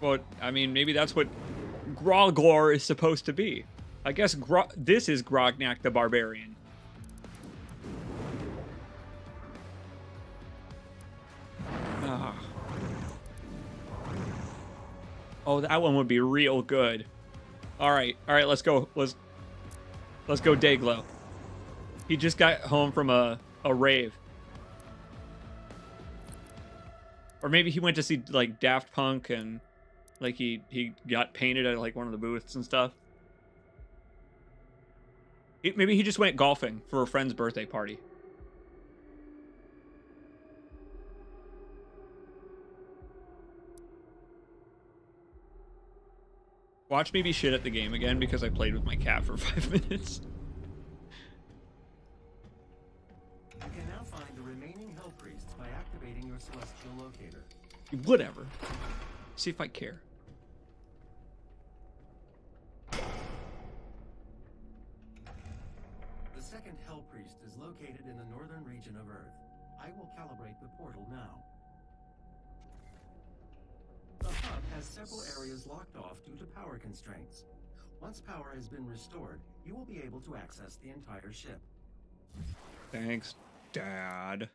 Well, I mean, maybe that's what Grogor is supposed to be. I guess this is Grognak the Barbarian. Ah. Oh, that one would be real good. All right, let's go. Let's go Dayglow. He just got home from a rave. Or maybe he went to see, like, Daft Punk, and, like, he got painted at, like, one of the booths and stuff. Maybe he just went golfing for a friend's birthday party. Watch me be shit at the game again because I played with my cat for 5 minutes. You can now find the remaining Hell Priests by activating your Celestial Locator. Whatever. See if I care. The second Hell Priest is located in the northern region of Earth. I will calibrate the portal now. The hub has several areas locked off due to power constraints. Once power has been restored, you will be able to access the entire ship. Thanks, Dad.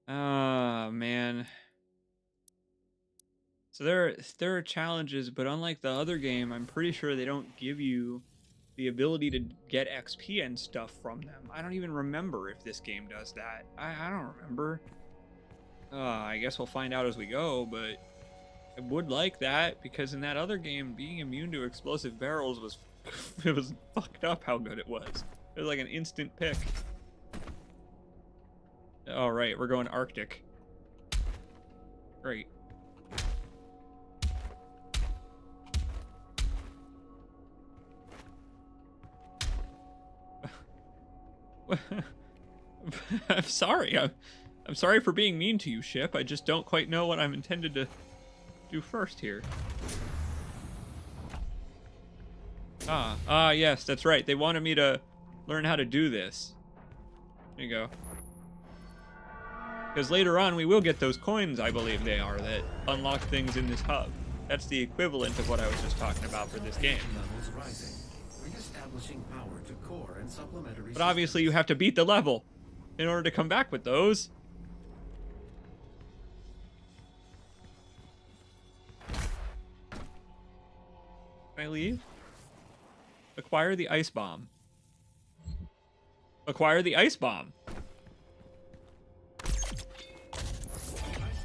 Ah, man. So there are challenges, but unlike the other game, I'm pretty sure they don't give you the ability to get XP and stuff from them. I don't even remember if this game does that. I don't remember. I guess we'll find out as we go, but I would like that because in that other game, being immune to explosive barrels was it was fucked up how good it was. It was like an instant pick. All right, we're going Arctic. Great. I'm sorry. I'm sorry for being mean to you, ship. I just don't quite know what I'm intended to do first here. Yes, that's right. They wanted me to learn how to do this. There you go. Because later on we will get those coins, I believe they are, that unlock things in this hub. That's the equivalent of what I was just talking about for this game. Levels rising, reestablishing power to core and supplementary. But obviously you have to beat the level in order to come back with those. Can I leave? Acquire the ice bomb. Acquire the ice bomb. Ice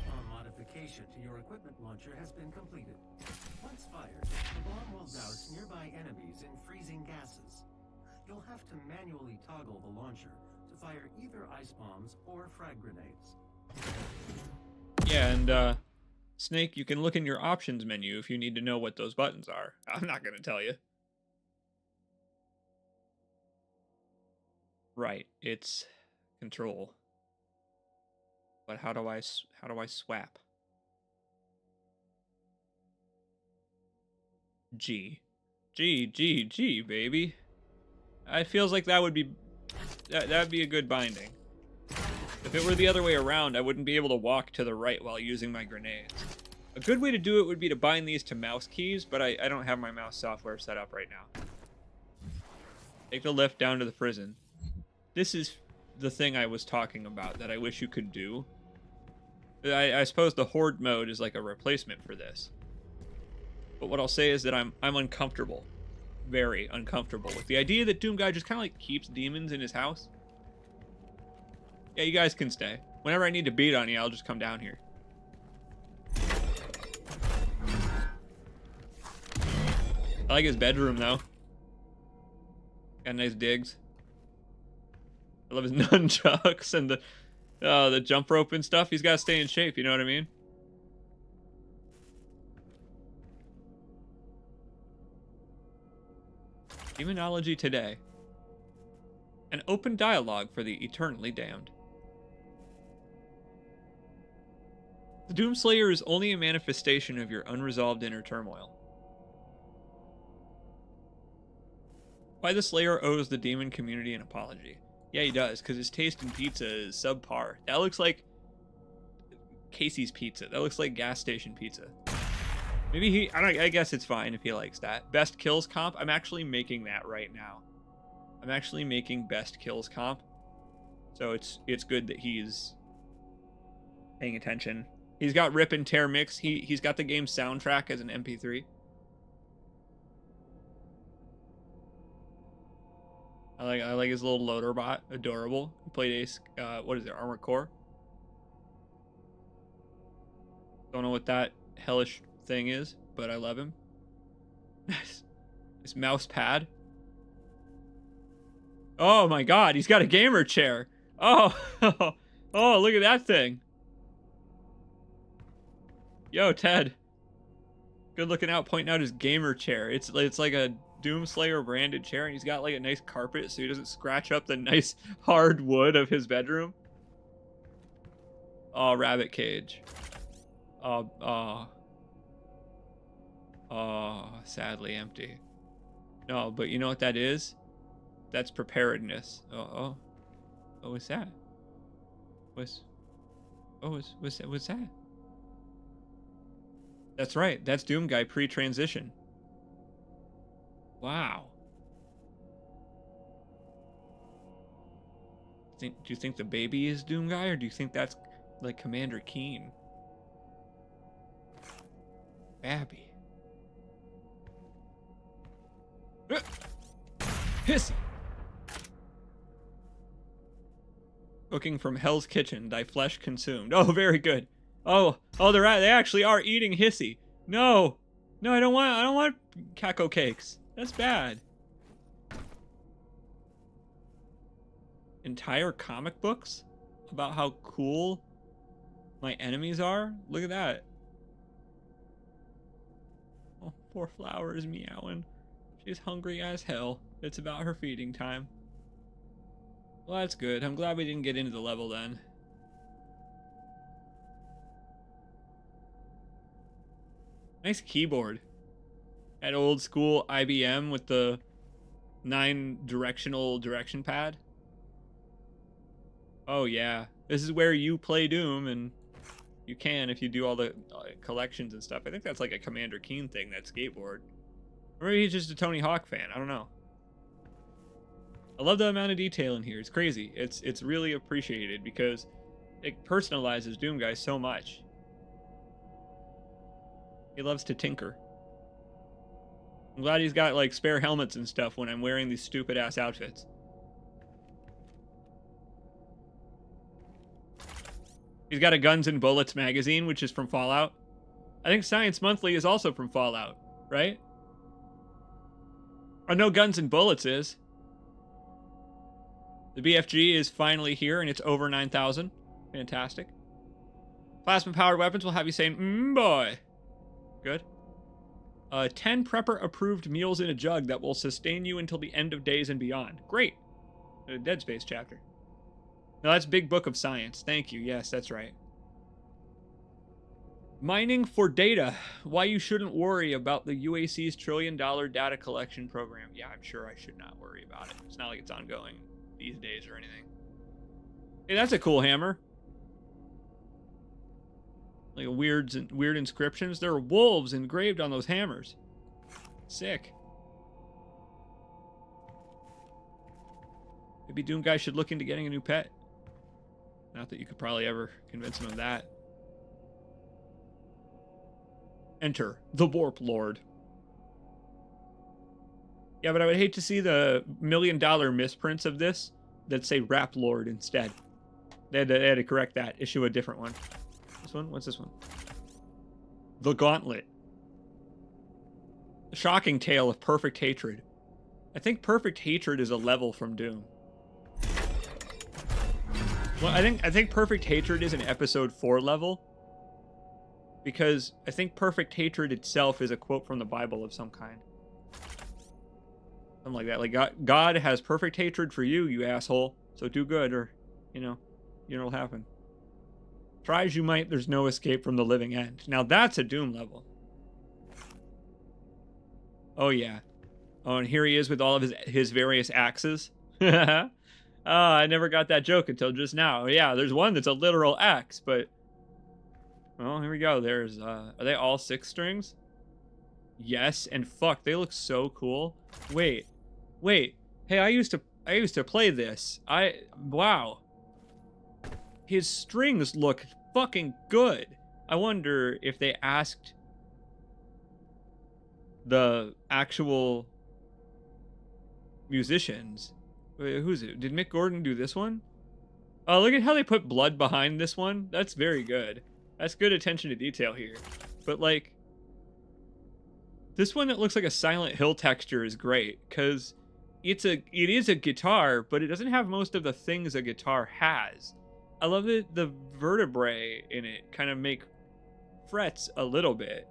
bomb modification to your equipment launcher has been completed. Once fired, the bomb will douse nearby enemies in freezing gases. You'll have to manually toggle the launcher to fire either ice bombs or frag grenades. Yeah, and Snake, you can look in your options menu if you need to know what those buttons are. I'm not going to tell you. Right, it's control. But how do I swap? G, baby. It feels like that would be that'd be a good binding. If it were the other way around, I wouldn't be able to walk to the right while using my grenades. A good way to do it would be to bind these to mouse keys, but I don't have my mouse software set up right now. Take the lift down to the prison. This is the thing I was talking about that I wish you could do. I suppose the horde mode is like a replacement for this. But what I'll say is that I'm uncomfortable. Very uncomfortable with the idea that Doom Guy just kind of like keeps demons in his house. Yeah, you guys can stay. Whenever I need to beat on you, I'll just come down here. I like his bedroom, though. Got nice digs. I love his nunchucks and the jump rope and stuff. He's got to stay in shape, you know what I mean? Demonology Today. An open dialogue for the eternally damned. The Doomslayer is only a manifestation of your unresolved inner turmoil. Why the Slayer owes the demon community an apology. Yeah, he does, because his taste in pizza is subpar. That looks like Casey's Pizza. That looks like gas station pizza. Maybe I guess it's fine if he likes that. Best kills comp? I'm actually making that right now. I'm actually making best kills comp. So it's good that he's paying attention. He's got Rip and Tear Mix. He's got the game's soundtrack as an MP3. I like his little loader bot. Adorable. He played Ace, what is it, Armored Core? Don't know what that hellish thing is, but I love him. His mouse pad. Oh my god, he's got a gamer chair. Oh, oh, look at that thing. Yo, Ted. Good looking out, pointing out his gamer chair. It's like a Doomslayer branded chair, and he's got like a nice carpet so he doesn't scratch up the nice hard wood of his bedroom. Oh, rabbit cage. Sadly empty. No, but you know what that is? That's preparedness. Oh, what's that? What's that? That's right. That's Doom Guy pre-transition. Wow. Do you think the baby is Doom Guy, or do you think that's like Commander Keen? Babby. Hissy. Cooking from Hell's Kitchen, thy flesh consumed. Oh, very good. Oh, they actually are eating Hissy. No, I don't want Kako cakes. That's bad. Entire comic books about how cool my enemies are. Look at that. Oh, poor Flower is meowing. She's hungry as hell. It's about her feeding time. Well, that's good. I'm glad we didn't get into the level then. Nice keyboard. That old school IBM with the 9-directional direction pad. Oh yeah. This is where you play Doom, and you can if you do all the collections and stuff. I think that's like a Commander Keen thing, that skateboard. Or maybe he's just a Tony Hawk fan. I don't know. I love the amount of detail in here. It's crazy. It's really appreciated because it personalizes Doom Guy so much. He loves to tinker. I'm glad he's got like spare helmets and stuff when I'm wearing these stupid ass outfits. He's got a Guns and Bullets magazine, which is from Fallout. I think Science Monthly is also from Fallout, right? I know Guns and Bullets is. The BFG is finally here, and it's over 9,000. Fantastic. Plasma-powered weapons will have you saying, boy. Good. 10 Prepper-approved meals in a jug that will sustain you until the end of days and beyond. Great. A Dead Space chapter. No, that's Big Book of Science. Thank you. Yes, that's right. Mining for data. Why you shouldn't worry about the UAC's $1 trillion data collection program. Yeah, I'm sure I should not worry about it. It's not like it's ongoing these days or anything. Hey, that's a cool hammer. Like weird inscriptions. There are wolves engraved on those hammers. Sick. Maybe Doom Guy should look into getting a new pet. Not that you could probably ever convince him of that. Enter the Warp Lord. Yeah, but I would hate to see the $1 million misprints of this that say Rap Lord instead. They had to correct that. Issue a different one. This one? What's this one? The Gauntlet. A shocking tale of perfect hatred. I think perfect hatred is a level from Doom. Well, I think perfect hatred is an episode 4 level. Because I think perfect hatred itself is a quote from the Bible of some kind. Something like that. Like, God has perfect hatred for you, you asshole. So do good, or, you know it'll happen. Try as you might, there's no escape from the living end. Now that's a Doom level. Oh, yeah. Oh, and here he is with all of his various axes. Oh, I never got that joke until just now. Yeah, there's one that's a literal axe, but... Well, here we go. There's, are they all 6 strings? Yes, and fuck, they look so cool. Wait. Hey, I used to play this. Wow. His strings look fucking good. I wonder if they asked the actual musicians. Wait, who's it? Did Mick Gordon do this one? Oh, look at how they put blood behind this one. That's very good. That's good attention to detail here. But, like, this one that looks like a Silent Hill texture is great, because it is a guitar, but it doesn't have most of the things a guitar has. I love that the vertebrae in it kind of make frets a little bit.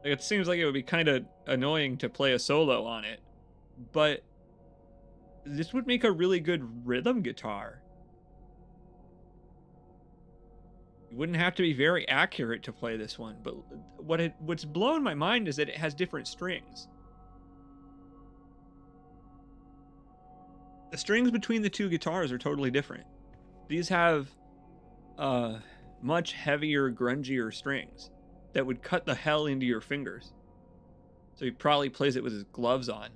Like, it seems like it would be kind of annoying to play a solo on it, but this would make a really good rhythm guitar. You wouldn't have to be very accurate to play this one, but what's blown my mind is that it has different strings. The strings between the two guitars are totally different. These have much heavier, grungier strings that would cut the hell into your fingers. So he probably plays it with his gloves on,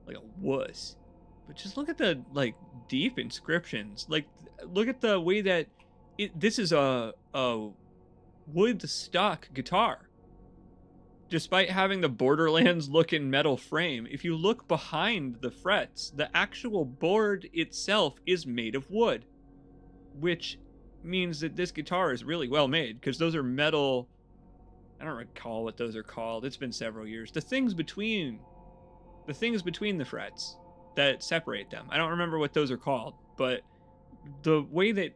like a wuss. But just look at the like deep inscriptions. Like, look at the way that this is a wood stock guitar. Despite having the Borderlands looking metal frame, if you look behind the frets, the actual board itself is made of wood, which means that this guitar is really well made, because those are metal. I don't recall what those are called. It's been several years. The things between the frets that separate them. I don't remember what those are called, but the way that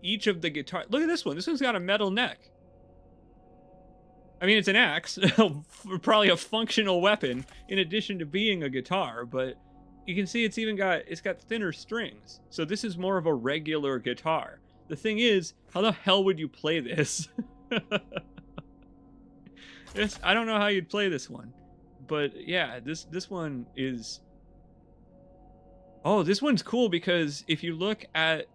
each of the guitar, look at this one. This one's got a metal neck. I mean, it's an axe, probably a functional weapon in addition to being a guitar, but you can see it's got thinner strings. So this is more of a regular guitar. The thing is, how the hell would you play this? I don't know how you'd play this one, but yeah, this one is. Oh, this one's cool because if you look at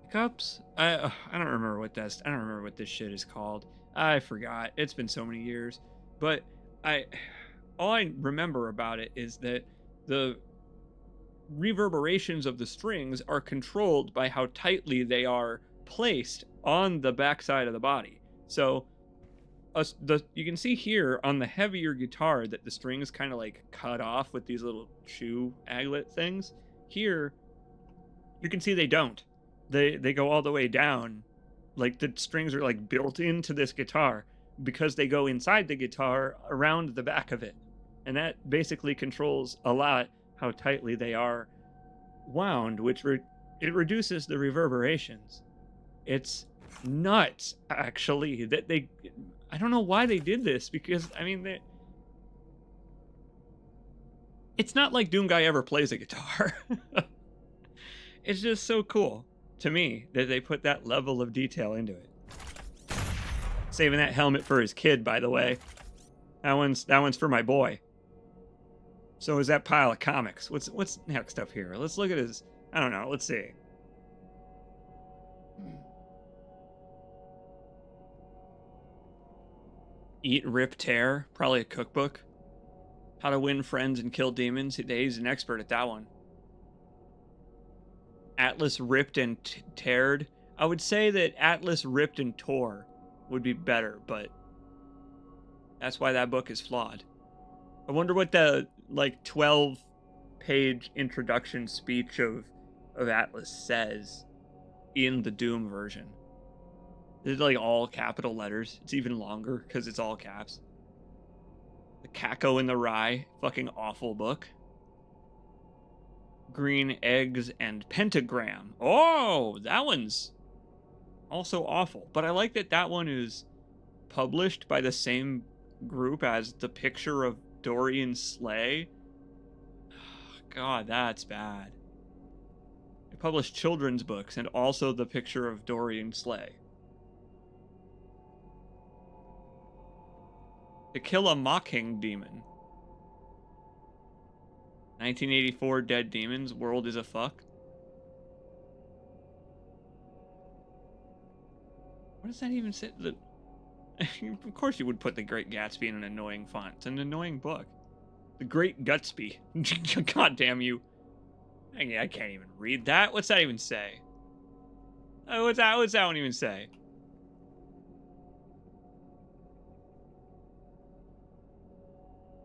pickups, I don't remember what I don't remember what this shit is called. I forgot. It's been so many years, but all I remember about it is that the reverberations of the strings are controlled by how tightly they are placed on the backside of the body. So you can see here on the heavier guitar that the strings kind of like cut off with these little shoe aglet things. Here you can see they don't. They go all the way down. Like, the strings are like built into this guitar because they go inside the guitar around the back of it. And that basically controls a lot how tightly they are wound, which it reduces the reverberations. It's nuts, actually, that I don't know why they did this, because, I mean, it's not like Doomguy ever plays a guitar. It's just so cool to me that they put that level of detail into it. Saving that helmet for his kid, by the way. That one's for my boy. So is that pile of comics. What's next up here? Let's look at his. I don't know. Let's see. Eat, Rip, Tear. Probably a cookbook. How to Win Friends and Kill Demons. He's an expert at that one. Atlas Ripped and Teared. I would say that Atlas Ripped and Tore would be better, but that's why that book is flawed. I wonder what the 12-page introduction speech of Atlas says in the Doom version. It's like all capital letters. It's even longer because it's all caps. The Kako and the Rye, fucking awful book. Green Eggs and Pentagram. Oh, that one's also awful. But I like that one is published by the same group as The Picture of Dorian Slay. God, that's bad. They published children's books and also The Picture of Dorian Slay. To Kill a Mocking Demon. 1984 Dead Demons, World is a Fuck. What does that even say? Of course you would put The Great Gatsby in an annoying font. It's an annoying book. The Great Gutsby. God damn you. I can't even read that. What's that even say? What's that one even say?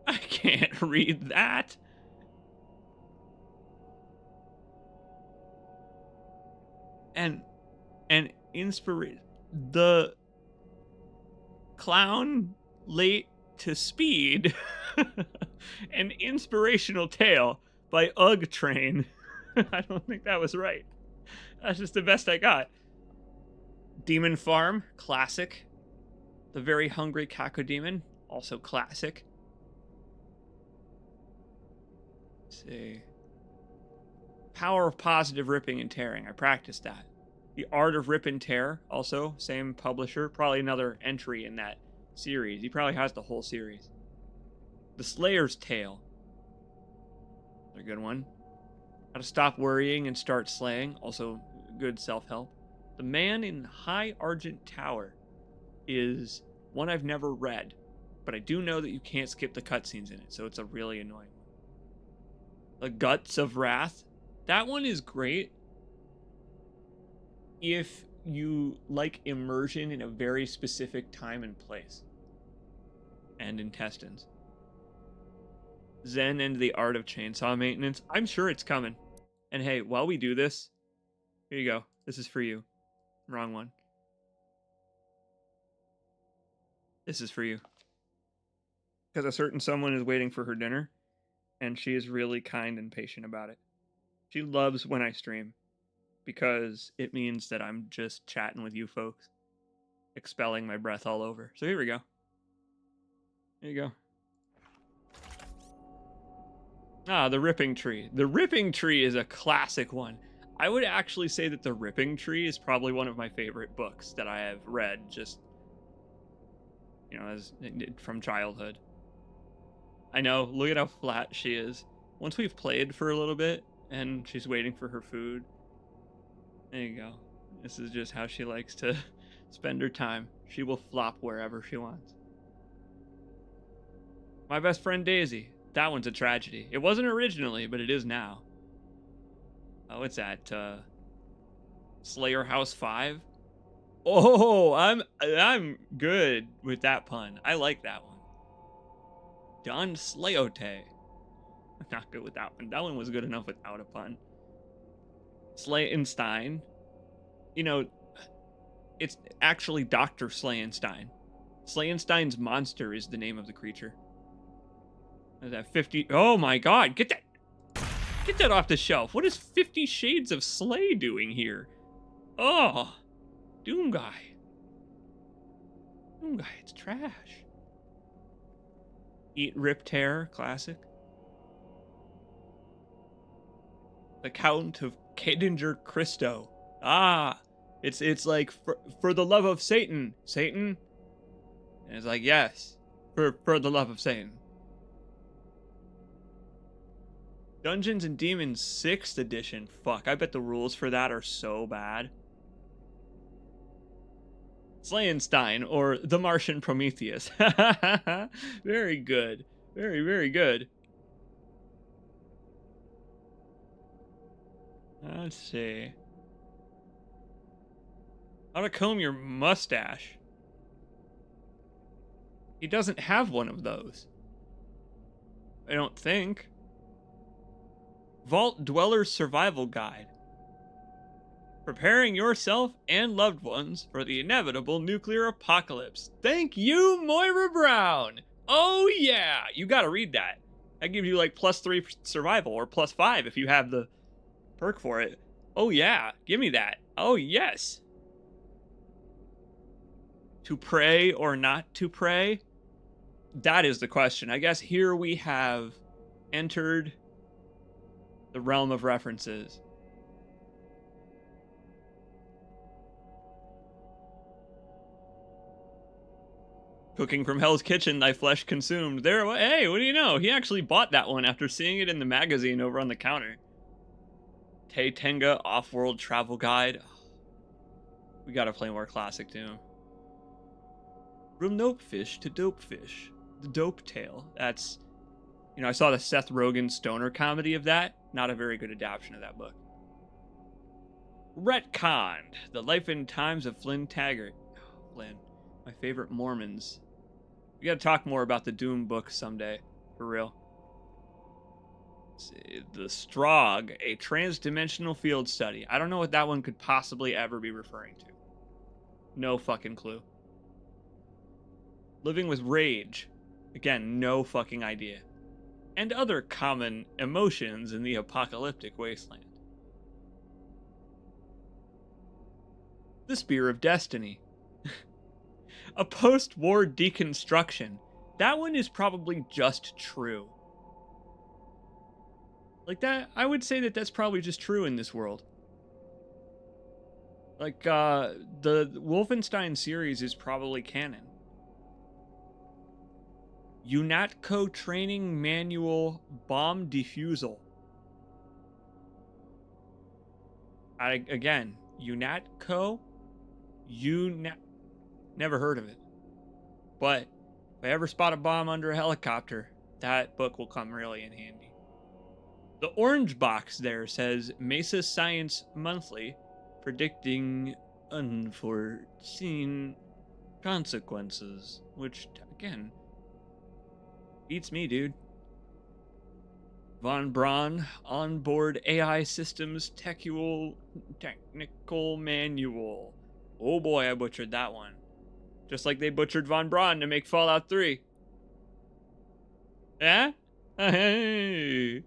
I can't read that. And the clown late to speed. An inspirational tale by Ugg Train. I don't think that was right. That's just the best I got. Demon Farm, classic. The Very Hungry Cacodemon, also classic. Let's see. Power of Positive Ripping and Tearing. I practiced that. The Art of Rip and Tear, also same publisher. Probably another entry in that series. He probably has the whole series. The Slayer's Tale. A good one. How to Stop Worrying and Start Slaying. Also good self-help. The Man in High Argent Tower is one I've never read, but I do know that you can't skip the cutscenes in it, so it's a really annoying one. The Guts of Wrath. That one is great if you like immersion in a very specific time and place. And intestines. Zen and the Art of Chainsaw Maintenance. I'm sure it's coming. And hey, while we do this, here you go. This is for you. Wrong one. This is for you. Because a certain someone is waiting for her dinner, and she is really kind and patient about it. She loves when I stream, because it means that I'm just chatting with you folks, expelling my breath all over. So here we go. There you go. Ah, The Ripping Tree. The Ripping Tree is a classic one. I would actually say that The Ripping Tree is probably one of my favorite books that I have read, just, you know, as from childhood. I know, look at how flat she is. Once we've played for a little bit, and she's waiting for her food, there you go. This is just how she likes to spend her time. She will flop wherever she wants. My Best Friend Daisy. That one's a tragedy. It wasn't originally, but it is now. Oh, what's that? Slayer House 5? Oh, I'm good with that pun. I like that one. Don Slayote. I'm not good with that one. That one was good enough without a pun. Slayenstein. You know, it's actually Dr. Slayenstein. Slayenstein's monster is the name of the creature. Is that 50? Oh my god, get that off the shelf. What is 50 Shades of Slay doing here? Oh, Doom Guy, it's trash. Eat, Rip, Tear, classic. The Count of Kadinger Christo. Ah, it's like for the love of Satan, Satan. And it's like, yes, for the love of Satan. Dungeons and Demons 6th edition. Fuck, I bet the rules for that are so bad. Slayenstein, or The Martian Prometheus. Very good. Very, very good. Let's see. How to Comb Your Mustache. He doesn't have one of those. I don't think. Vault Dweller's Survival Guide. Preparing yourself and loved ones for the inevitable nuclear apocalypse. Thank you, Moira Brown! Oh yeah! You gotta read that. That gives you like +3 survival, or +5 if you have the perk for it. Oh yeah, give me that. Oh yes! To pray or not to pray? That is the question. I guess here we have entered the realm of references. Cooking from Hell's Kitchen, thy flesh consumed. There, hey, what do you know? He actually bought that one after seeing it in the magazine over on the counter. Tay Tenga Off-World Travel Guide. We gotta play more classic Doom. From Nopefish to Dopefish. The Dope Tale. That's, you know, I saw the Seth Rogen stoner comedy of that. Not a very good adaptation of that book. Retconned. The Life and Times of Flynn Taggart. Oh, Flynn. My favorite Mormons. We gotta talk more about the Doom books someday. For real. Let's see. The Strog. A Transdimensional Field Study. I don't know what that one could possibly ever be referring to. No fucking clue. Living with Rage. Again, no fucking idea. And other common emotions in the apocalyptic wasteland. The Spear of Destiny. A post-war deconstruction. That one is probably just true. Like that, I would say that that's probably just true in this world. Like, the Wolfenstein series is probably canon. UNATCO Training Manual Bomb Defusal. Again, UNATCO? Never heard of it. But if I ever spot a bomb under a helicopter, that book will come really in handy. The orange box there says Mesa Science Monthly, predicting unforeseen consequences, which, again, beats me, dude. Von Braun, Onboard AI Systems Technical Manual. Oh boy, I butchered that one. Just like they butchered Von Braun to make Fallout 3. Yeah? Hey.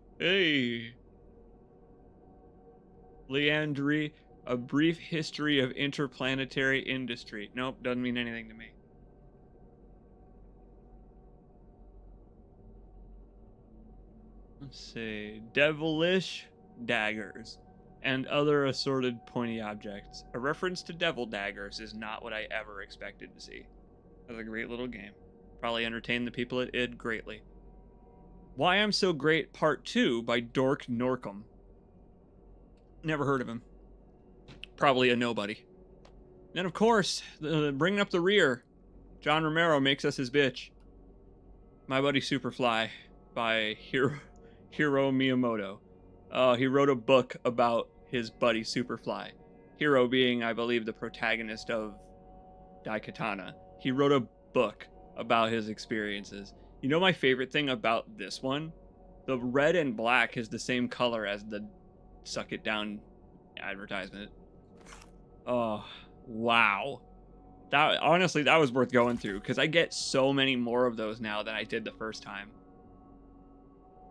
Leandri, A Brief History of Interplanetary Industry. Nope, doesn't mean anything to me. Let's see. Devilish Daggers and other assorted pointy objects. A reference to devil daggers is not what I ever expected to see. That was a great little game. Probably entertained the people at id greatly. Why I'm So Great Part 2 by Dork Norcom. Never heard of him. Probably a nobody. Then, of course, bringing up the rear, John Romero makes us his bitch. My Buddy Superfly by Hiro Miyamoto. He wrote a book about his buddy Superfly. Hiro being, I believe, the protagonist of Daikatana. He wrote a book about his experiences. You know my favorite thing about this one? The red and black is the same color as the Suck It Down advertisement. Oh, wow. Honestly, that was worth going through, because I get so many more of those now than I did the first time.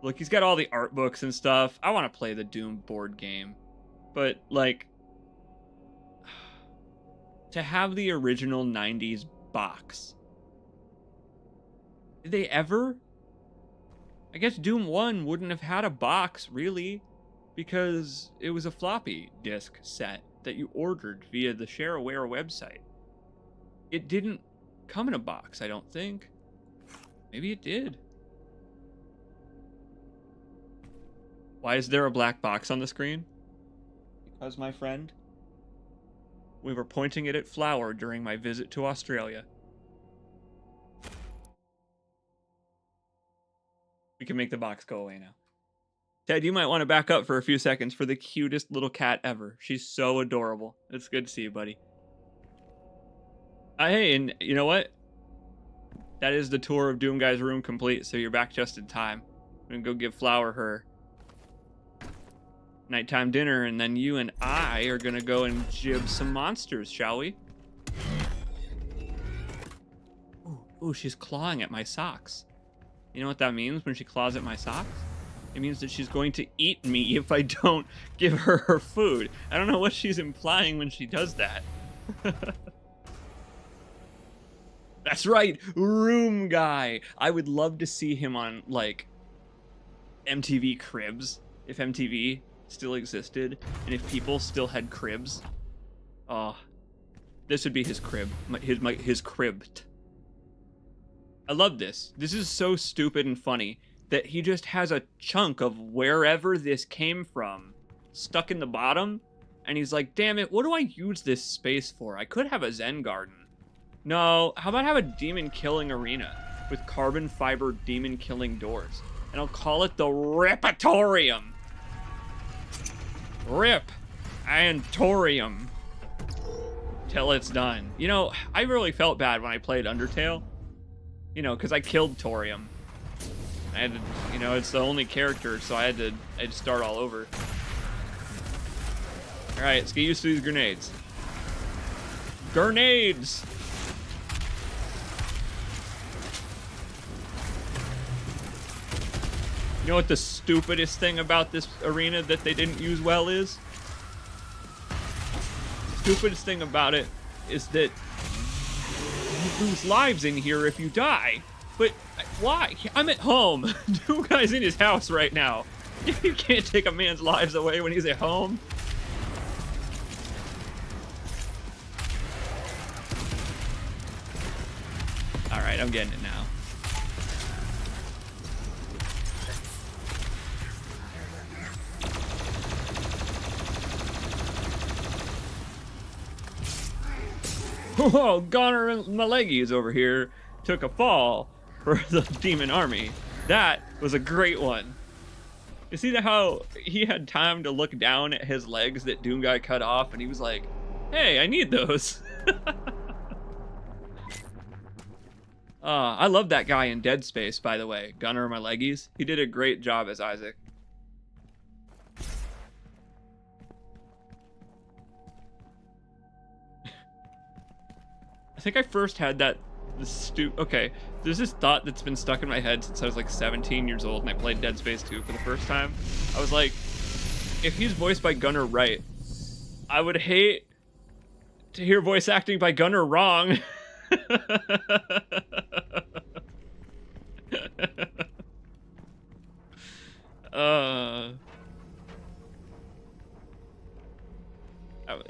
Look, he's got all the art books and stuff. I want to play the Doom board game. But, like, to have the original 90s box. Did they ever? I guess Doom 1 wouldn't have had a box, really, because it was a floppy disk set that you ordered via the ShareAware website. It didn't come in a box, I don't think. Maybe it did. Why is there a black box on the screen? Because, my friend, we were pointing it at Flower during my visit to Australia. We can make the box go away now. Ted, you might want to back up for a few seconds for the cutest little cat ever. She's so adorable. It's good to see you, buddy. Hey, and you know what? That is the tour of Doom Guy's room complete, so you're back just in time. I'm gonna go give Flower her nighttime dinner, and then you and I are gonna go and jib some monsters, shall we? Ooh, she's clawing at my socks. You know what that means when she claws at my socks? It means that she's going to eat me if I don't give her her food. I don't know what she's implying when she does that. That's right, Room Guy. I would love to see him on, like, MTV Cribs, if MTV still existed, and if people still had cribs. Oh, this would be his crib, his cribbed. I love this. This is so stupid and funny that he just has a chunk of wherever this came from stuck in the bottom, and he's like, damn it, what do I use this space for? I could have a Zen garden. No, how about have a demon killing arena with carbon fiber demon killing doors? And I'll call it the Ripatorium. Rip and Torium till it's done. You know, I really felt bad when I played Undertale. You know, because I killed Torium. I had to, you know, it's the only character, so I had to start all over. All right, let's get used to these grenades. Grenades! You know what the stupidest thing about this arena that they didn't use well is? stupidest thing about it is that you lose lives in here if you die. But why? I'm at home. Two guys in his house right now. You can't take a man's lives away when he's at home. Alright, I'm getting it now. Whoa, Goner Malegi is over here. Took a fall for the demon army. That was a great one. You see how he had time to look down at his legs that Doomguy cut off, and he was like, hey, I need those. I love that guy in Dead Space, by the way. Gunnar Malegis. He did a great job as Isaac. I think I first had that okay, there's this thought that's been stuck in my head since I was like 17 years old and I played Dead Space 2 for the first time. I was like, if he's voiced by Gunnar right, I would hate to hear voice acting by Gunnar wrong.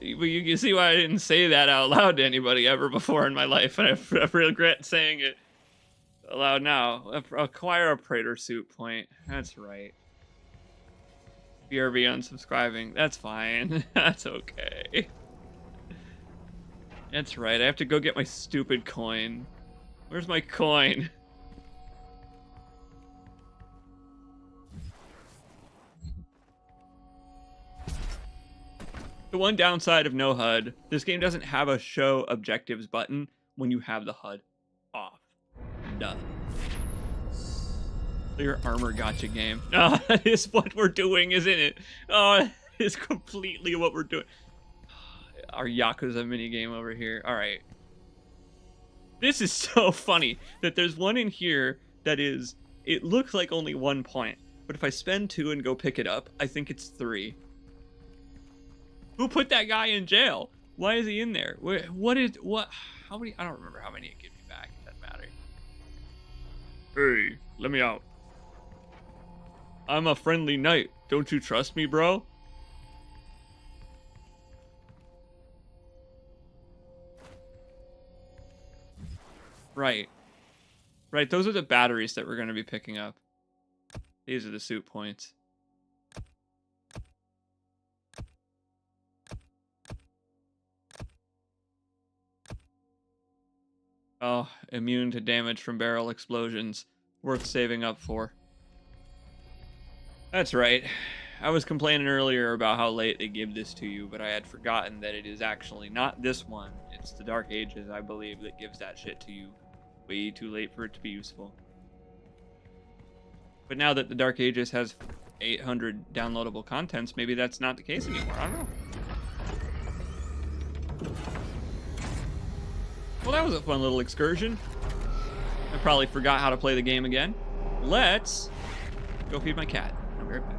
You can see why I didn't say that out loud to anybody ever before in my life, and I regret saying it aloud now. Acquire a Praetor suit point. That's right. BRB unsubscribing. That's fine. That's okay. That's right. I have to go get my stupid coin. Where's my coin? The one downside of no HUD, this game doesn't have a show objectives button when you have the HUD off. Duh. Clear armor gotcha game. Oh, that is what we're doing, isn't it? Oh, that is completely what we're doing. Our Yakuza minigame over here. Alright. This is so funny that there's one in here that is, it looks like only 1 point. But if I spend 2 and go pick it up, I think it's 3. Who put that guy in jail? Why is he in there? How many? I don't remember how many it gave me back. It doesn't matter. Hey, let me out. I'm a friendly knight. Don't you trust me, bro? Right. Right, those are the batteries that we're going to be picking up. These are the suit points. Oh, immune to damage from barrel explosions. Worth saving up for. That's right. I was complaining earlier about how late they give this to you, but I had forgotten that it is actually not this one. It's the Dark Ages, I believe, that gives that shit to you. Way too late for it to be useful. But now that the Dark Ages has 800 downloadable contents, maybe that's not the case anymore. I don't know. Well, that was a fun little excursion. I probably forgot how to play the game again. Let's go feed my cat. I'll be right back.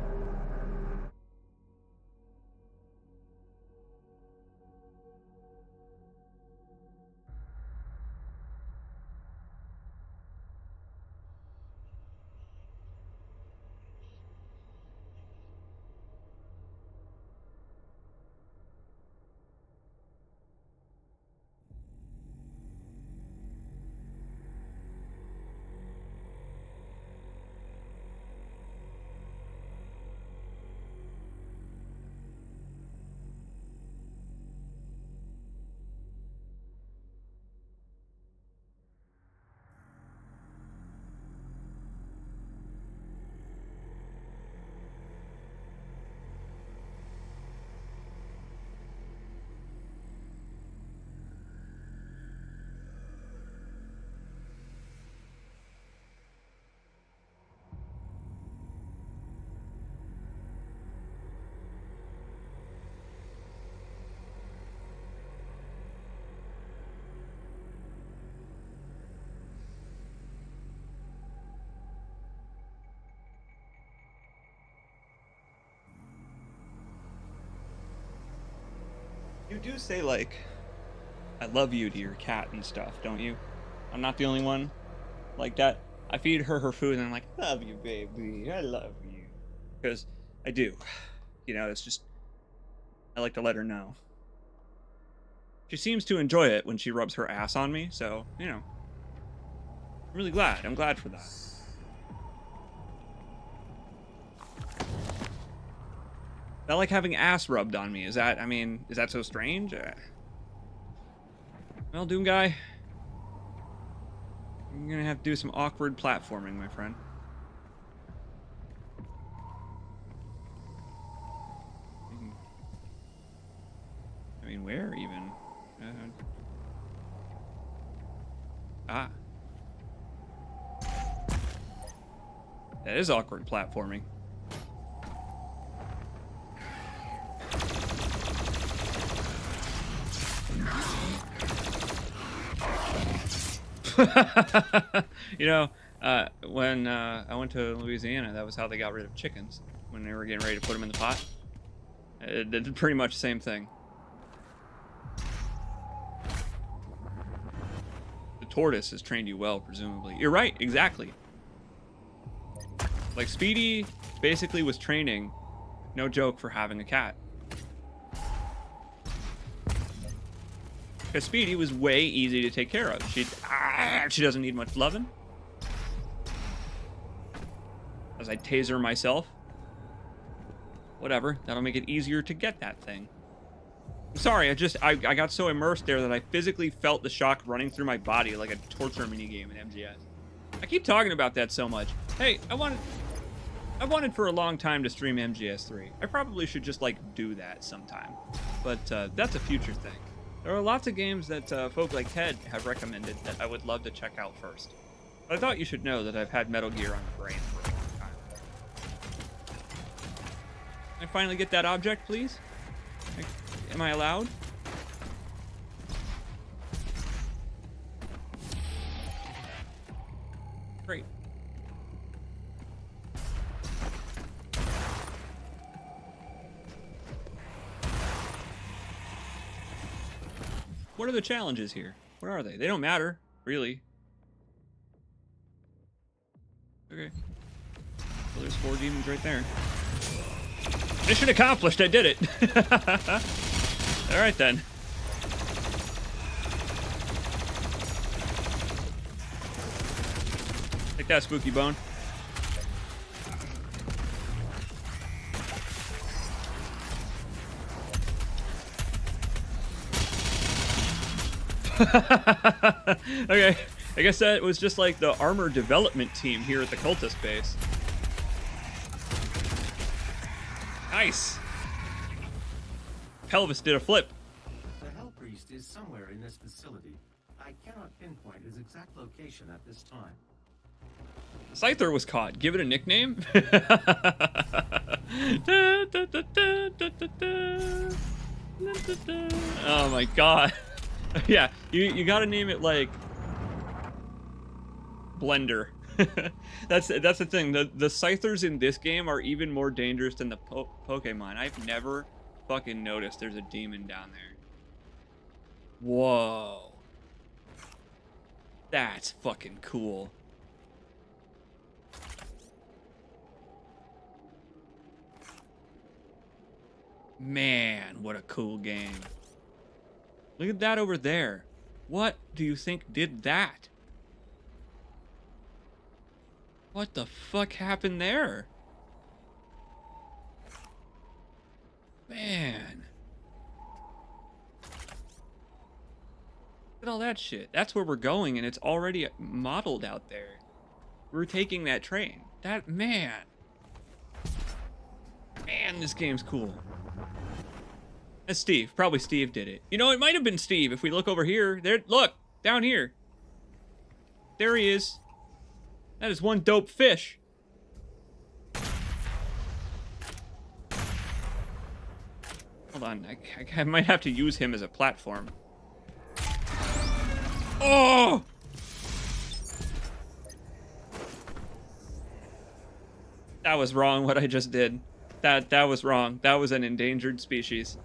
You do say, like, I love you to your cat and stuff, don't you? I'm not the only one like that. I feed her food and I'm like, love you, baby. I love you. Because I do. You know, it's just, I like to let her know. She seems to enjoy it when she rubs her ass on me, so, you know. I'm really glad. I'm glad for that. I like having ass rubbed on me. Is that, I mean, is that so strange? Well, Doom Guy, you're gonna have to do some awkward platforming, my friend. I mean, where even? Ah. That is awkward platforming. You know, when I went to Louisiana, that was how they got rid of chickens when they were getting ready to put them in the pot. It did pretty much the same thing. The tortoise has trained you well, presumably. You're right, exactly. Like, Speedy basically was training, no joke, for having a cat. Because Speedy was way easy to take care of. She doesn't need much loving. As I taser myself. Whatever, that'll make it easier to get that thing. I'm sorry, I got so immersed there that I physically felt the shock running through my body like a torture minigame in MGS. I keep talking about that so much. Hey, I wanted for a long time to stream MGS3. I probably should just, like, do that sometime. But that's a future thing. There are lots of games that folk like Ted have recommended that I would love to check out first. But I thought you should know that I've had Metal Gear on the brain for a long time. Can I finally get that object, please? Am I allowed? Great. What are the challenges here? What are they? They don't matter, really. Okay. Well, there's 4 demons right there. Mission accomplished, I did it. Alright then. Take that, Spooky Bone. Okay, I guess that was just like the armor development team here at the cultist base. Nice. Pelvis did a flip. The Hell Priest is somewhere in this facility. I cannot pinpoint his exact location at this time. Scyther was caught. Give it a nickname? Oh my god. Yeah, you gotta name it like Blender. That's the thing. The Scythers in this game are even more dangerous than the Pokemon. I've never fucking noticed there's a demon down there. Whoa. That's fucking cool. Man, what a cool game. Look at that over there. What do you think did that? What the fuck happened there? Man. Look at all that shit. That's where we're going, and it's already modeled out there. We're taking that train. That, man. Man, this game's cool. That's Steve. Probably Steve did it. You know, it might have been Steve if we look over here. There, look, down here. There he is. That is one dope fish. Hold on, I might have to use him as a platform. Oh! That was wrong, what I just did. That was wrong. That was an endangered species.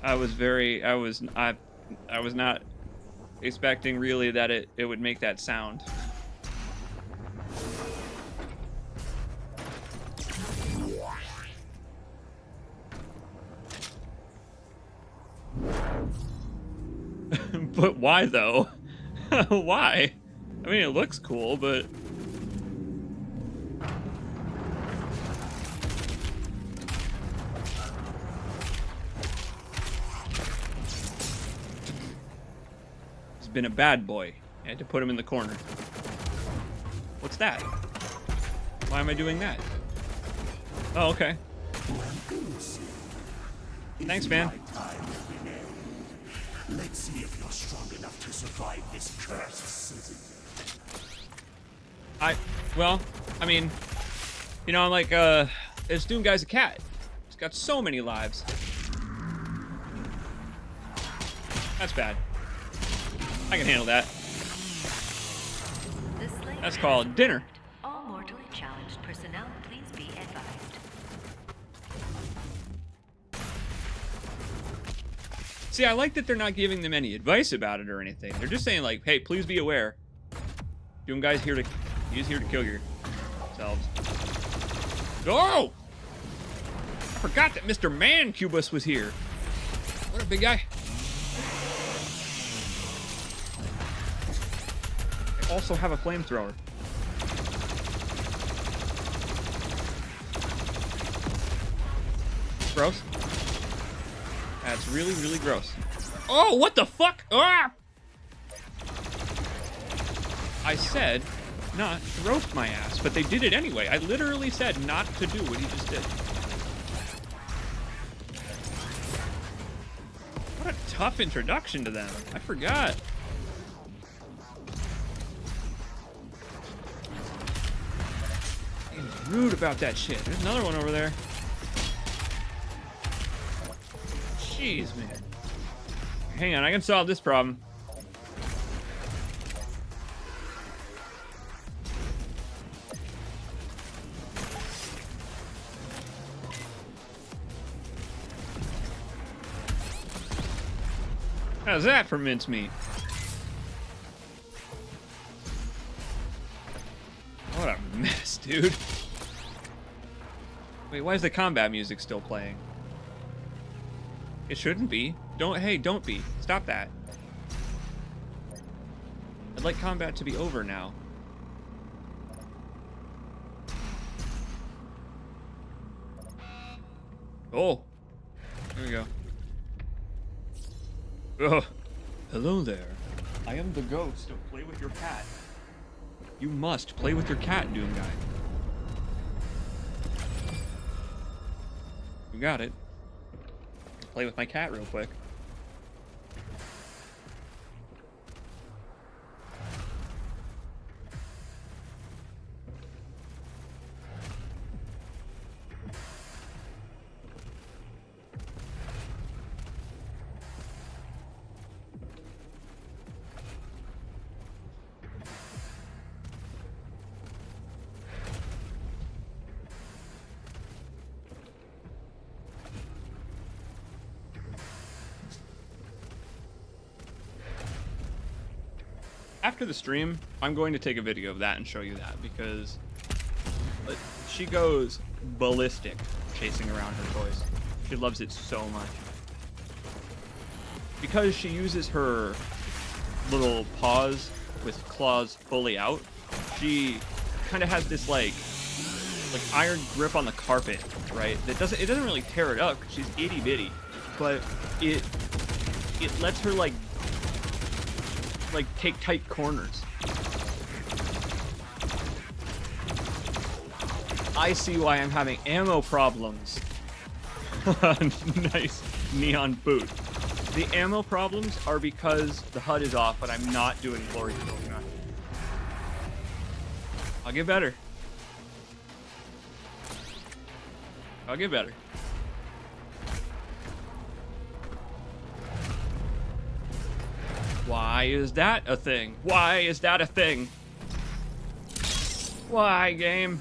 I was not expecting really that it would make that sound. But why though? Why? I mean, it looks cool, but he's been a bad boy. I had to put him in the corner. What's that? Why am I doing that? Oh, okay. Thanks, man. Let's see if you're strong enough to survive this cursed season. Well, I mean, you know, I'm like, this Doom guy's a cat. He's got so many lives. That's bad. I can handle that. That's called dinner. All mortally challenged personnel, please be advised. See, I like that they're not giving them any advice about it or anything. They're just saying like, hey, please be aware. Doom guy's here to, he's here to kill yourselves. Oh! I forgot that Mr. Mancubus was here. What a big guy. I also have a flamethrower. Gross. That's really, really gross. Oh, what the fuck? Ah! I said not to roast my ass, but they did it anyway. I literally said not to do what he just did. What a tough introduction to them. I forgot. He's rude about that shit. There's another one over there. Jeez, man. Hang on, I can solve this problem. How's that for mincemeat? What a mess, dude. Wait, why is the combat music still playing? It shouldn't be. Don't be. Stop that. I'd like combat to be over now. Oh. There we go. Oh. Hello there. I am the ghost of Play With Your Cat. You must play with your cat, Doom Guy. You got it. Play with my cat real quick. After the stream, I'm going to take a video of that and show you that, because she goes ballistic chasing around her toys. She loves it so much. Because she uses her little paws with claws fully out, she kind of has this like iron grip on the carpet, right? It doesn't really tear it up because she's itty bitty, but it lets her like take tight corners. I see why I'm having ammo problems. Nice neon boot. The ammo problems are because the HUD is off, but I'm not doing glory kill. I'll get better. I'll get better. Why is that a thing? Why is that a thing? Why, game?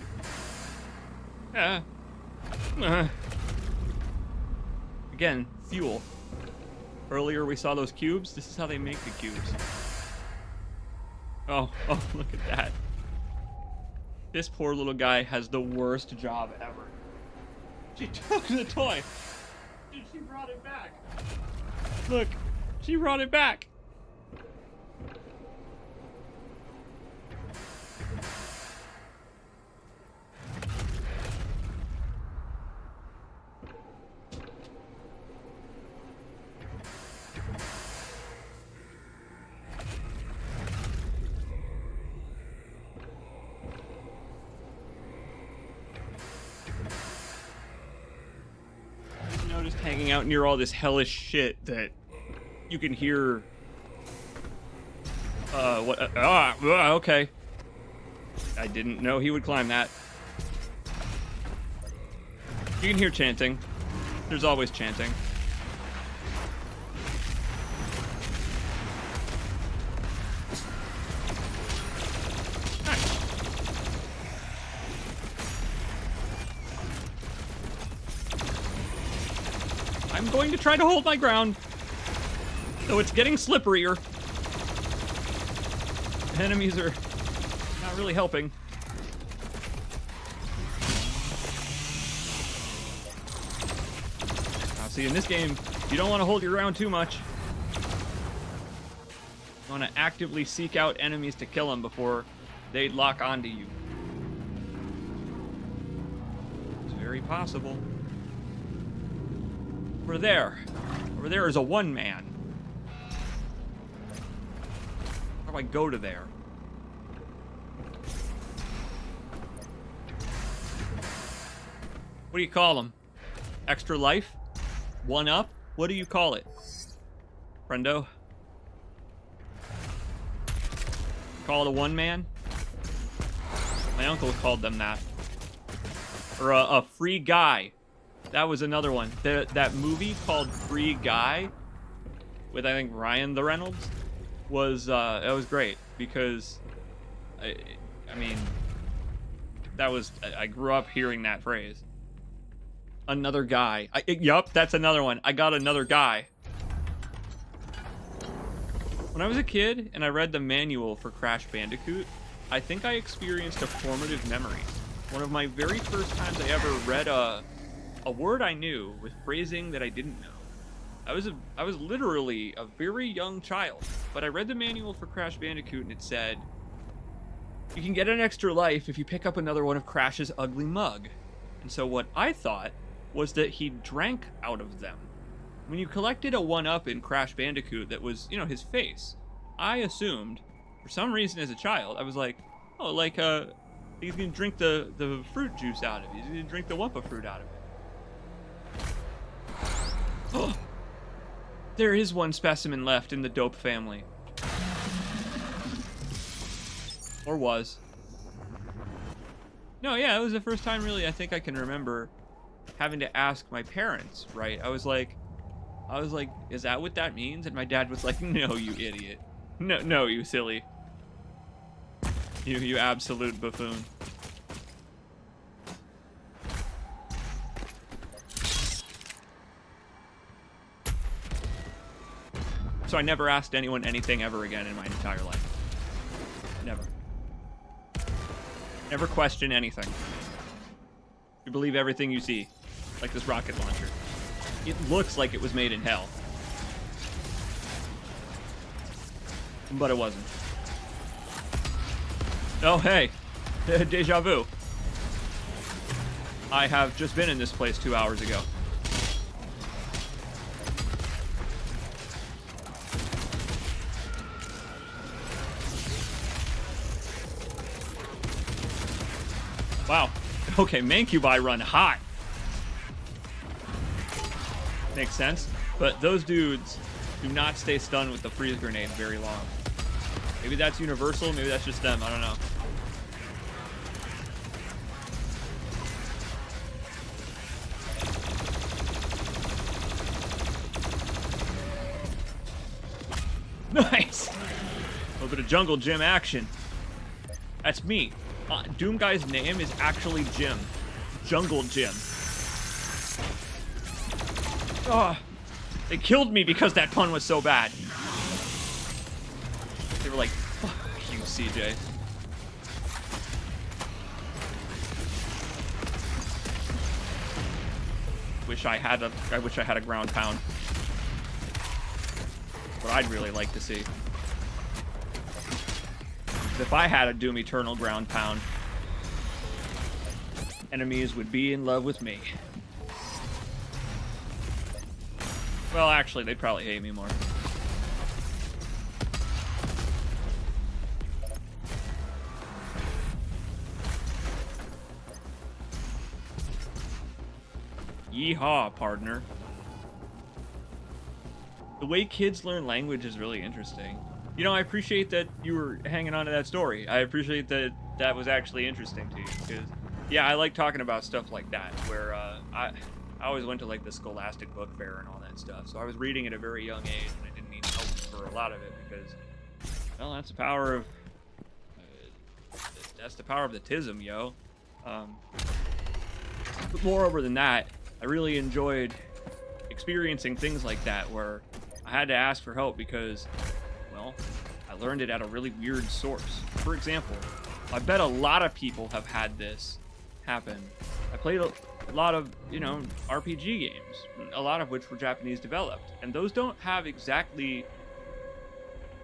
Again, fuel. Earlier we saw those cubes. This is how they make the cubes. Oh, look at that. This poor little guy has the worst job ever. She took the toy. And she brought it back. Look, she brought it back. Just hanging out near all this hellish shit that you can hear. Okay. I didn't know he would climb that. You can hear chanting. There's always chanting. I'm going to try to hold my ground, though it's getting slipperier. Enemies are not really helping. Now, see, in this game, you don't want to hold your ground too much. You want to actively seek out enemies to kill them before they lock onto you. It's very possible. Over there is a one man. How do I go to there? What do you call them? Extra life? One up? What do you call it? Friendo? Call it a one man? My uncle called them that. Or a free guy. That was another one. That movie called Free Guy with, I think, Ryan the Reynolds was, that was great because, I mean, I grew up hearing that phrase. Another guy. Yup, that's another one. I got another guy. When I was a kid and I read the manual for Crash Bandicoot, I think I experienced a formative memory. One of my very first times I ever read a word I knew with phrasing that I didn't know. I was literally a very young child, but I read the manual for Crash Bandicoot and it said, you can get an extra life if you pick up another one of Crash's ugly mug. And so what I thought was that he drank out of them. When you collected a 1-up in Crash Bandicoot that was, you know, his face, I assumed, for some reason as a child, I was like, oh, like, he's gonna drink the fruit juice out of it. He's gonna drink the Wumpa fruit out of it. Oh, there is one specimen left in the dope family. Or was. No, yeah, it was the first time really I think I can remember having to ask my parents, right? I was like, is that what that means? And my dad was like, no, you idiot. No, you silly. You absolute buffoon. So I never asked anyone anything ever again in my entire life. Never. Never question anything. You believe everything you see. Like this rocket launcher. It looks like it was made in hell. But it wasn't. Oh, hey. Deja vu. I have just been in this place 2 hours ago. Wow. Okay, Mancubi run hot. Makes sense. But those dudes do not stay stunned with the freeze grenade very long. Maybe that's universal, maybe that's just them, I don't know. Nice! A little bit of jungle gym action. That's me. Doom Guy's name is actually Jim. Jungle Jim. Oh. They killed me because that pun was so bad. They were like, fuck you, CJ. I wish I had a ground pound. What I'd really like to see. If I had a Doom Eternal ground pound, enemies would be in love with me. Well, actually, they'd probably hate me more. Yeehaw, partner. The way kids learn language is really interesting. You know, I appreciate that you were hanging on to that story. I appreciate that that was actually interesting to you. Because, yeah, I like talking about stuff like that, where I always went to, like, the Scholastic Book Fair and all that stuff. So I was reading at a very young age, and I didn't need help for a lot of it because, well, that's the power of... that's the power of the tism, yo. But moreover than that, I really enjoyed experiencing things like that where I had to ask for help because, well, I learned it at a really weird source. For example, I bet a lot of people have had this happen. I played a lot of, you know, RPG games, a lot of which were Japanese developed, and those don't have exactly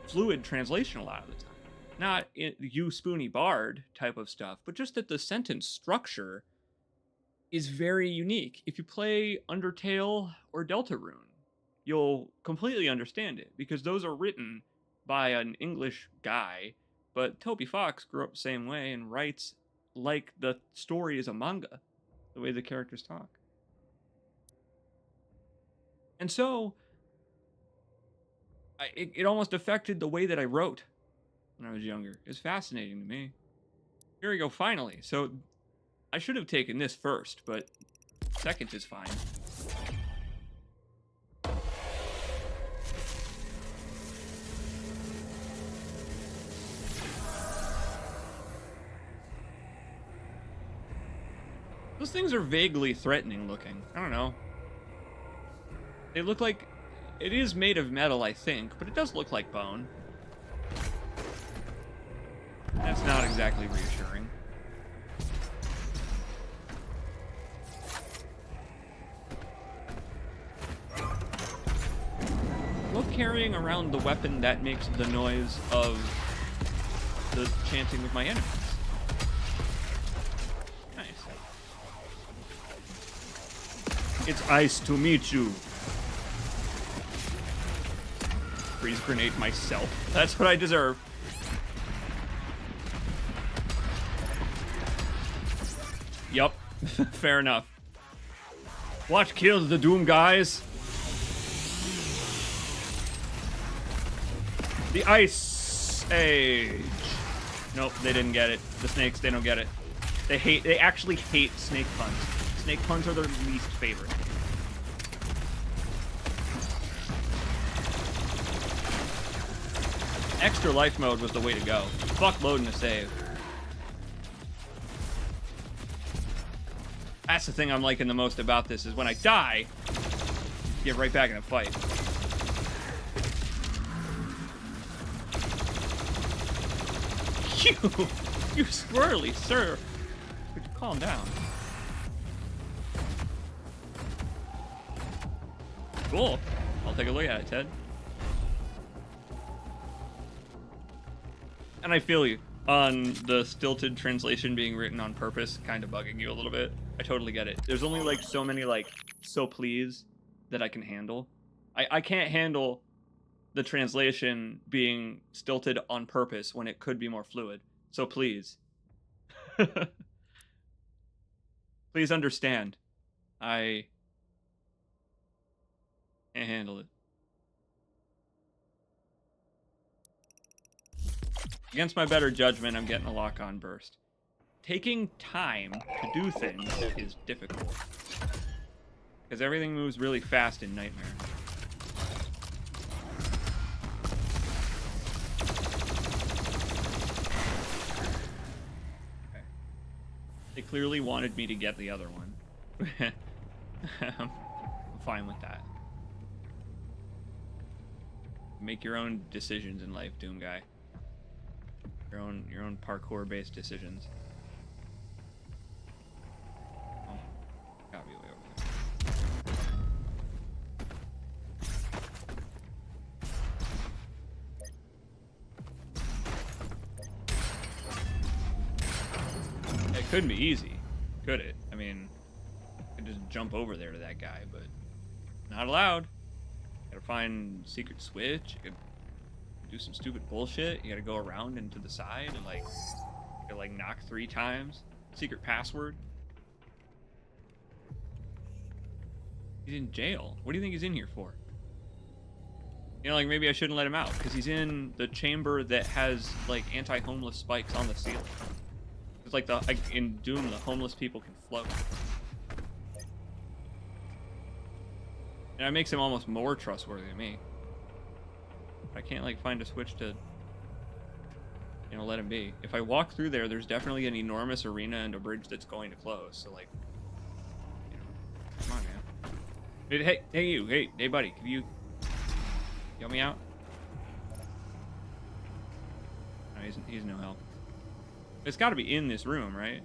fluid translation a lot of the time. Not you spoony bard type of stuff, but just that the sentence structure is very unique. If you play Undertale or Deltarune, you'll completely understand it because those are written by an English guy, but Toby Fox grew up the same way and writes like the story is a manga, the way the characters talk. And so, it almost affected the way that I wrote when I was younger. It was fascinating to me. Here we go, finally. So, I should have taken this first, but second is fine. Those things are vaguely threatening looking. I don't know. They look like... It is made of metal, I think, but it does look like bone. That's not exactly reassuring. Love carrying around the weapon that makes the noise of the chanting of my enemies. Nice. It's ice to meet you. Freeze grenade myself. That's what I deserve. Yup. Fair enough. What killed the Doom guys? The Ice Age. Nope, they didn't get it. The snakes, they don't get it. They actually hate snake puns. Snake puns are their least favorite. Extra life mode was the way to go. Fuck loading a save. That's the thing I'm liking the most about this, is when I die, get right back in a fight. You squirrely, sir. Could you calm down? Cool. I'll take a look at it, Ted. And I feel you on the stilted translation being written on purpose, kind of bugging you a little bit. I totally get it. There's only like so many like so please that I can handle. I can't handle the translation being stilted on purpose when it could be more fluid. So please. Please understand. I can't handle it. Against my better judgment, I'm getting a lock-on burst. Taking time to do things is difficult. Because everything moves really fast in Nightmare. Okay. They clearly wanted me to get the other one. I'm fine with that. Make your own decisions in life, Doom guy. Your own parkour-based decisions. Oh, gotta be way over there. It couldn't be easy, could it? I mean, I could just jump over there to that guy, but not allowed. Gotta find secret switch. You could do some stupid bullshit. You gotta go around and to the side and like, you gotta, like knock 3 times. Secret password. He's in jail. What do you think he's in here for? You know, like maybe I shouldn't let him out because he's in the chamber that has like anti-homeless spikes on the ceiling. It's like in Doom, the homeless people can float. And that makes him almost more trustworthy than me. I can't like find a switch to, you know, let him be. If I walk through there, there's definitely an enormous arena and a bridge that's going to close. So like, you know, come on, man. Hey, buddy, can you help me out? No, he's no help. It's got to be in this room, right?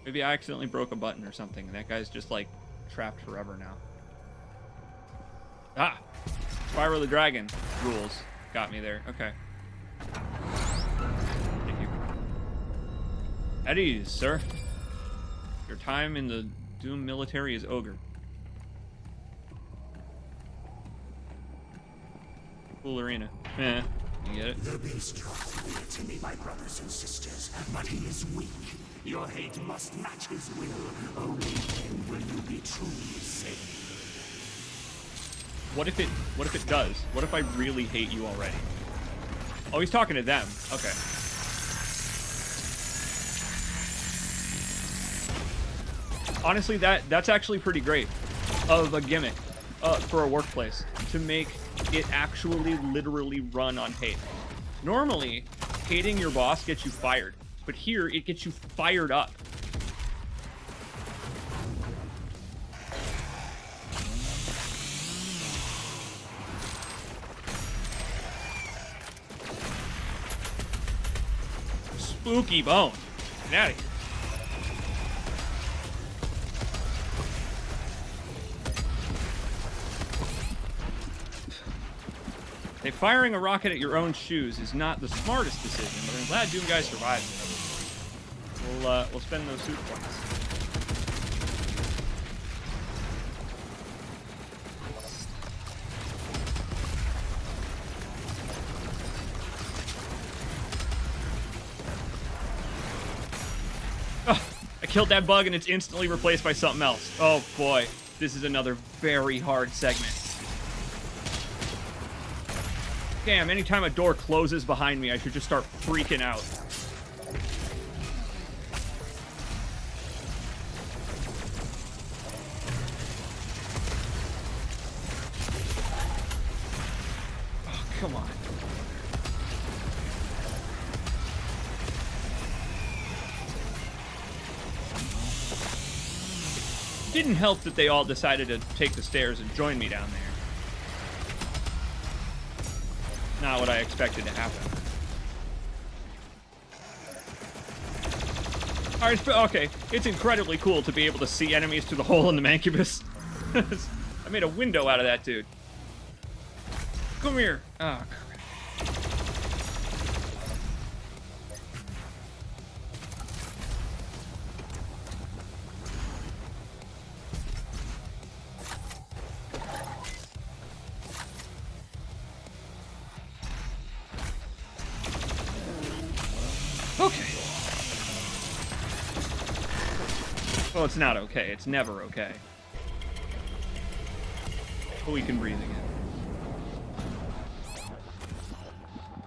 Maybe I accidentally broke a button or something, and that guy's just, like, trapped forever now. Ah! Spyro the Dragon rules. Got me there. Okay. Thank you. At ease, sir. Your time in the Doom military is over. Cool arena. Eh, you get it? The beast draws near to me, my brothers and sisters, but he is weak. Your hate must match his will. Only then will you be truly saved. What if it does? What if I really hate you already? Oh, he's talking to them. Okay. Honestly, that's actually pretty great of a gimmick for a workplace to make it actually literally run on hate. Normally, hating your boss gets you fired, but here it gets you fired up. Spooky bone. Get out of here. Hey, firing a rocket at your own shoes is not the smartest decision, but I'm glad Doom Guy survived it. We'll spend those suit points. Oh, I killed that bug and it's instantly replaced by something else. Oh boy, this is another very hard segment. Damn, anytime a door closes behind me, I should just start freaking out. Oh, come on. Didn't help that they all decided to take the stairs and join me down there. Not what I expected to happen. Alright, okay. It's incredibly cool to be able to see enemies through the hole in the Mancubus. I made a window out of that dude. Come here. Oh, crap. Okay. Well, it's not okay. It's never okay. But we can breathe again.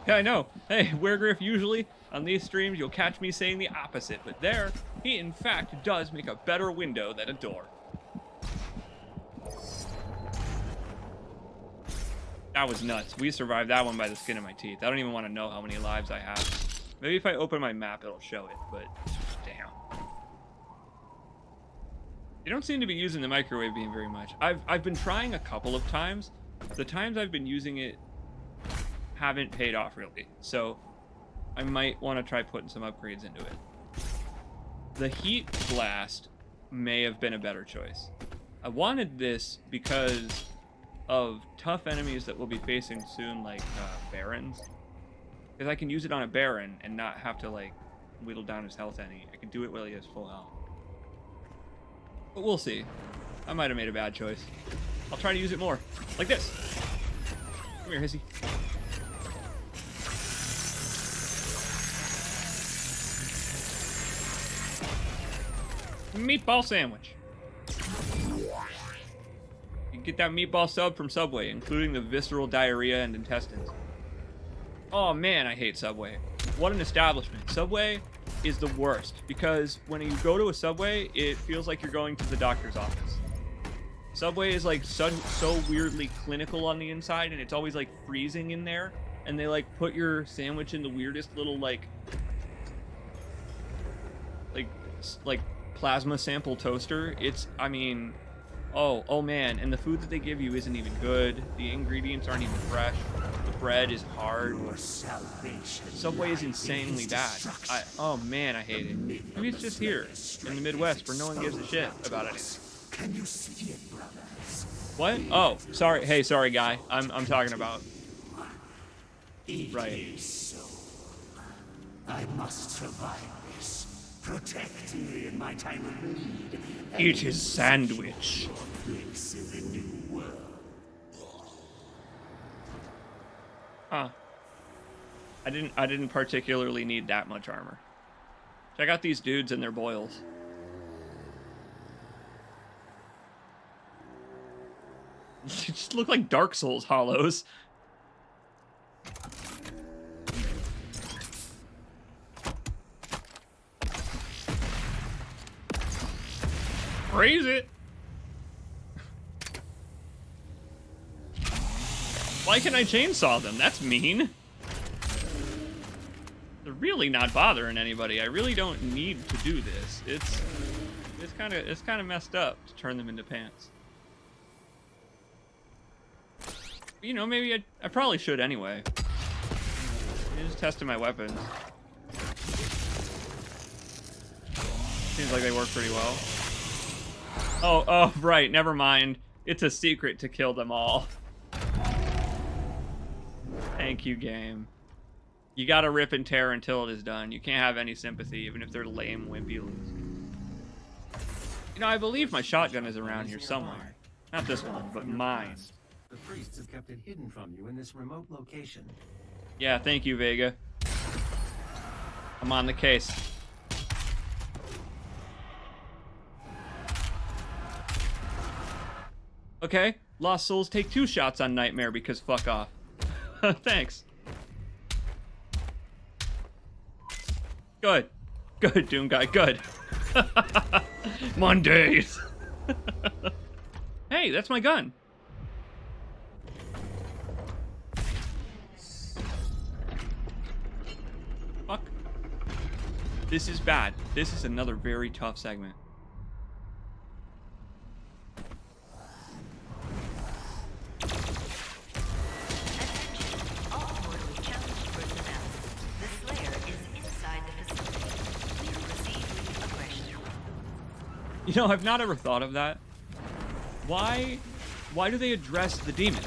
Yeah, I know. Hey, Weregriff, usually on these streams you'll catch me saying the opposite, but there, he in fact does make a better window than a door. That was nuts. We survived that one by the skin of my teeth. I don't even want to know how many lives I have. Maybe if I open my map, it'll show it, but damn. You don't seem to be using the microwave beam very much. I've been trying a couple of times. The times I've been using it haven't paid off really. So I might want to try putting some upgrades into it. The heat blast may have been a better choice. I wanted this because of tough enemies that we'll be facing soon, like barons. Because I can use it on a baron and not have to like whittle down his health any. I can do it while he has full health. But we'll see. I might have made a bad choice. I'll try to use it more. Like this. Come here, Hissy. Meatball sandwich. You can get that meatball sub from Subway, including the visceral diarrhea and intestines. Oh man, I hate Subway. What an establishment. Subway is the worst because when you go to a Subway, it feels like you're going to the doctor's office. Subway is like so weirdly clinical on the inside, and it's always like freezing in there, and they like put your sandwich in the weirdest little like plasma sample toaster. It's, I mean, oh man, and the food that they give you isn't even good. The ingredients aren't even fresh. The bread is hard. Subway is insanely bad. Oh man, I hate it. Maybe it's just here in the Midwest where no one gives a shit about it. Can you see it, brothers? What? Oh, sorry. Hey, sorry, guy. I'm talking about. It Right. is so. I must survive this. Protect me in my time of need. Eat his sandwich. Place in the new world. Huh. I didn't particularly need that much armor. Check out these dudes and their boils. They just look like Dark Souls hollows. Praise it. Why can I chainsaw them? That's mean. They're really not bothering anybody. I really don't need to do this. It's kind of messed up to turn them into pants. You know, maybe I probably should anyway. I'm just testing my weapons. Seems like they work pretty well. Oh, right, never mind. It's a secret to kill them all. Thank you, game. You gotta rip and tear until it is done. You can't have any sympathy, even if they're lame, wimpy loons. You know, I believe my shotgun is around here somewhere. Not this one, but mine. The priests have kept it hidden from you in this remote location. Yeah, thank you, Vega. I'm on the case. Okay, Lost Souls take 2 shots on Nightmare because fuck off. Thanks. Good. Good, Doom Guy, good. Mondays. Hey, that's my gun. Fuck. This is bad. This is another very tough segment. All mortally challenged personnel. The Slayer is inside the facility. Please proceed with aggression. You know, I've not ever thought of that. Why do they address the demons?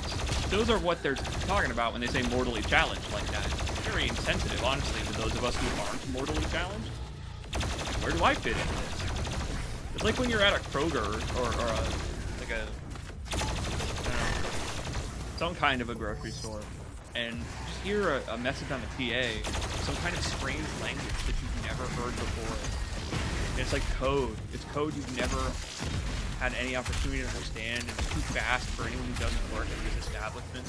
Those are what they're talking about when they say mortally challenged like that. It's very insensitive, honestly, to those of us who aren't mortally challenged. Where do I fit in this? It's like when you're at a Kroger or some kind of a grocery store, and you just hear a message on the PA, some kind of strange language that you've never heard before. And it's like code. It's code you've never had any opportunity to understand, and it's too fast for anyone who doesn't work at this establishment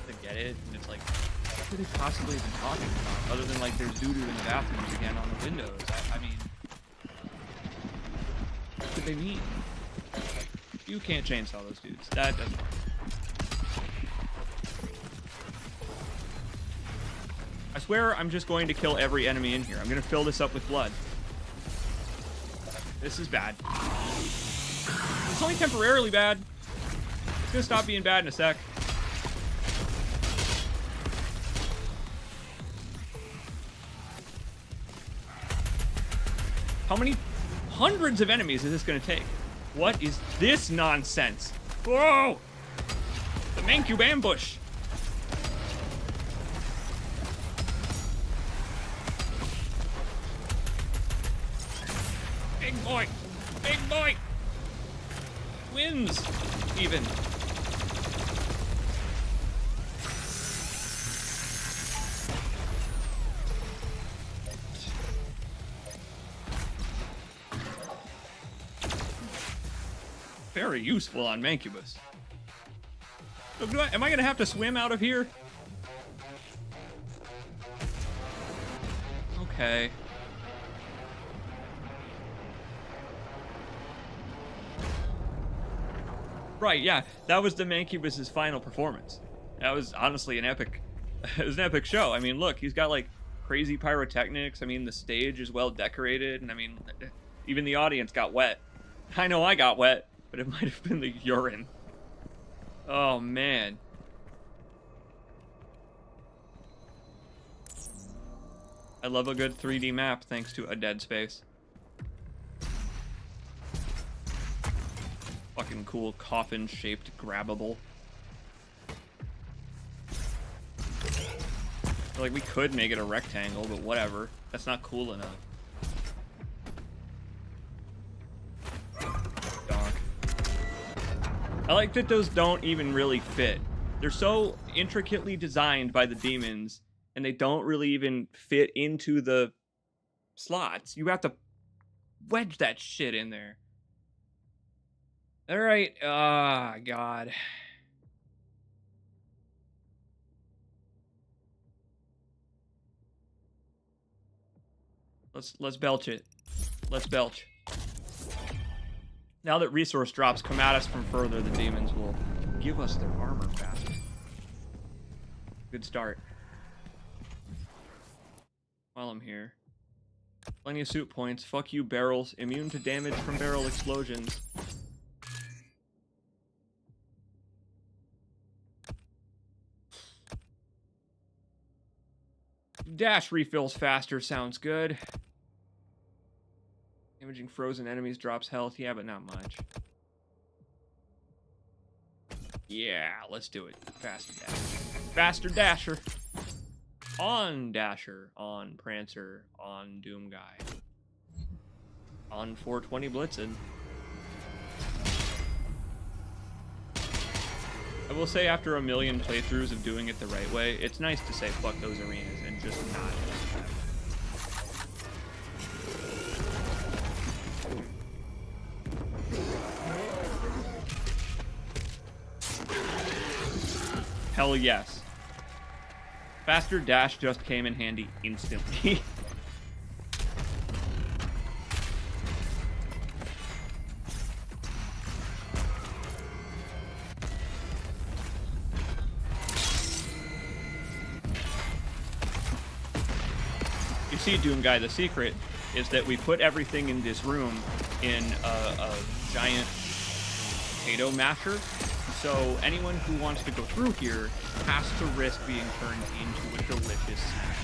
to get it. And it's like, what could they possibly have been talking about, other than like there's doo-doo in the bathrooms again on the windows? I mean, what could they mean? You can't chainsaw those dudes. That doesn't work. I swear I'm just going to kill every enemy in here. I'm going to fill this up with blood. This is bad. It's only temporarily bad. It's gonna stop being bad in a sec. How many hundreds of enemies is this gonna take? What is this nonsense? Whoa! The Mancube ambush! Big boy! Big boy! Wins, even. Very useful on Mancubus. So am I gonna have to swim out of here? Okay. Right, yeah, that was the Mancubus's final performance. That was honestly an epic, it was an epic show. I mean, look, he's got like crazy pyrotechnics. I mean, the stage is well decorated, and I mean, even the audience got wet. I know I got wet, but it might have been the urine. Oh, man. I love a good 3D map thanks to a Dead Space. Fucking cool coffin-shaped grabbable. Like, we could make it a rectangle, but whatever. That's not cool enough. Donk. I like that those don't even really fit. They're so intricately designed by the demons, and they don't really even fit into the slots. You have to wedge that shit in there. Alright, God. Let's belch it. Let's belch. Now that resource drops come at us from further, the demons will give us their armor faster. Good start. While I'm here. Plenty of suit points. Fuck you, barrels. Immune to damage from barrel explosions. Dash refills faster sounds good. Damaging frozen enemies drops health. Yeah, but not much. Yeah, let's do it. Faster Dasher. Faster Dasher. On Dasher. On Prancer. On Doom Guy. On 420 Blitzen. I will say, after a million playthroughs of doing it the right way, it's nice to say fuck those arenas and just not do that. Hell yes. Faster dash just came in handy instantly. You see, Doom Guy, the secret is that we put everything in this room in a giant potato masher. So anyone who wants to go through here has to risk being turned into a delicious snack.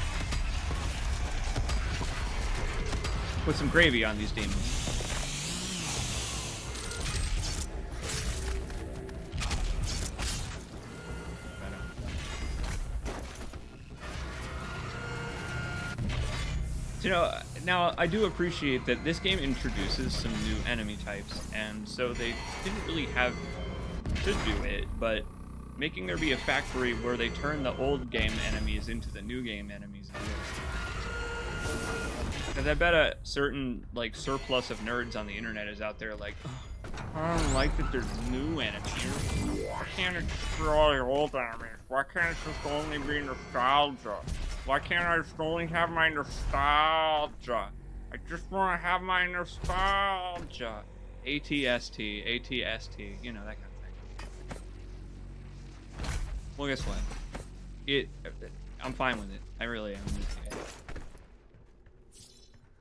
Put some gravy on these demons. You know, now I do appreciate that this game introduces some new enemy types, and so they didn't really have to do it, but making there be a factory where they turn the old game enemies into the new game enemies. Because I bet a certain, like, surplus of nerds on the internet is out there like, oh, I don't like that there's new enemies. Why can't it destroy old enemies? Why can't it just only be nostalgia? Why can't I just only have my nostalgia? I just want to have my nostalgia. ATST, ATST, you know, that kind of thing. Well, guess what? I'm fine with it. I really am.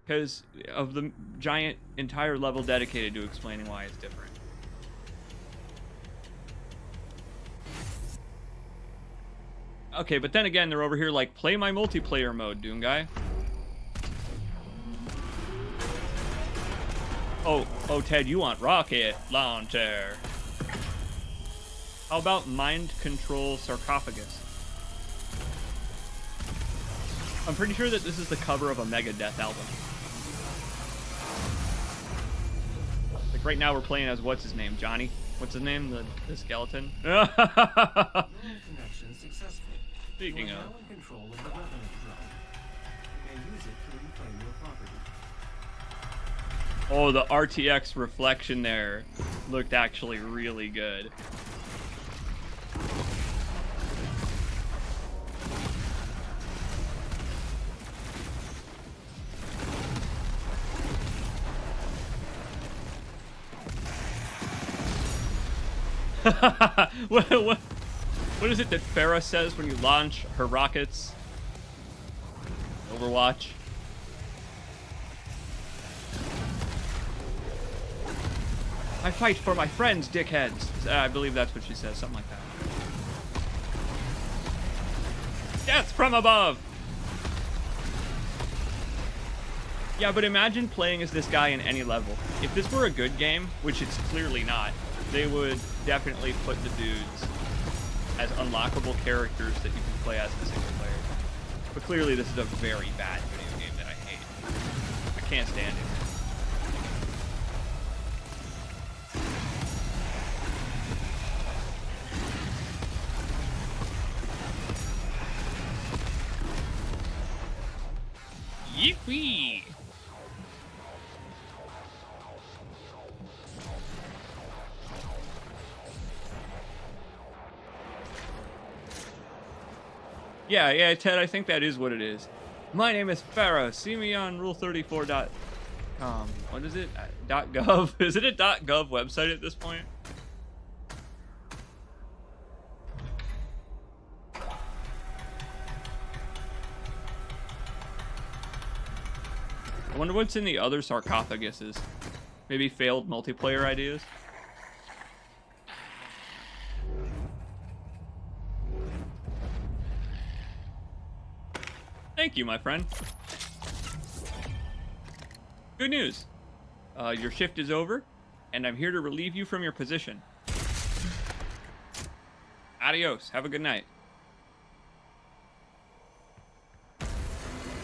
because of the giant entire level dedicated to explaining why it's different. Okay, but then again, they're over here like, play my multiplayer mode, Doom Guy. Oh, Ted, you want rocket launcher. How about mind control sarcophagus? I'm pretty sure that this is the cover of a Megadeth album. Like right now we're playing as, what's his name, Johnny? What's his name? The skeleton? Neural connection successful. Speaking You are of. now in control of the Revenant drone. You may use it to reclaim your property. Oh, the RTX reflection there looked actually really good. What is it that Farah says when you launch her rockets? Overwatch. I fight for my friends, dickheads. I believe that's what she says, something like that. Death from above! Yeah, but imagine playing as this guy in any level. If this were a good game, which it's clearly not, they would definitely put the dudes as unlockable characters that you can play as in single player. But clearly this is a very bad video game that I hate. I can't stand it. Yippee! Yeah, Ted, I think that is what it is. My name is Farah. See me on rule34.com. What is it? .gov? Is it a .gov website at this point? I wonder what's in the other sarcophaguses. Maybe failed multiplayer ideas? Thank you, my friend. Good news. Your shift is over, and I'm here to relieve you from your position. Adios. Have a good night.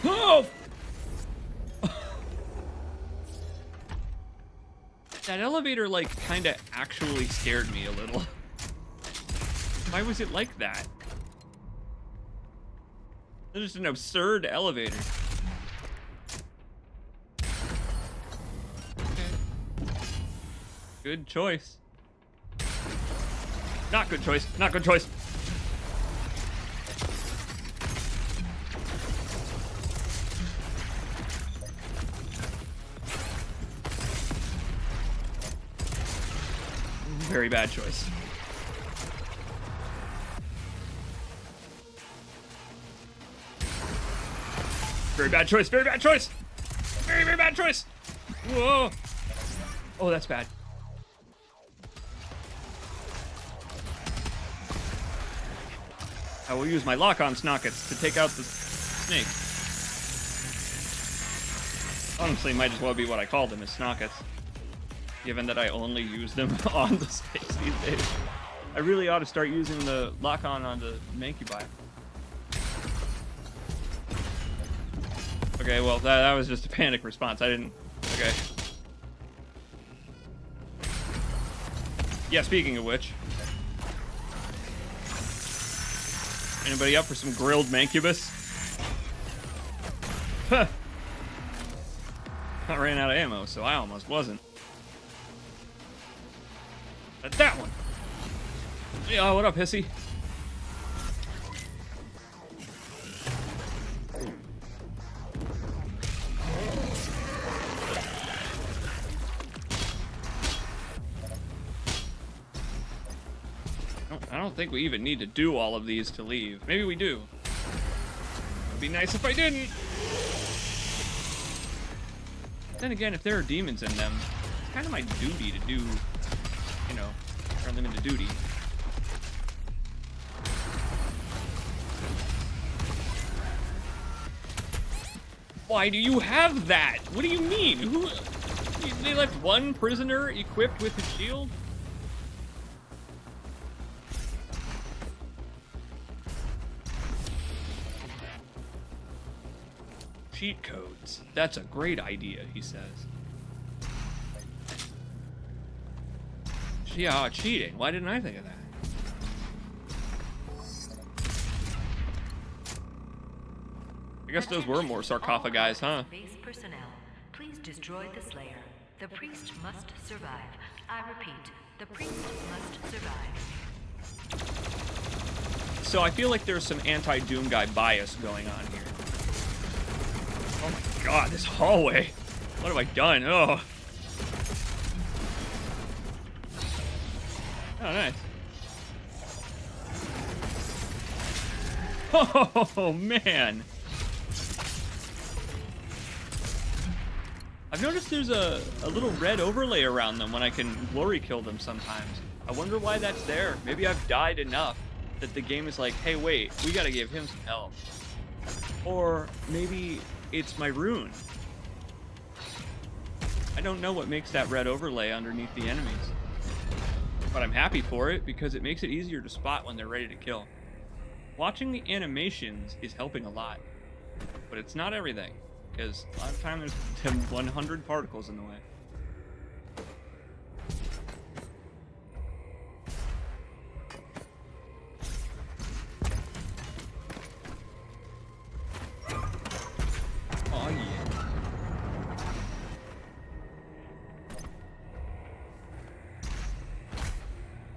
Oh! That elevator, like, kinda actually scared me a little. Why was it like that? It's just an absurd elevator. Okay. Good choice. Not good choice. Not good choice. Very bad choice. Very bad choice, very bad choice! Very, very bad choice! Whoa! Oh, that's bad. I will use my lock-on snockets to take out the snake. Honestly, might as well be what I call them, as snockets. Given that I only use them on the snakes these days. I really ought to start using the lock-on the Mancubi. Okay, well, that was just a panic response. I didn't... Okay. Yeah, speaking of which. Anybody up for some grilled Mancubus? Huh. I ran out of ammo, so I almost wasn't. But that one! Yeah, what up, Hissy? I don't think we even need to do all of these to leave. Maybe we do. It'd be nice if I didn't. Then again, if there are demons in them, it's kind of my duty to do, you know, turn them into duty. Why do you have that? What do you mean? Who? They left one prisoner equipped with a shield? Cheat codes. That's a great idea, he says. Yeah, cheating. Why didn't I think of that? I guess those were more sarcophagi, huh? Base personnel, please destroy the Slayer. The priest must survive. I repeat, the priest must survive. So I feel like there's some anti-Doom guy bias going on here. Oh my god, this hallway. What have I done? Oh. Oh, nice. Oh, man. I've noticed there's a little red overlay around them when I can glory kill them sometimes. I wonder why that's there. Maybe I've died enough that the game is like, hey, wait, we gotta give him some help. Or maybe it's my rune. I don't know what makes that red overlay underneath the enemies. But I'm happy for it because it makes it easier to spot when they're ready to kill. Watching the animations is helping a lot. But it's not everything. Because a lot of time there's 100 particles in the way. Oh yeah.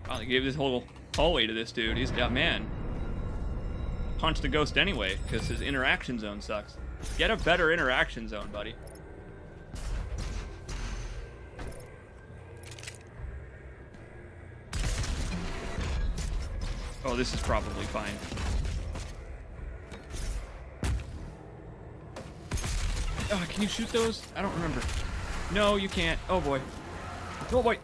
Wow, they gave this whole hallway to this dude. He's got man. Punch the ghost anyway, because his interaction zone sucks. Get a better interaction zone, buddy. Oh, this is probably fine. Oh, can you shoot those? I don't remember. No, you can't. Oh, boy. Oh, boy.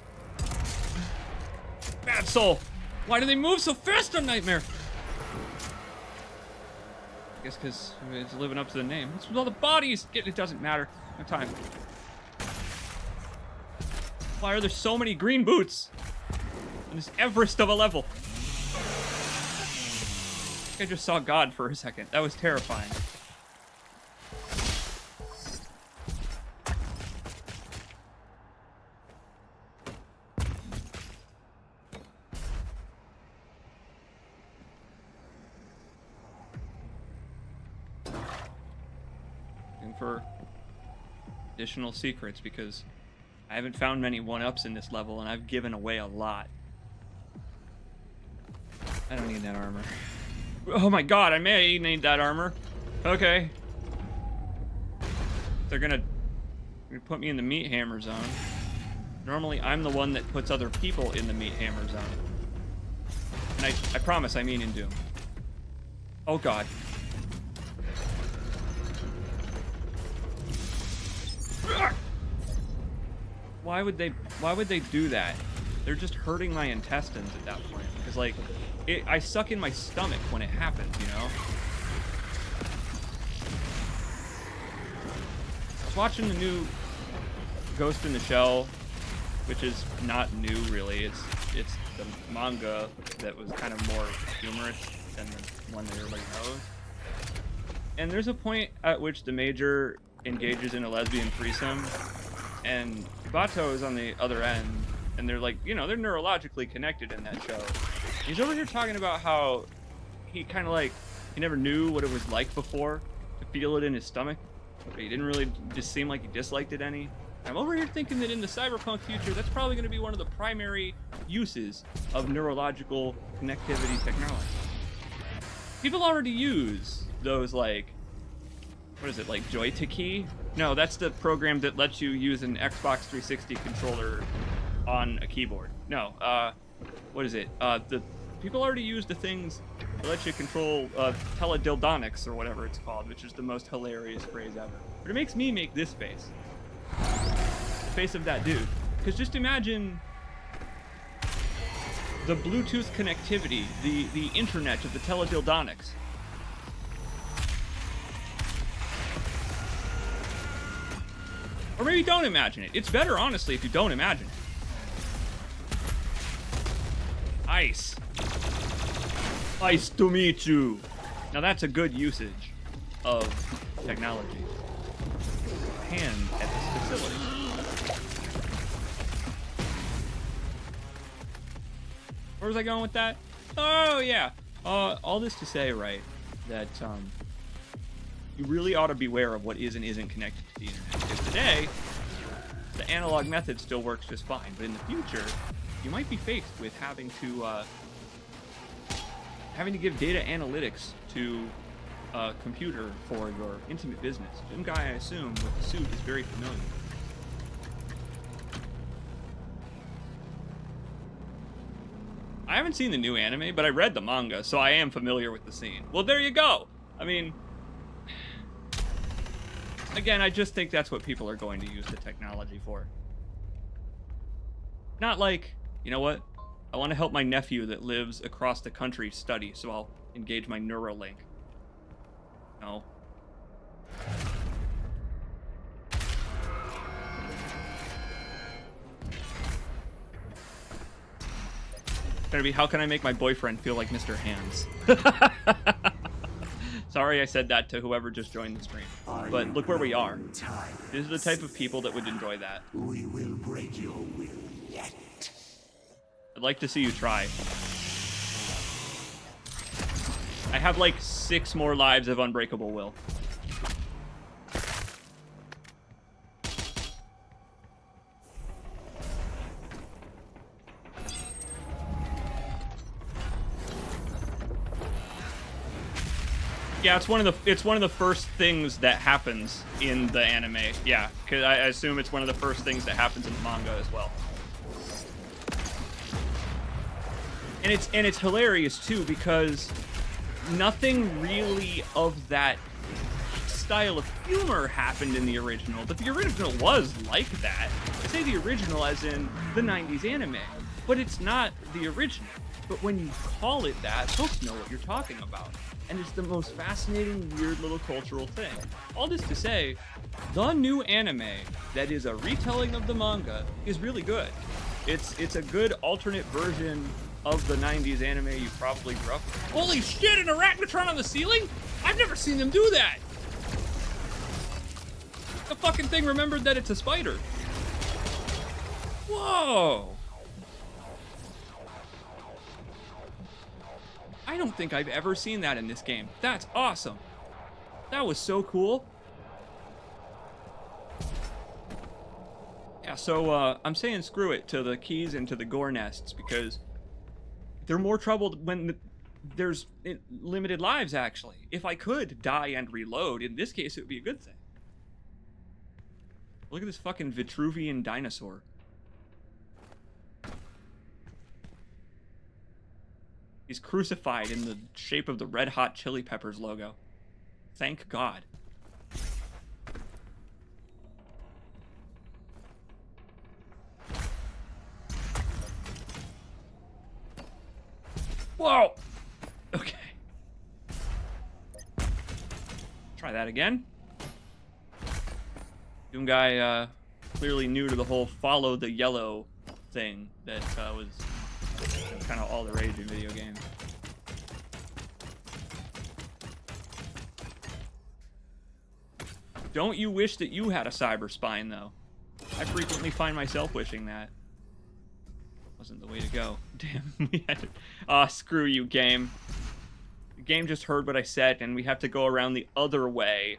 Bad soul. Why do they move so fast on Nightmare? I guess because it's living up to the name. What's with all the bodies? It doesn't matter. No time. Why are there so many green boots on this Everest of a level? I think I just saw God for a second. That was terrifying. For additional secrets because I haven't found many 1-ups in this level and I've given away a lot. I don't need that armor. Oh my god, I may need that armor. Okay. They're gonna put me in the meat hammer zone. Normally I'm the one that puts other people in the meat hammer zone. And I promise I mean in Doom. Oh god. Why would they do that? They're just hurting my intestines at that point. Because like, I suck in my stomach when it happens, you know? I was watching the new Ghost in the Shell, which is not new really. It's the manga that was kind of more humorous than the one that everybody knows. And there's a point at which the Major engages in a lesbian threesome, and Bato is on the other end, and they're like, you know, they're neurologically connected in that show. He's over here talking about how he kind of like, he never knew what it was like before to feel it in his stomach, but he didn't really just seem like he disliked it any. I'm over here thinking that in the cyberpunk future, that's probably going to be one of the primary uses of neurological connectivity technology. People already use those, like, what is it, like Joystick? No, that's the program that lets you use an Xbox 360 controller on a keyboard. No, what is it? The people already use the things that let you control teledildonics or whatever it's called, which is the most hilarious phrase ever. But it makes me make this face. face of that dude. Because just imagine the Bluetooth connectivity, the internet of the teledildonics. Or maybe don't imagine it. It's better, honestly, if you don't imagine it. Ice. Nice to meet you. Now that's a good usage of technology. Hand at this facility. Where was I going with that? Oh, yeah. All this to say, right, that you really ought to beware of what is and isn't connected to the internet. Because today, the analog method still works just fine. But in the future, you might be faced with having to give data analytics to a computer for your intimate business. Some guy, I assume, with the suit is very familiar. I haven't seen the new anime, but I read the manga, so I am familiar with the scene. Well, there you go. I mean, again, I just think that's what people are going to use the technology for. Not like, you know what? I want to help my nephew that lives across the country study, so I'll engage my Neuralink. No. Gonna be, how can I make my boyfriend feel like Mr. Hands? Sorry I said that to whoever just joined the stream. But look where we are. These are the type of people that would enjoy that. We will break your will yet. I'd like to see you try. I have like 6 more lives of Unbreakable Will. Yeah, it's one of the first things that happens in the anime. Yeah, because I assume it's one of the first things that happens in the manga as well. And it's hilarious too, because nothing really of that style of humor happened in the original, but the original was like that. I say the original as in the 90s anime, but it's not the original. But when you call it that, folks know what you're talking about. And it's the most fascinating, weird little cultural thing. All this to say, the new anime that is a retelling of the manga is really good. It's a good alternate version of the 90s anime you probably grew up with. Holy shit, an arachnotron on the ceiling? I've never seen them do that! The fucking thing remembered that it's a spider. Whoa! I don't think I've ever seen that in this game. That's awesome. That was so cool. Yeah, so I'm saying screw it to the keys and to the gore nests, because they're more trouble when there's limited lives, actually. If I could die and reload, in this case, it would be a good thing. Look at this fucking Vitruvian dinosaur. He's crucified in the shape of the Red Hot Chili Peppers logo. Thank God. Whoa! Okay. Try that again. Doom guy, clearly new to the whole follow the yellow thing that was kind of all the rage in video games. Don't you wish that you had a cyber spine, though? I frequently find myself wishing that. Wasn't the way to go. Damn, we had to... screw you, game. The game just heard what I said, and we have to go around the other way.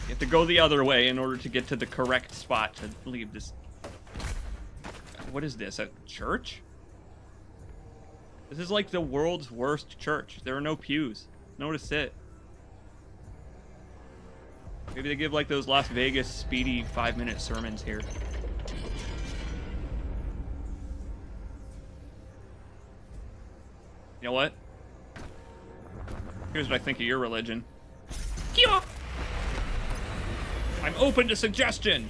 You have to go the other way in order to get to the correct spot to leave this... What is this, a church? This is like the world's worst church. There are no pews. Nowhere to sit. Maybe they give like those Las Vegas speedy 5-minute sermons here. You know what? Here's what I think of your religion. Kia! I'm open to suggestion.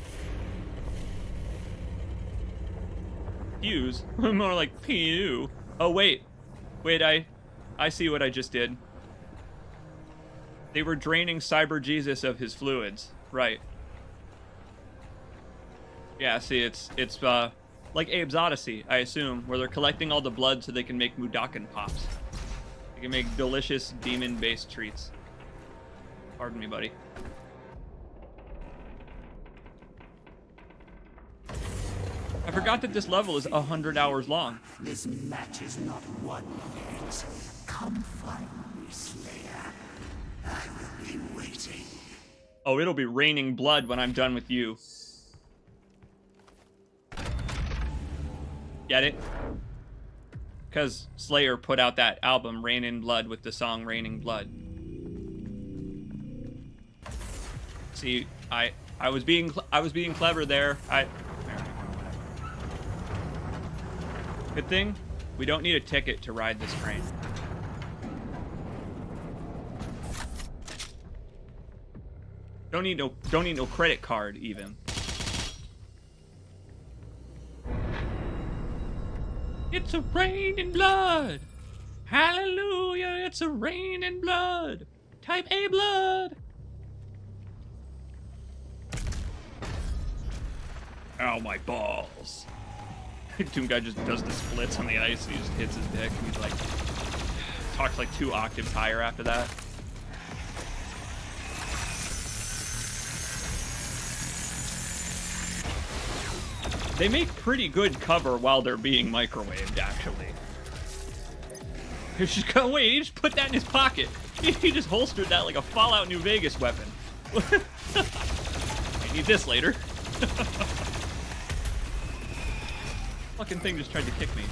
Fuse? More like pew. Oh, wait. Wait, I see what I just did. They were draining Cyber Jesus of his fluids. Right. Yeah, see, it's like Abe's Odyssey, I assume, where they're collecting all the blood so they can make Mudakan pops. They can make delicious demon-based treats. Pardon me, buddy. I forgot that this level is 100 hours long. This match is not won yet. Come find me, Slayer. I will be waiting. Oh, it'll be raining blood when I'm done with you. Get it? Because Slayer put out that album, Rain in Blood, with the song Raining Blood. See, I was being clever there. Good thing we don't need a ticket to ride this train. Don't need no credit card even. It's a rain in blood. Hallelujah, it's a rain in blood. Type A blood. Ow, my balls. Doom Guy just does the splits on the ice. He just hits his dick. And he's like, talks like 2 octaves higher after that. They make pretty good cover while they're being microwaved, actually. He's just going, wait, he just put that in his pocket. He just holstered that like a Fallout New Vegas weapon. I need this later. Fucking thing just tried to kick me.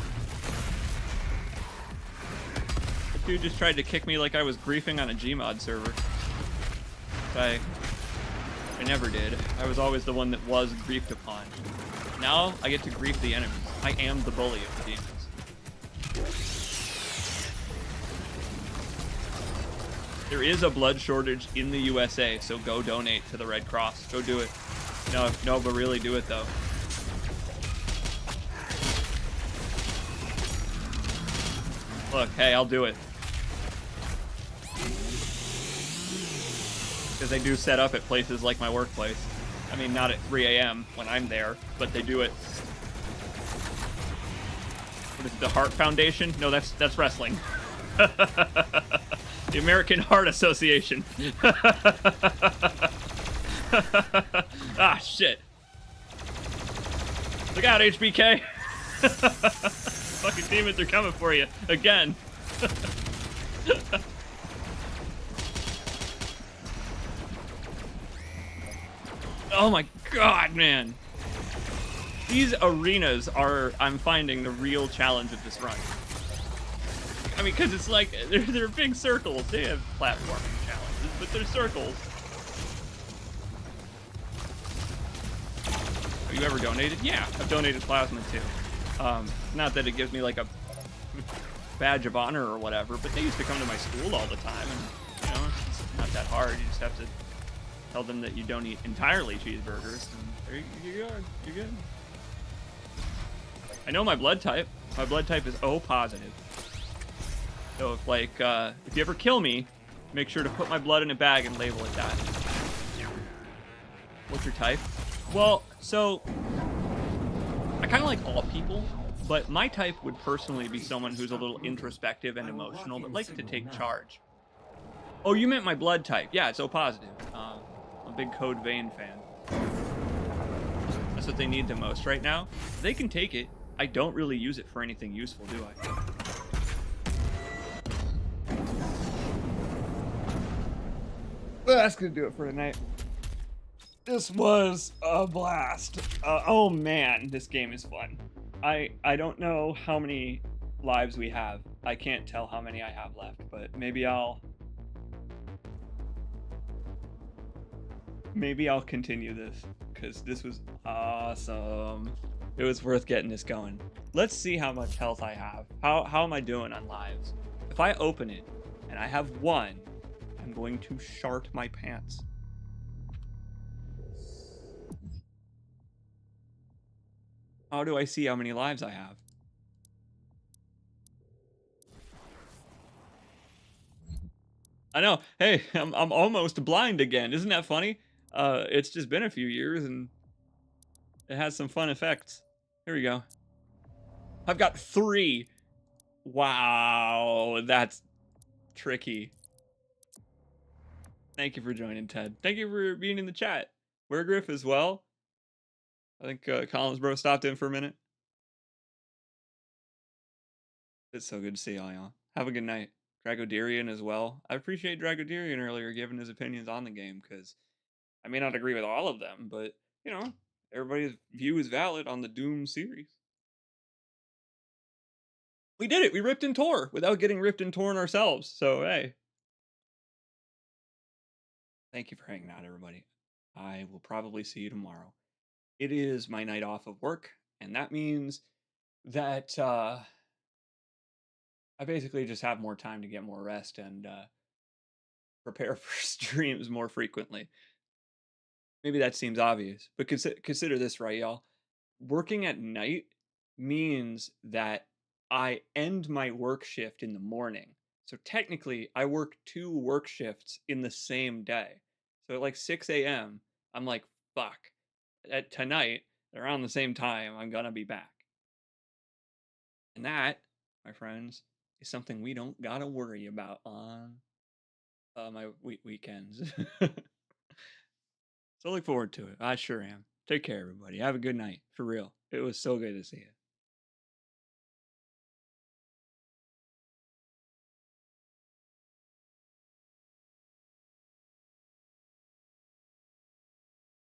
The dude just tried to kick me like I was griefing on a Gmod server. I never did. I was always the one that was griefed upon. Now I get to grief the enemies. I am the bully of the demons. There is a blood shortage in the USA, so go donate to the Red Cross. Go do it. No, but really do it though. Look, hey, I'll do it. Because they do set up at places like my workplace. I mean, not at 3 a.m. when I'm there, but they do it. What is it, the Heart Foundation? No, that's wrestling. The American Heart Association. Ah, shit. Look out, HBK. Fucking demons are coming for you again. Oh my god, man. These arenas are, I'm finding, the real challenge of this run. I mean, because it's like, they're big circles. They have platforming challenges, but they're circles. Have you ever donated? Yeah, I've donated plasma too. Not that it gives me like a badge of honor or whatever, but they used to come to my school all the time, and you know, it's not that hard. You just have to tell them that you don't eat entirely cheeseburgers, and there you go. You're good. I know my blood type. My blood type is O positive. So if if you ever kill me, make sure to put my blood in a bag and label it that. What's your type? Well, so I kind of like all people, but my type would personally be someone who's a little introspective and emotional, but likes to take charge. Oh, you meant my blood type. Yeah, it's O positive. I'm a big Code Vein fan. That's what they need the most right now. They can take it. I don't really use it for anything useful, do I? Well, that's gonna do it for tonight. This was a blast. Oh man, this game is fun. I don't know how many lives we have. I can't tell how many I have left, but maybe I'll continue this, because this was awesome. It was worth getting this going. Let's see how much health I have. How am I doing on lives? If I open it and and I have 1, I'm going to shart my pants. How do I see how many lives I have? I know. Hey, I'm almost blind again. Isn't that funny? It's just been a few years and it has some fun effects. Here we go. I've got 3. Wow, that's tricky. Thank you for joining, Ted. Thank you for being in the chat. Wergriff as well. I think Collins bro stopped in for a minute. It's so good to see all y'all. Have a good night. Dragodirian as well. I appreciate Dragodirian earlier giving his opinions on the game, because I may not agree with all of them, but, you know, everybody's view is valid on the Doom series. We did it! We ripped and tore without getting ripped and torn ourselves, so hey. Thank you for hanging out, everybody. I will probably see you tomorrow. It is my night off of work, and that means that I basically just have more time to get more rest and prepare for streams more frequently. Maybe that seems obvious, but consider this, right, y'all? Working at night means that I end my work shift in the morning. So technically, I work 2 work shifts in the same day. So at like 6 a.m., I'm like, fuck. At tonight, around the same time, I'm gonna be back. And that, my friends, is something we don't gotta worry about on my weekends. So look forward to it. I sure am. Take care, everybody. Have a good night. For real. It was so good to see you.